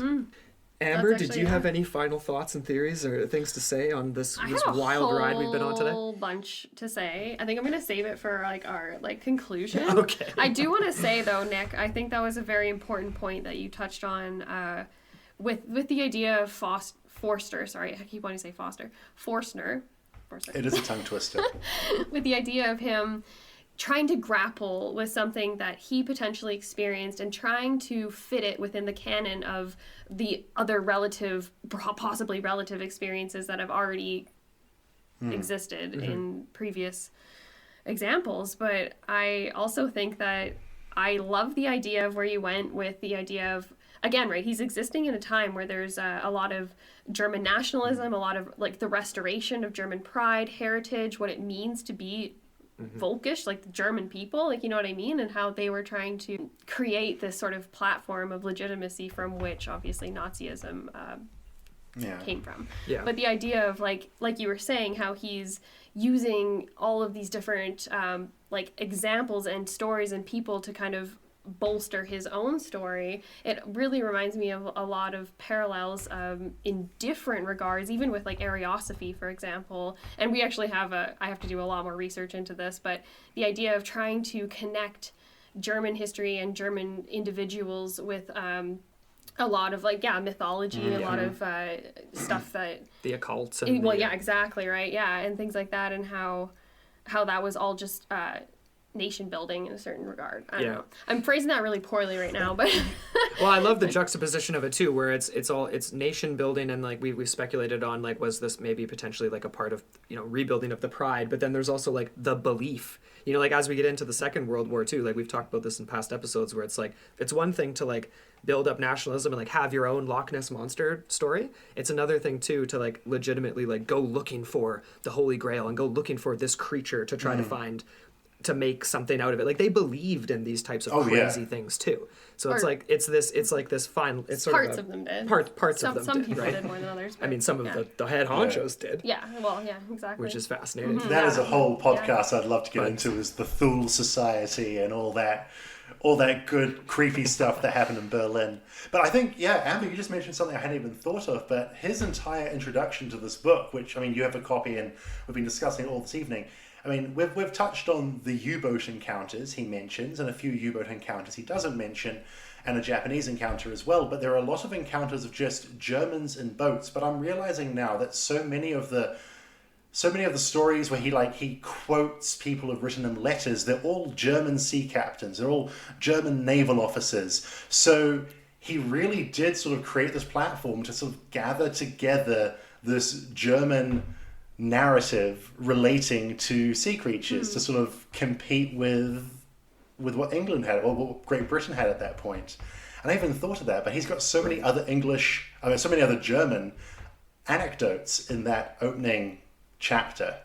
Amber, That's did actually, you have any final thoughts and theories or things to say on this wild ride we've been on today? I have a whole bunch to say. I think I'm going to save it for our conclusion. Okay. I do want to say though, Nick, I think that was a very important point that you touched on with the idea of Forster. Sorry, I keep wanting to say Forstner. It is a tongue twister. With the idea of him trying to grapple with something that he potentially experienced and trying to fit it within the canon of the other possibly relative experiences that have already existed in previous examples. But I also think that I love the idea of where you went with the idea of, again, right, he's existing in a time where there's a lot of German nationalism, a lot of like the restoration of German pride, heritage, what it means to be Volkish, like the German people, like, you know what I mean? And how they were trying to create this sort of platform of legitimacy from which obviously Nazism came from. Yeah. But the idea of like you were saying, how he's using all of these different like examples and stories and people to kind of bolster his own story, it really reminds me of a lot of parallels in different regards, even with like Ariosophy, for example. And we actually have I have to do a lot more research into this, but the idea of trying to connect German history and German individuals with a lot of like mythology, a lot of stuff that the occult and exactly, right, and things like that, and how that was all just nation building in a certain regard. I don't know. I'm phrasing that really poorly right now, but well, I love the juxtaposition of it too, where it's nation building, and like we speculated on, like, was this maybe potentially like a part of rebuilding of the pride, but then there's also like the belief, like as we get into the Second World War too, like we've talked about this in past episodes, where it's like it's one thing to like build up nationalism and like have your own Loch Ness monster story. It's another thing too to like legitimately like go looking for the Holy Grail and go looking for this creature to try to make something out of it. Like they believed in these types of crazy things too. So it's like this fine. It's sort parts of them did. Parts of them some did. people Right? did more than others. But, I mean, some of the head honchos did. Yeah. Well, yeah, exactly. Which is fascinating. That is a whole podcast I'd love to get into, is the Thule Society and all that good creepy stuff that happened in Berlin. But I think, Amber, you just mentioned something I hadn't even thought of, but his entire introduction to this book, which, I mean, you have a copy and we've been discussing it all this evening. I mean, we've touched on the U-boat encounters he mentions, and a few U-boat encounters he doesn't mention, and a Japanese encounter as well. But there are a lot of encounters of just Germans in boats. But I'm realizing now that so many of the stories where he quotes people who've written him letters, they're all German sea captains, they're all German naval officers. So he really did sort of create this platform to sort of gather together this German narrative relating to sea creatures to sort of compete with with what England had, or what Great Britain had at that point. And I even thought of that, but he's got so many other so many other German anecdotes in that opening chapter.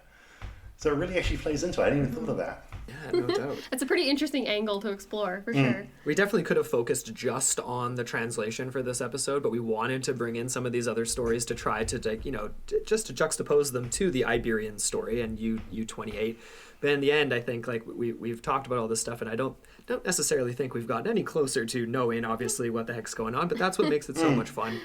So it really actually plays into it. I didn't even thought of that. Yeah, no doubt. It's a pretty interesting angle to explore, for sure. We definitely could have focused just on the translation for this episode, but we wanted to bring in some of these other stories to try to, just to juxtapose them to the Iberian story and U-28. But in the end, I think we've talked about all this stuff, and I don't necessarily think we've gotten any closer to knowing, obviously, what the heck's going on, but that's what makes it so much fun.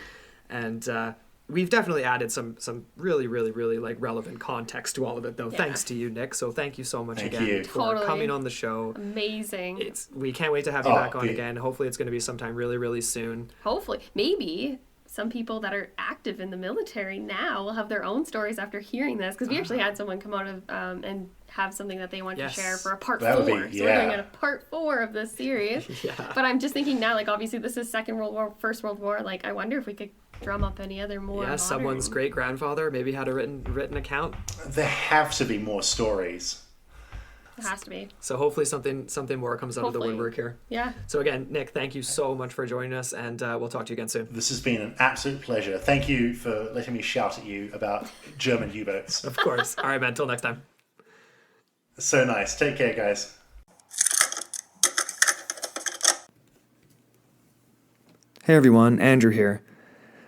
And we've definitely added some really, really, really relevant context to all of it, though. Yeah. Thanks to you, Nick. So thank you so much again for coming on the show. Amazing. We can't wait to have you back on again. Hopefully it's going to be sometime really, really soon. Hopefully. Maybe some people that are active in the military now will have their own stories after hearing this, because we actually had someone come out of and have something that they want to share for a part 4. So we're doing a part 4 of this series. But I'm just thinking now, obviously this is Second World War, First World War. I wonder if we could drum up any other more modern... someone's great-grandfather maybe had a written account. There have to be more stories. It has to be. So hopefully something more comes out of the woodwork here. Yeah. So again, Nick, thank you so much for joining us, and we'll talk to you again soon. This has been an absolute pleasure. Thank you for letting me shout at you about German U-boats. Of course. All right, man. Until next time. So nice. Take care, guys. Hey everyone, Andrew here.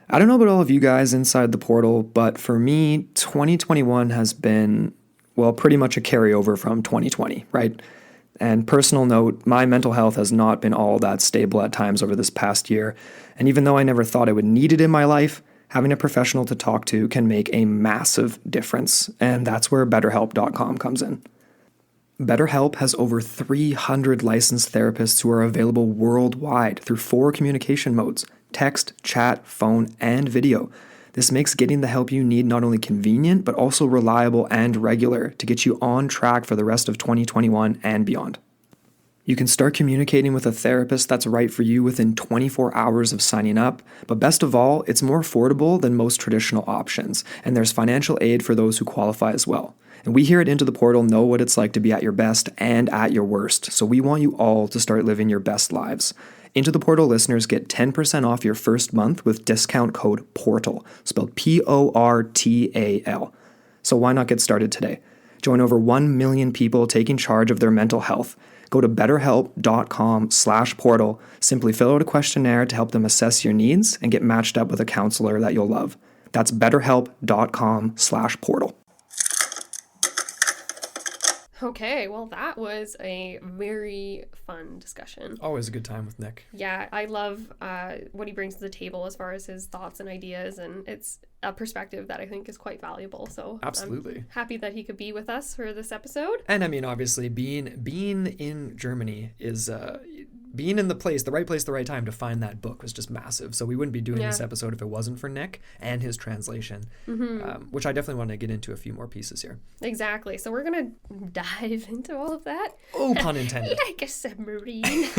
I don't know about all of you guys inside the portal, but for me, 2021 has been, pretty much a carryover from 2020, right? And personal note, my mental health has not been all that stable at times over this past year. And even though I never thought I would need it in my life, having a professional to talk to can make a massive difference. And that's where BetterHelp.com comes in. BetterHelp has over 300 licensed therapists who are available worldwide through 4 communication modes: text, chat, phone, and video. This makes getting the help you need not only convenient, but also reliable and regular to get you on track for the rest of 2021 and beyond. You can start communicating with a therapist that's right for you within 24 hours of signing up, but best of all, it's more affordable than most traditional options, and there's financial aid for those who qualify as well. And we here at Into the Portal know what it's like to be at your best and at your worst, so we want you all to start living your best lives. Into the Portal listeners get 10% off your first month with discount code PORTAL, spelled PORTAL. So why not get started today? Join over 1 million people taking charge of their mental health. Go to betterhelp.com/portal. Simply fill out a questionnaire to help them assess your needs and get matched up with a counselor that you'll love. That's betterhelp.com/portal. Okay, well, that was a very fun discussion. Always a good time with Nick. Yeah, I love what he brings to the table as far as his thoughts and ideas, and it's a perspective that I think is quite valuable. So absolutely, I'm happy that he could be with us for this episode. And I mean, obviously, being in Germany is being in the right place, the right time to find that book was just massive. So we wouldn't be doing this episode if it wasn't for Nick and his translation, which I definitely want to get into a few more pieces here. Exactly. So we're gonna dive into all of that. Oh, pun intended. Like a submarine.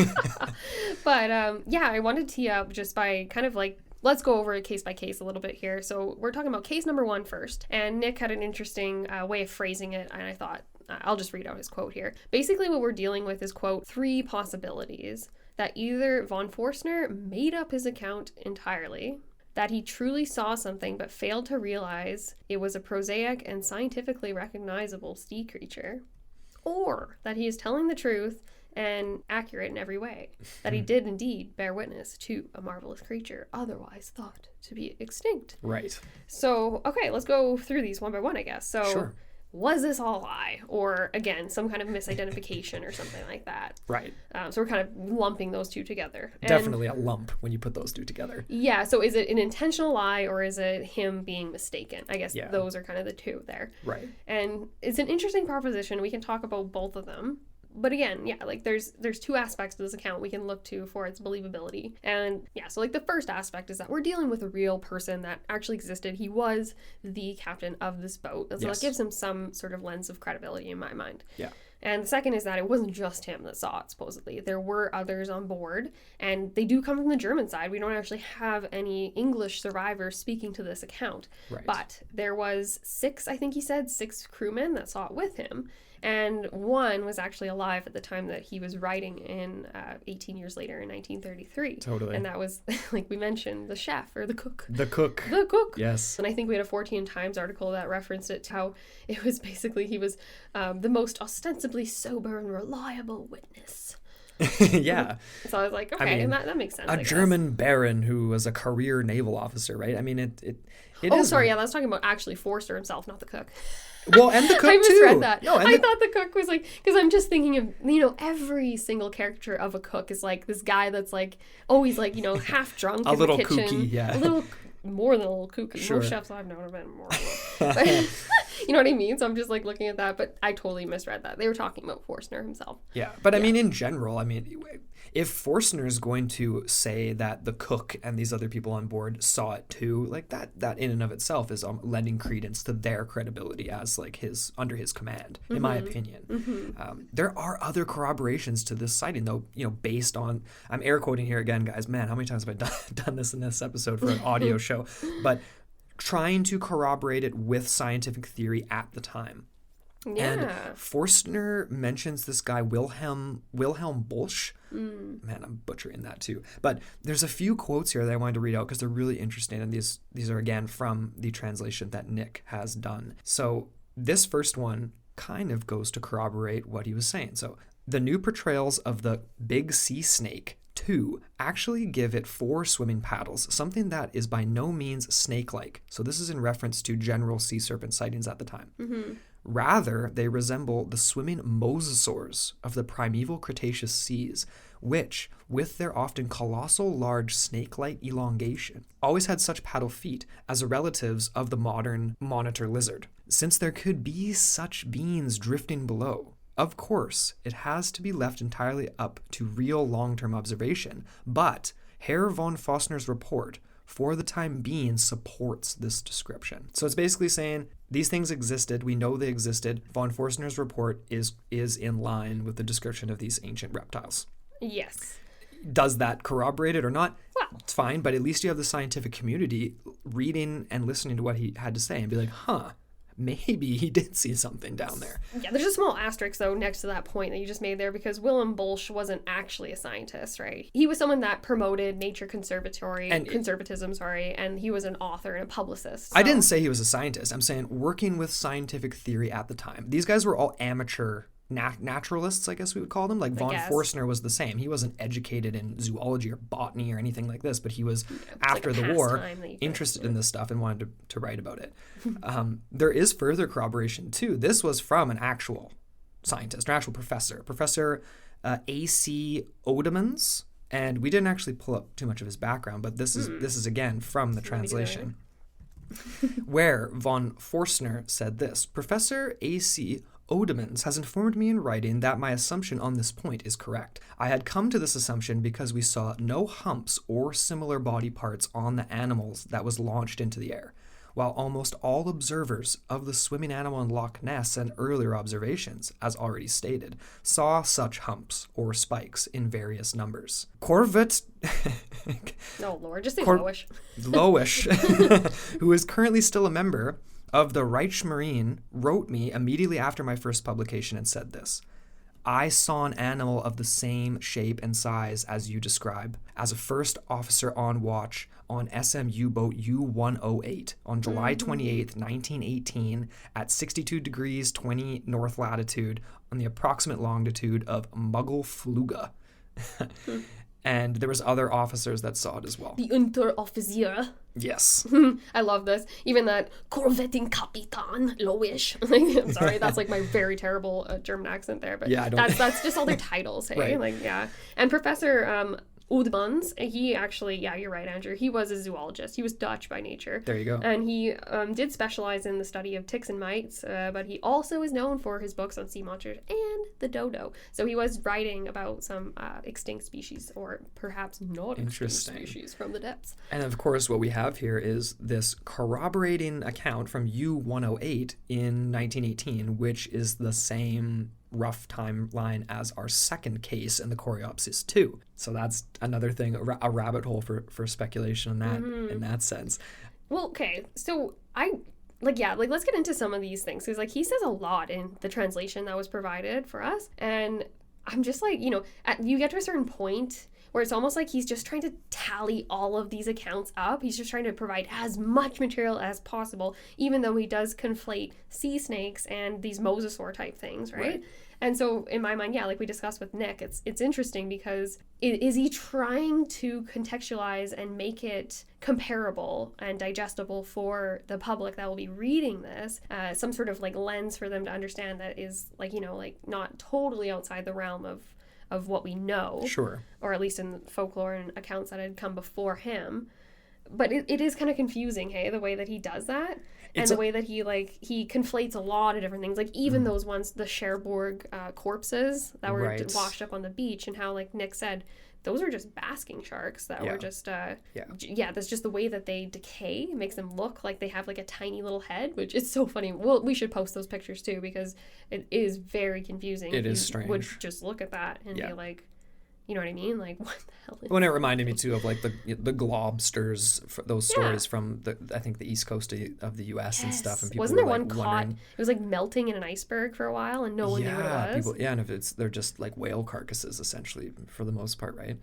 But I wanted to tee up just by kind of let's go over it case by case a little bit here. So we're talking about case number 1 first. And Nick had an interesting way of phrasing it, and I thought, I'll just read out his quote here. Basically what we're dealing with is, quote, 3 possibilities: that either von Forstner made up his account entirely, that he truly saw something but failed to realize it was a prosaic and scientifically recognizable sea creature, or that he is telling the truth and accurate in every way, that he did indeed bear witness to a marvelous creature otherwise thought to be extinct. Right. So, okay, let's go through these one by one, I guess. So, sure. Was this all a lie? Or, again, some kind of misidentification or something like that? Right. So we're kind of lumping those two together. Definitely a lump when you put those two together. Yeah, so is it an intentional lie or is it him being mistaken? I guess those are kind of the two there. Right. And it's an interesting proposition. We can talk about both of them. But again, there's 2 aspects to this account we can look to for its believability. And so the first aspect is that we're dealing with a real person that actually existed. He was the captain of this boat. And so that gives him some sort of lens of credibility in my mind. Yeah. And the second is that it wasn't just him that saw it, supposedly. There were others on board, and they do come from the German side. We don't actually have any English survivors speaking to this account. Right. But there was 6, I think he said, 6 crewmen that saw it with him. And one was actually alive at the time that he was writing in 18 years later in 1933. Totally. And that was, like we mentioned, the chef or the cook. The cook. The cook. Yes. And I think we had a 14 Times article that referenced it to how it was basically he was the most ostensibly sober and reliable witness. Yeah. So I was like, okay, I mean, and that makes sense. A German baron who was a career naval officer, right? I mean, it is. Sorry, yeah, I was talking about actually Forster himself, not the cook. Well, and the cook I misread too. that. No, I thought the cook was like, because I'm just thinking of, every single caricature of a cook is like this guy that's like always like, half drunk a in little the kitchen. kooky, yeah. A little more than a little kooky. Sure. Most chefs I've known have been more. But, you know what I mean? So I'm just like looking at that, but I totally misread that. They were talking about Forstner himself. Yeah, but I mean, in general, if Forstner is going to say that the cook and these other people on board saw it too, like that in and of itself is lending credence to their credibility as like under his command, in my opinion. There are other corroborations to this sighting, though, based on, I'm air quoting here again, guys. Man, how many times have I done this in this episode for an audio show? But trying to corroborate it with scientific theory at the time. Yeah. And Forstner mentions this guy Wilhelm Bolsch. Man, I'm butchering that too. But there's a few quotes here that I wanted to read out because they're really interesting, and these are again from the translation that Nick has done. So this first one kind of goes to corroborate what he was saying. So the new portrayals of the big sea snake 2 actually give it 4 swimming paddles, something that is by no means snake-like. So this is in reference to general sea serpent sightings at the time. Rather, they resemble the swimming mosasaurs of the primeval Cretaceous seas, which, with their often colossal large snake-like elongation, always had such paddle feet as relatives of the modern monitor lizard. Since there could be such beings drifting below, of course, it has to be left entirely up to real long-term observation, but Herr von Forstner's report, for the time being, supports this description. So it's basically saying these things existed, we know they existed. Von Forstner's report is in line with the description of these ancient reptiles. Yes. Does that corroborate it or not? Well, It's fine, but at least you have the scientific community reading and listening to what he had to say and be like, maybe he did see something down there. Yeah, there's a small asterisk, though, next to that point that you just made there, because Wilhelm Bolsch wasn't actually a scientist, right? He was someone that promoted nature conservatism, and he was an author and a publicist. So. I didn't say he was a scientist. I'm saying working with scientific theory at the time. These guys were all amateur naturalists, I guess we would call them. Like von Forstner was the same. He wasn't educated in zoology or botany or anything like this, but he was, after the war, interested in this stuff and wanted to write about it. There is further corroboration too. This was from an actual scientist, an actual professor, Professor A.C. Odemans, and we didn't actually pull up too much of his background, but this is again from the translation, where von Forstner said this: Professor A.C. Odemans has informed me in writing that my assumption on this point is correct. I had come to this assumption because we saw no humps or similar body parts on the animals that was launched into the air, while almost all observers of the swimming animal in Loch Ness and earlier observations, as already stated, saw such humps or spikes in various numbers. Corvet... No, Lord, just say Lowish. Lowish, who is currently still a member of the Reichsmarine, wrote me immediately after my first publication and said this: I saw an animal of the same shape and size as you describe, as a first officer on watch on SM U-boat U-108 on July 28th, 1918 at 62 degrees 20 north latitude on the approximate longitude of Muggelfluga. And there was other officers that saw it as well. The Unteroffizier. Yes. I love this. Even that Korvettenkapitan Lowish. I'm sorry, that's like my very terrible German accent there, but yeah, that's just all their titles, hey? Right. Like, yeah. And Professor Odemans, he actually, yeah, you're right, Andrew. He was a zoologist. He was Dutch by nature. There you go. And he did specialize in the study of ticks and mites, but he also is known for his books on sea monsters and the dodo. So he was writing about some extinct species, or perhaps not extinct species, from the depths. And of course, what we have here is this corroborating account from U-108 in 1918, which is the same rough timeline as our second case in the Coreopsis 2. So that's another thing, a rabbit hole for speculation in that sense. Well, okay, so let's get into some of these things, because he says a lot in the translation that was provided for us, and I'm just you get to a certain point where it's almost like he's just trying to tally all of these accounts up. He's just trying to provide as much material as possible, even though he does conflate sea snakes and these mosasaur type things, right? And so in my mind, like we discussed with Nick, it's interesting because is he trying to contextualize and make it comparable and digestible for the public that will be reading this, some sort of lens for them to understand that is not totally outside the realm of what we know, Sure, or at least in folklore and accounts that had come before him. But it is kind of confusing, hey, the way that he does that, and the way that he conflates a lot of different things, even those ones, the Cherbourg corpses that were washed up on the beach, and how Nick said those are just basking sharks that were just that's just the way that they decay. It makes them look like they have a tiny little head, which is so funny. Well, we should post those pictures too, because it is very confusing. It is strange. Would just look at that and be like, you know what I mean? What the hell is When it reminded me too of the globsters, those stories from I think the east coast of the U.S. and stuff, and people wasn't there were, one caught? It was melting in an iceberg for a while, and no one knew what it was. And if they're just whale carcasses essentially for the most part, right?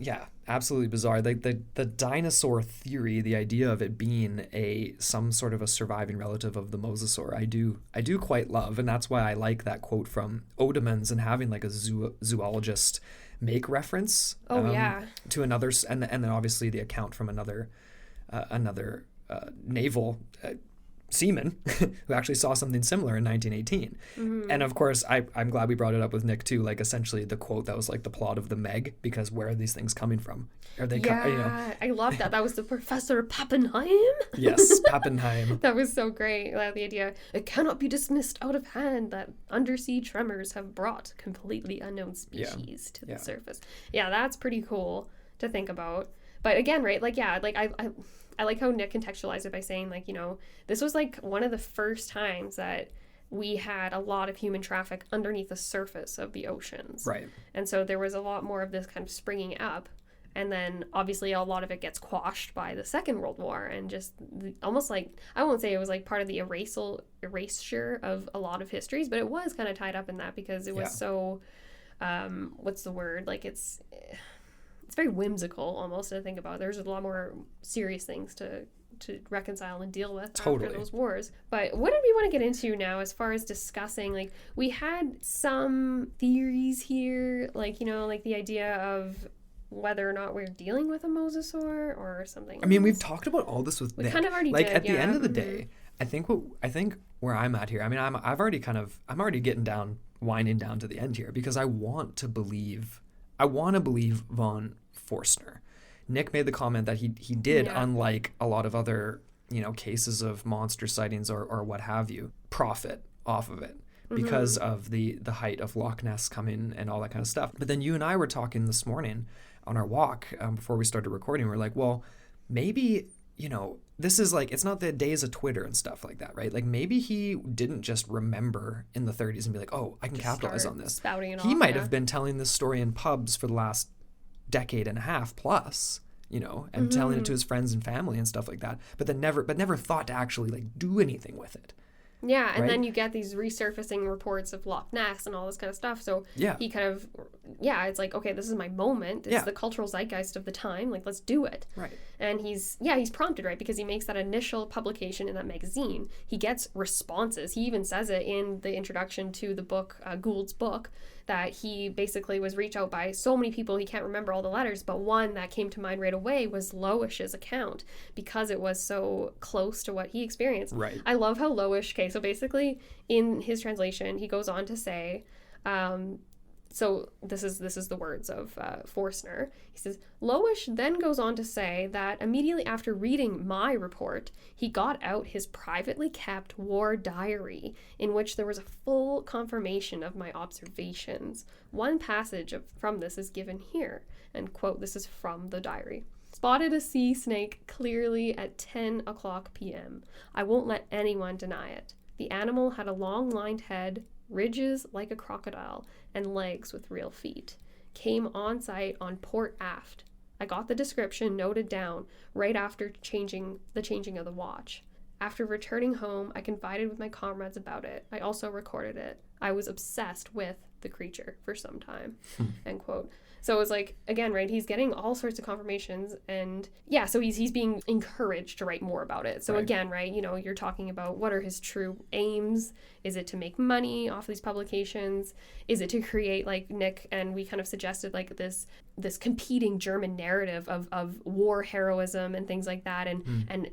Yeah, absolutely bizarre. The dinosaur theory, the idea of it being some sort of a surviving relative of the mosasaur, I do quite love, and that's why I like that quote from Odemans and having a zoologist make reference to another, and then obviously the account from another naval seaman who actually saw something similar in 1918. And of course I'm glad we brought it up with Nick too, essentially the quote that was the plot of the Meg, because where are these things coming from? Are they I love that was the Professor Pappenheim. Yes, Pappenheim. That was so great. The idea, it cannot be dismissed out of hand that undersea tremors have brought completely unknown species to the surface. That's pretty cool to think about. But again, right, I like how Nick contextualized it by saying, this was one of the first times that we had a lot of human traffic underneath the surface of the oceans. Right. And so there was a lot more of this kind of springing up. And then obviously a lot of it gets quashed by the Second World War, and just almost I won't say it was part of the erasure of a lot of histories, but it was kind of tied up in that, because it was so, what's the word? It's very whimsical almost to think about. There's a lot more serious things to reconcile and deal with after those wars. But what did we want to get into now as far as discussing? We had some theories here, the idea of whether or not we're dealing with a mosasaur or something else. I mean, we've talked about all this with Nick. Kind of already did, at the end of the day, I think where I'm at here, I mean, I'm already winding down to the end here, because I want to believe von Forstner. Nick made the comment that he did, unlike a lot of other cases of monster sightings or what have you, profit off of it because of the height of Loch Ness coming and all that kind of stuff. But then you and I were talking this morning on our walk before we started recording. We're like, well, maybe this is it's not the days of Twitter and stuff like that, right? Maybe he didn't just remember in the 30s and be like, oh, I can capitalize on this. He might have been telling this story in pubs for the last decade and a half plus, and telling it to his friends and family and stuff like that, but never thought to actually do anything with it. Yeah, and then you get these resurfacing reports of Loch Ness and all this kind of stuff. So he kind of, it's okay, this is my moment. It's the cultural zeitgeist of the time. Let's do it. Right. And he's prompted, right? Because he makes that initial publication in that magazine. He gets responses. He even says it in the introduction to the book, Gould's book, that he basically was reached out by so many people he can't remember all the letters, but one that came to mind right away was Loish's account, because it was so close to what he experienced. Right. I love how Loish, so basically in his translation he goes on to say, so this is the words of Forstner. He says, Loish then goes on to say that immediately after reading my report, he got out his privately kept war diary, in which there was a full confirmation of my observations. One passage from this is given here, and quote, this is from the diary. Spotted a sea snake clearly at 10 o'clock p.m. I won't let anyone deny it. The animal had a long lined head, ridges like a crocodile, and legs with real feet. Came on sight on port aft. I got the description noted down right after the changing of the watch. After returning home, I confided with my comrades about it. I also recorded it. I was obsessed with the creature for some time," end quote. So it was like, again, right, he's getting all sorts of confirmations, and yeah, so he's being encouraged to write more about it. So again, right, you know, you're talking about what are his true aims? Is it to make money off these publications? Is it to create, like Nick and we kind of suggested, like this competing German narrative of war heroism and things like that, and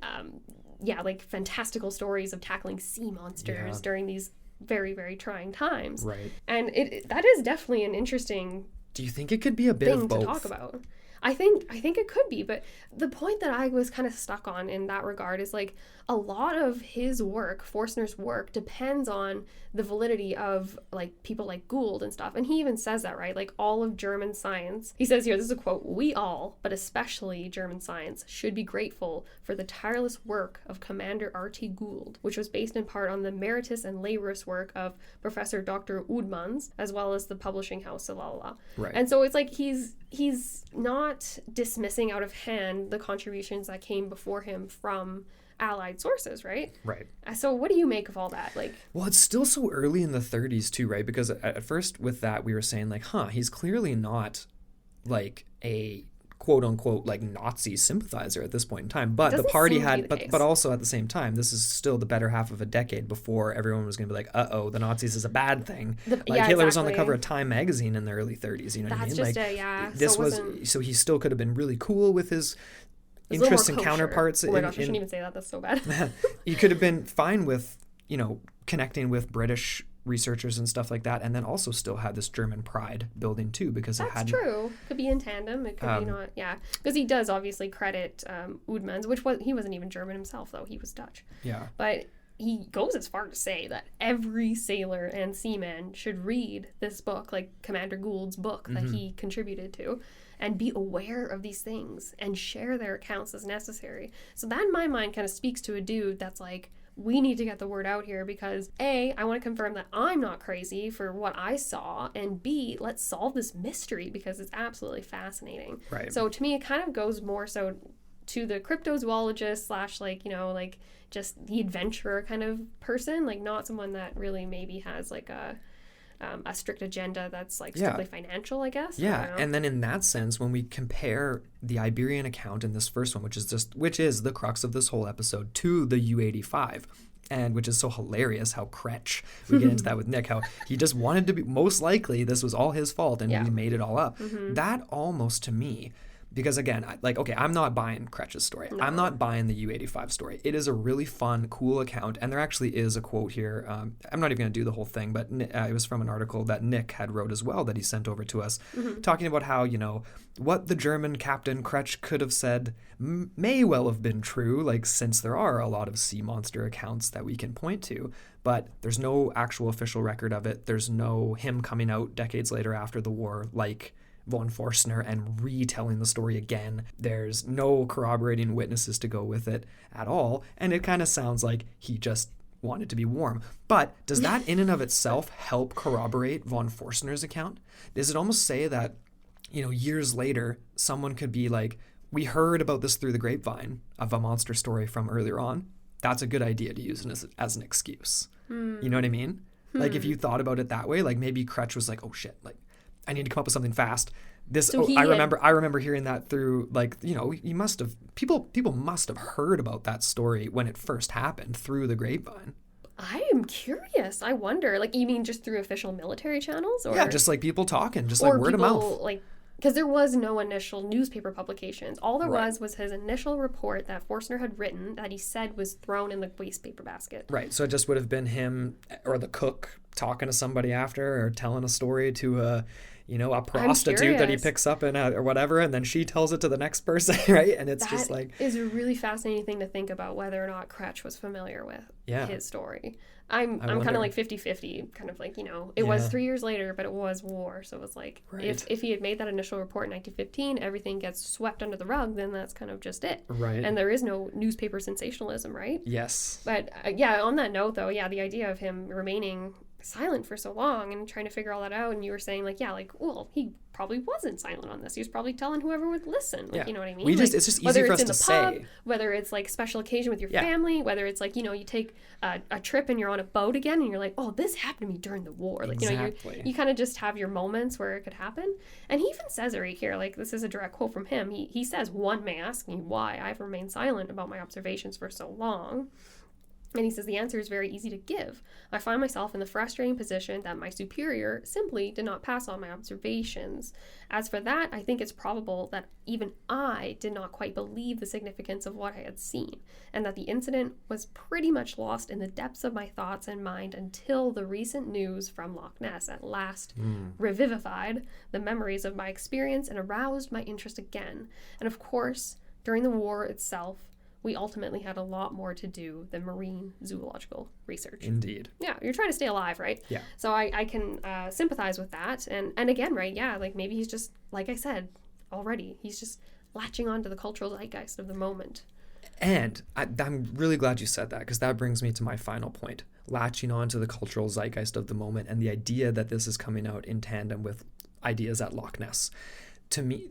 yeah, like fantastical stories of tackling sea monsters during these very, very trying times. Right. And that is definitely an interesting Do you think it could be a bit thing of both? to talk about. I think it could be, but the point that I was kind of stuck on in that regard is like a lot of his work, Forstner's work, depends on the validity of like people like Gould and stuff. And he even says that, right? Like all of German science, he says here, this is a quote, "We all, but especially German science, should be grateful for the tireless work of Commander R.T. Gould, which was based in part on the meritorious and laborious work of Professor Dr. Udmans, as well as the publishing house of Allah." Right. And so it's like he's not dismissing out of hand the contributions that came before him from Allied sources, right? Right. So what do you make of all that? Like, Well, it's still so early in the 30s too, right? Because at first with that, we were saying like, he's clearly not like a quote unquote like Nazi sympathizer at this point in time. But the Doesn't party seem to be had, the case. but also at the same time, this is still the better half of a decade before everyone was going to be like, the Nazis is a bad thing. yeah, Hitler was on the exactly. cover of Time magazine in the early 30s. You know what I That's mean? just Like, yeah. this so it was wasn't- so he still could have been really cool with his it's a little more interests and kosher. counterparts. Oh my gosh, I shouldn't even say that. That's so bad. He could have been fine with, connecting with British researchers and stuff like that, and then also still had this German pride building too, because it That's had true. Could be in tandem. It could be not. Yeah, because he does obviously credit Udmans, he wasn't even German himself though. He was Dutch. Yeah. But he goes as far to say that every sailor and seaman should read this book, like Commander Gould's book that he contributed to, and be aware of these things and share their accounts as necessary. So that in my mind kind of speaks to a dude that's like, we need to get the word out here because A, I want to confirm that I'm not crazy for what I saw, and B, let's solve this mystery because it's absolutely fascinating. Right. So to me, it kind of goes more so to the cryptozoologist / just the adventurer kind of person, like not someone that really maybe has like a strict agenda that's like strictly financial, I guess. Yeah, and then in that sense, when we compare the Iberian account in this first one, which is the crux of this whole episode, to the U-85, and which is so hilarious how Kretsch, we get into that with Nick, how he just wanted to be, most likely this was all his fault and he made it all up. That almost to me, because again, I'm not buying Kretsch's story. No. I'm not buying the U-85 story. It is a really fun, cool account, and there actually is a quote here. I'm not even going to do the whole thing, but it was from an article that Nick had wrote as well that he sent over to us, talking about how, what the German Captain Kretsch could have said may well have been true, like since there are a lot of sea monster accounts that we can point to, but there's no actual official record of it. There's no him coming out decades later after the war, like von Forstner, and retelling the story again. There's no corroborating witnesses to go with it at all, and it kind of sounds like he just wanted to be warm. But does that in and of itself help corroborate von Forstner's account? Does it almost say that, years later, someone could be like, we heard about this through the grapevine of a monster story from earlier on. That's a good idea to use as an excuse. You know what I mean? Like if you thought about it that way, like maybe Kretsch was like, oh shit, like I need to come up with something fast. I remember hearing that through, like, people must have heard about that story when it first happened through the grapevine. I am curious. I wonder, like, you mean just through official military channels? Or, yeah, just like people talking, just like word of mouth. Like, because there was no initial newspaper publications. All there was his initial report that Forstner had written that he said was thrown in the waste paper basket. Right. So it just would have been him or the cook talking to somebody after, or telling a story to a prostitute that he picks up or whatever, and then she tells it to the next person, right? And it's just like... That is a really fascinating thing to think about, whether or not Kretsch was familiar with his story. I'm kind of like 50-50, kind of like, it was 3 years later, but it was war. So it was like, if he had made that initial report in 1915, everything gets swept under the rug, then that's kind of just it. Right. And there is no newspaper sensationalism, right? Yes. But on that note, though, the idea of him remaining silent for so long and trying to figure all that out. And you were saying like, yeah, like, well, he probably wasn't silent on this. He was probably telling whoever would listen. Like, you know what I mean? It's just easy for us to say. Whether it's like special occasion with your family, whether it's like, you take a trip and you're on a boat again and you're like, oh, this happened to me during the war. Like, you kind of just have your moments where it could happen. And he even says it right here, like, this is a direct quote from him. He says, one may ask me why I've remained silent about my observations for so long. And he says, the answer is very easy to give. I find myself in the frustrating position that my superior simply did not pass on my observations. As for that, I think it's probable that even I did not quite believe the significance of what I had seen, and that the incident was pretty much lost in the depths of my thoughts and mind until the recent news from Loch Ness at last revivified the memories of my experience and aroused my interest again. And of course, during the war itself, we ultimately had a lot more to do than marine zoological research. Indeed. Yeah, you're trying to stay alive, right? Yeah. So I can sympathize with that. And again, right, yeah, like maybe he's just, like I said already, he's just latching on to the cultural zeitgeist of the moment. And I'm really glad you said that, because that brings me to my final point. Latching on to the cultural zeitgeist of the moment and the idea that this is coming out in tandem with ideas at Loch Ness. To me,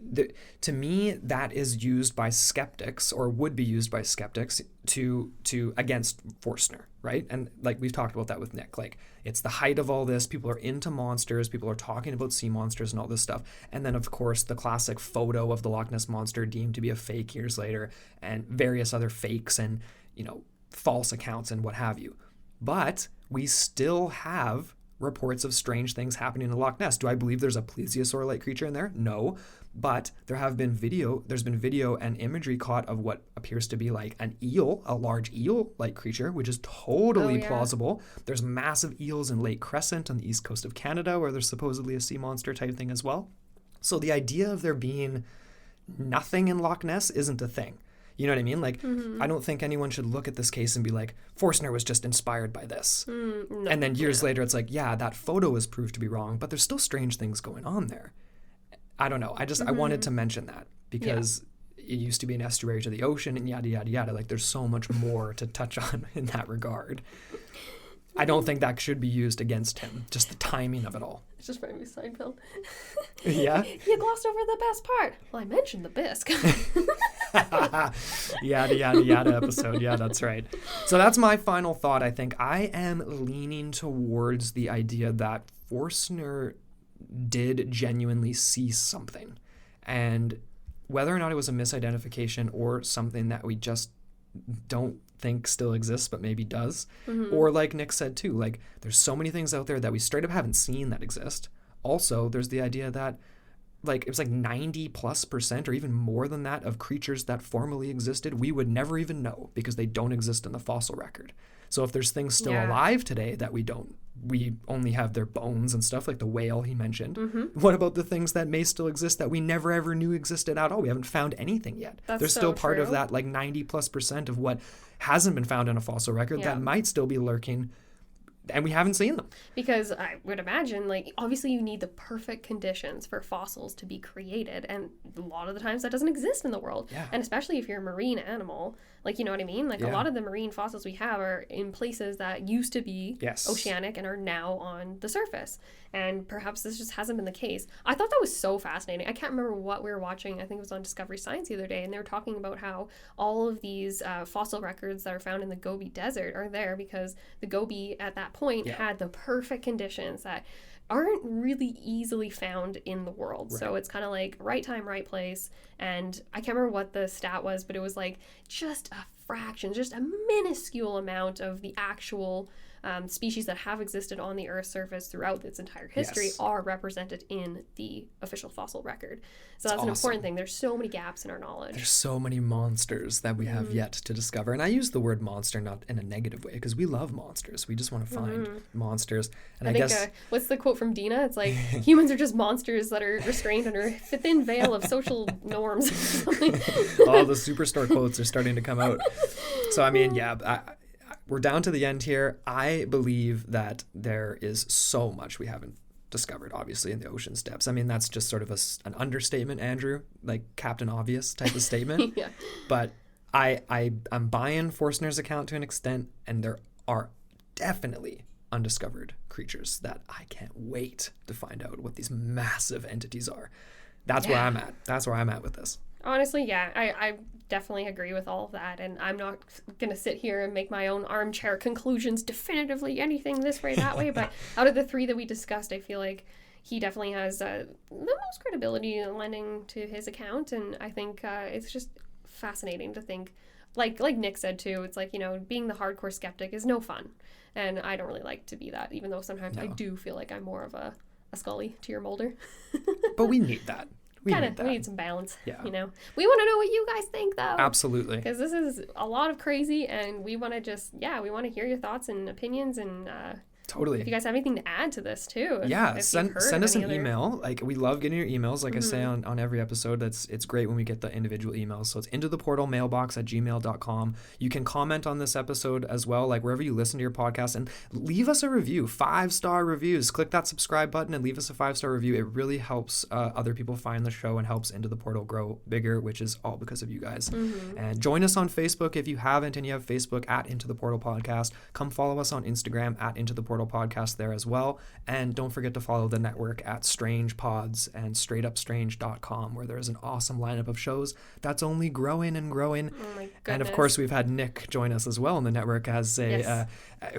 that is used by skeptics, or would be used by skeptics to against Forstner, right? And like we've talked about that with Nick, like it's the height of all this. People are into monsters. People are talking about sea monsters and all this stuff. And then of course the classic photo of the Loch Ness monster deemed to be a fake years later, and various other fakes and false accounts and what have you. But we still have reports of strange things happening in Loch Ness. Do I believe there's a plesiosaur-like creature in there? No. But there's been video and imagery caught of what appears to be like an eel, a large eel-like creature, which is totally plausible. There's massive eels in Lake Crescent on the east coast of Canada, where there's supposedly a sea monster type thing as well. So the idea of there being nothing in Loch Ness isn't a thing. You know what I mean? Like, I don't think anyone should look at this case and be like, Forstner was just inspired by this. No, and then years later, it's like, yeah, that photo was proved to be wrong, but there's still strange things going on there. I don't know. I wanted to mention that because it used to be an estuary to the ocean and yada, yada, yada. Like, there's so much more to touch on in that regard. I don't think that should be used against him, just the timing of it all. It's just very Seinfeld. Yeah? You glossed over the best part. Well, I mentioned the bisque. Yada, yada, yada episode. Yeah, that's right. So that's my final thought, I think. I am leaning towards the idea that Forstner did genuinely see something. And whether or not it was a misidentification or something that we just don't think still exists but maybe does, or like Nick said too, like there's so many things out there that we straight up haven't seen that exist. Also, there's the idea that like it was like 90+% or even more than that of creatures that formerly existed we would never even know because they don't exist in the fossil record. So if there's things still alive today that we only have their bones and stuff, like the whale he mentioned. What about the things that may still exist that we never ever knew existed at all? We haven't found anything yet. There's still part of that like 90+% of what hasn't been found in a fossil record that might still be lurking, and we haven't seen them. Because I would imagine, like, obviously you need the perfect conditions for fossils to be created, and a lot of the times that doesn't exist in the world. Yeah. And especially if you're a marine animal, like, you know what I mean? Like, a lot of the marine fossils we have are in places that used to be oceanic and are now on the surface. And perhaps this just hasn't been the case. I thought that was so fascinating. I can't remember what we were watching. I think it was on Discovery Science the other day, and they were talking about how all of these fossil records that are found in the Gobi Desert are there because the Gobi at that point had the perfect conditions that aren't really easily found in the world. Right. So it's kind of like right time, right place. And I can't remember what the stat was, but it was like just a fraction, just a minuscule amount of the actual species that have existed on the Earth's surface throughout its entire history are represented in the official fossil record. So that's an important thing. There's so many gaps in our knowledge. There's so many monsters that we have yet to discover. And I use the word monster not in a negative way because we love monsters. We just want to find monsters. And I think, guess... what's the quote from Dina? It's like, humans are just monsters that are restrained under a thin veil of social norms. All the Superstore quotes are starting to come out. So, I mean, we're down to the end here. I believe that there is so much we haven't discovered, obviously, in the ocean's depths. I mean, that's just sort of an understatement, Andrew, like Captain Obvious type of statement. But I'm buying Forstner's account to an extent, and there are definitely undiscovered creatures that I can't wait to find out what these massive entities are. That's where I'm at. That's where I'm at with this. Honestly, yeah, I definitely agree with all of that, and I'm not going to sit here and make my own armchair conclusions definitively anything this way, that way, but out of the three that we discussed, I feel like he definitely has the most credibility lending to his account, and I think it's just fascinating to think, like Nick said too, it's like, you know, being the hardcore skeptic is no fun, and I don't really like to be that, even though sometimes I do feel like I'm more of a Scully to your Mulder. But we need that. We need some balance. Yeah. You know, we want to know what you guys think, though. Absolutely. Because this is a lot of crazy, and we want to we want to hear your thoughts and opinions, and totally. if you guys have anything to add to this too. Send us an email. Like, we love getting your emails. Like I say on every episode, it's great when we get the individual emails. So it's intotheportalmailbox@gmail.com. You can comment on this episode as well, like wherever you listen to your podcast, and leave us a review. 5-star reviews. Click that subscribe button and leave us a 5-star review. It really helps other people find the show and helps Into the Portal grow bigger, which is all because of you guys. And join us on Facebook if you haven't and you have Facebook at Into the Portal Podcast. Come follow us on Instagram at Into the Portal Podcast there as well, and don't forget to follow the network at Strange Pods and straightupstrange.com, where there is an awesome lineup of shows that's only growing and growing. Oh my goodness. And of course, we've had Nick join us as well in the network as a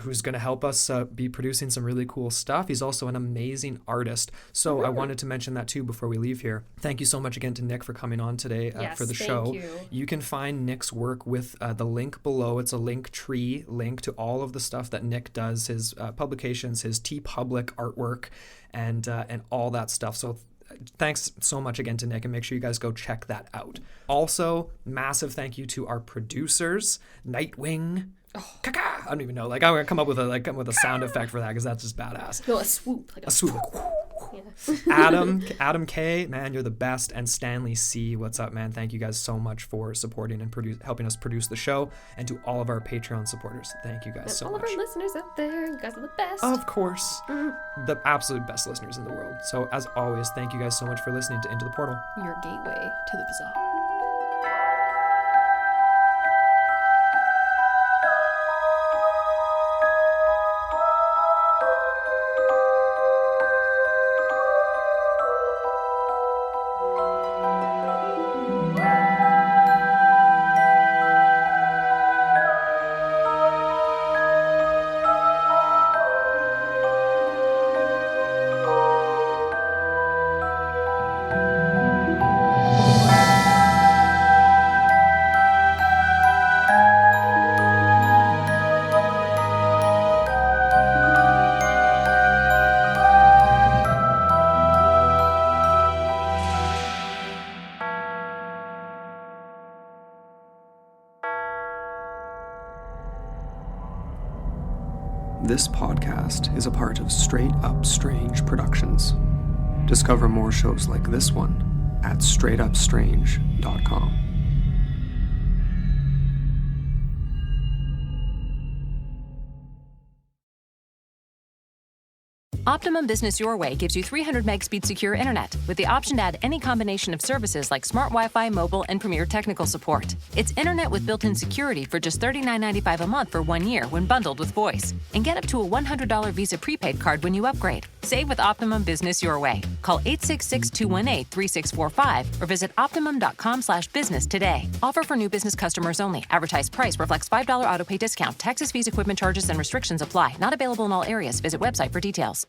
who's going to help us be producing some really cool stuff. He's also an amazing artist, so I wanted to mention that too before we leave here. Thank you so much again to Nick for coming on today for the show. You can find Nick's work with the link below. It's a Linktree link to all of the stuff that Nick does, his publications, his TeePublic artwork, and all that stuff. So thanks so much again to Nick, and make sure you guys go check that out. Also, massive thank you to our producers, Nightwing. I don't even know. Like, I'm gonna come up with a sound effect for that because that's just badass. No, a swoop. Like a swoop. Yeah. Adam K, man, you're the best, and Stanley C, what's up, man? Thank you guys so much for supporting and helping us produce the show, and to all of our Patreon supporters, thank you guys so much. All of our listeners out there, you guys are the best. Of course, the absolute best listeners in the world. So as always, thank you guys so much for listening to Into the Portal, your gateway to the bizarre. This podcast is a part of Straight Up Strange Productions. Discover more shows like this one at straightupstrange.com. Optimum Business Your Way gives you 300 meg speed secure internet with the option to add any combination of services like smart Wi-Fi, mobile, and premier technical support. It's internet with built-in security for just $39.95 a month for 1 year when bundled with voice. And get up to a $100 Visa prepaid card when you upgrade. Save with Optimum Business Your Way. Call 866-218-3645 or visit optimum.com/business today. Offer for new business customers only. Advertised price reflects $5 autopay discount. Taxes, fees, equipment charges, and restrictions apply. Not available in all areas. Visit website for details.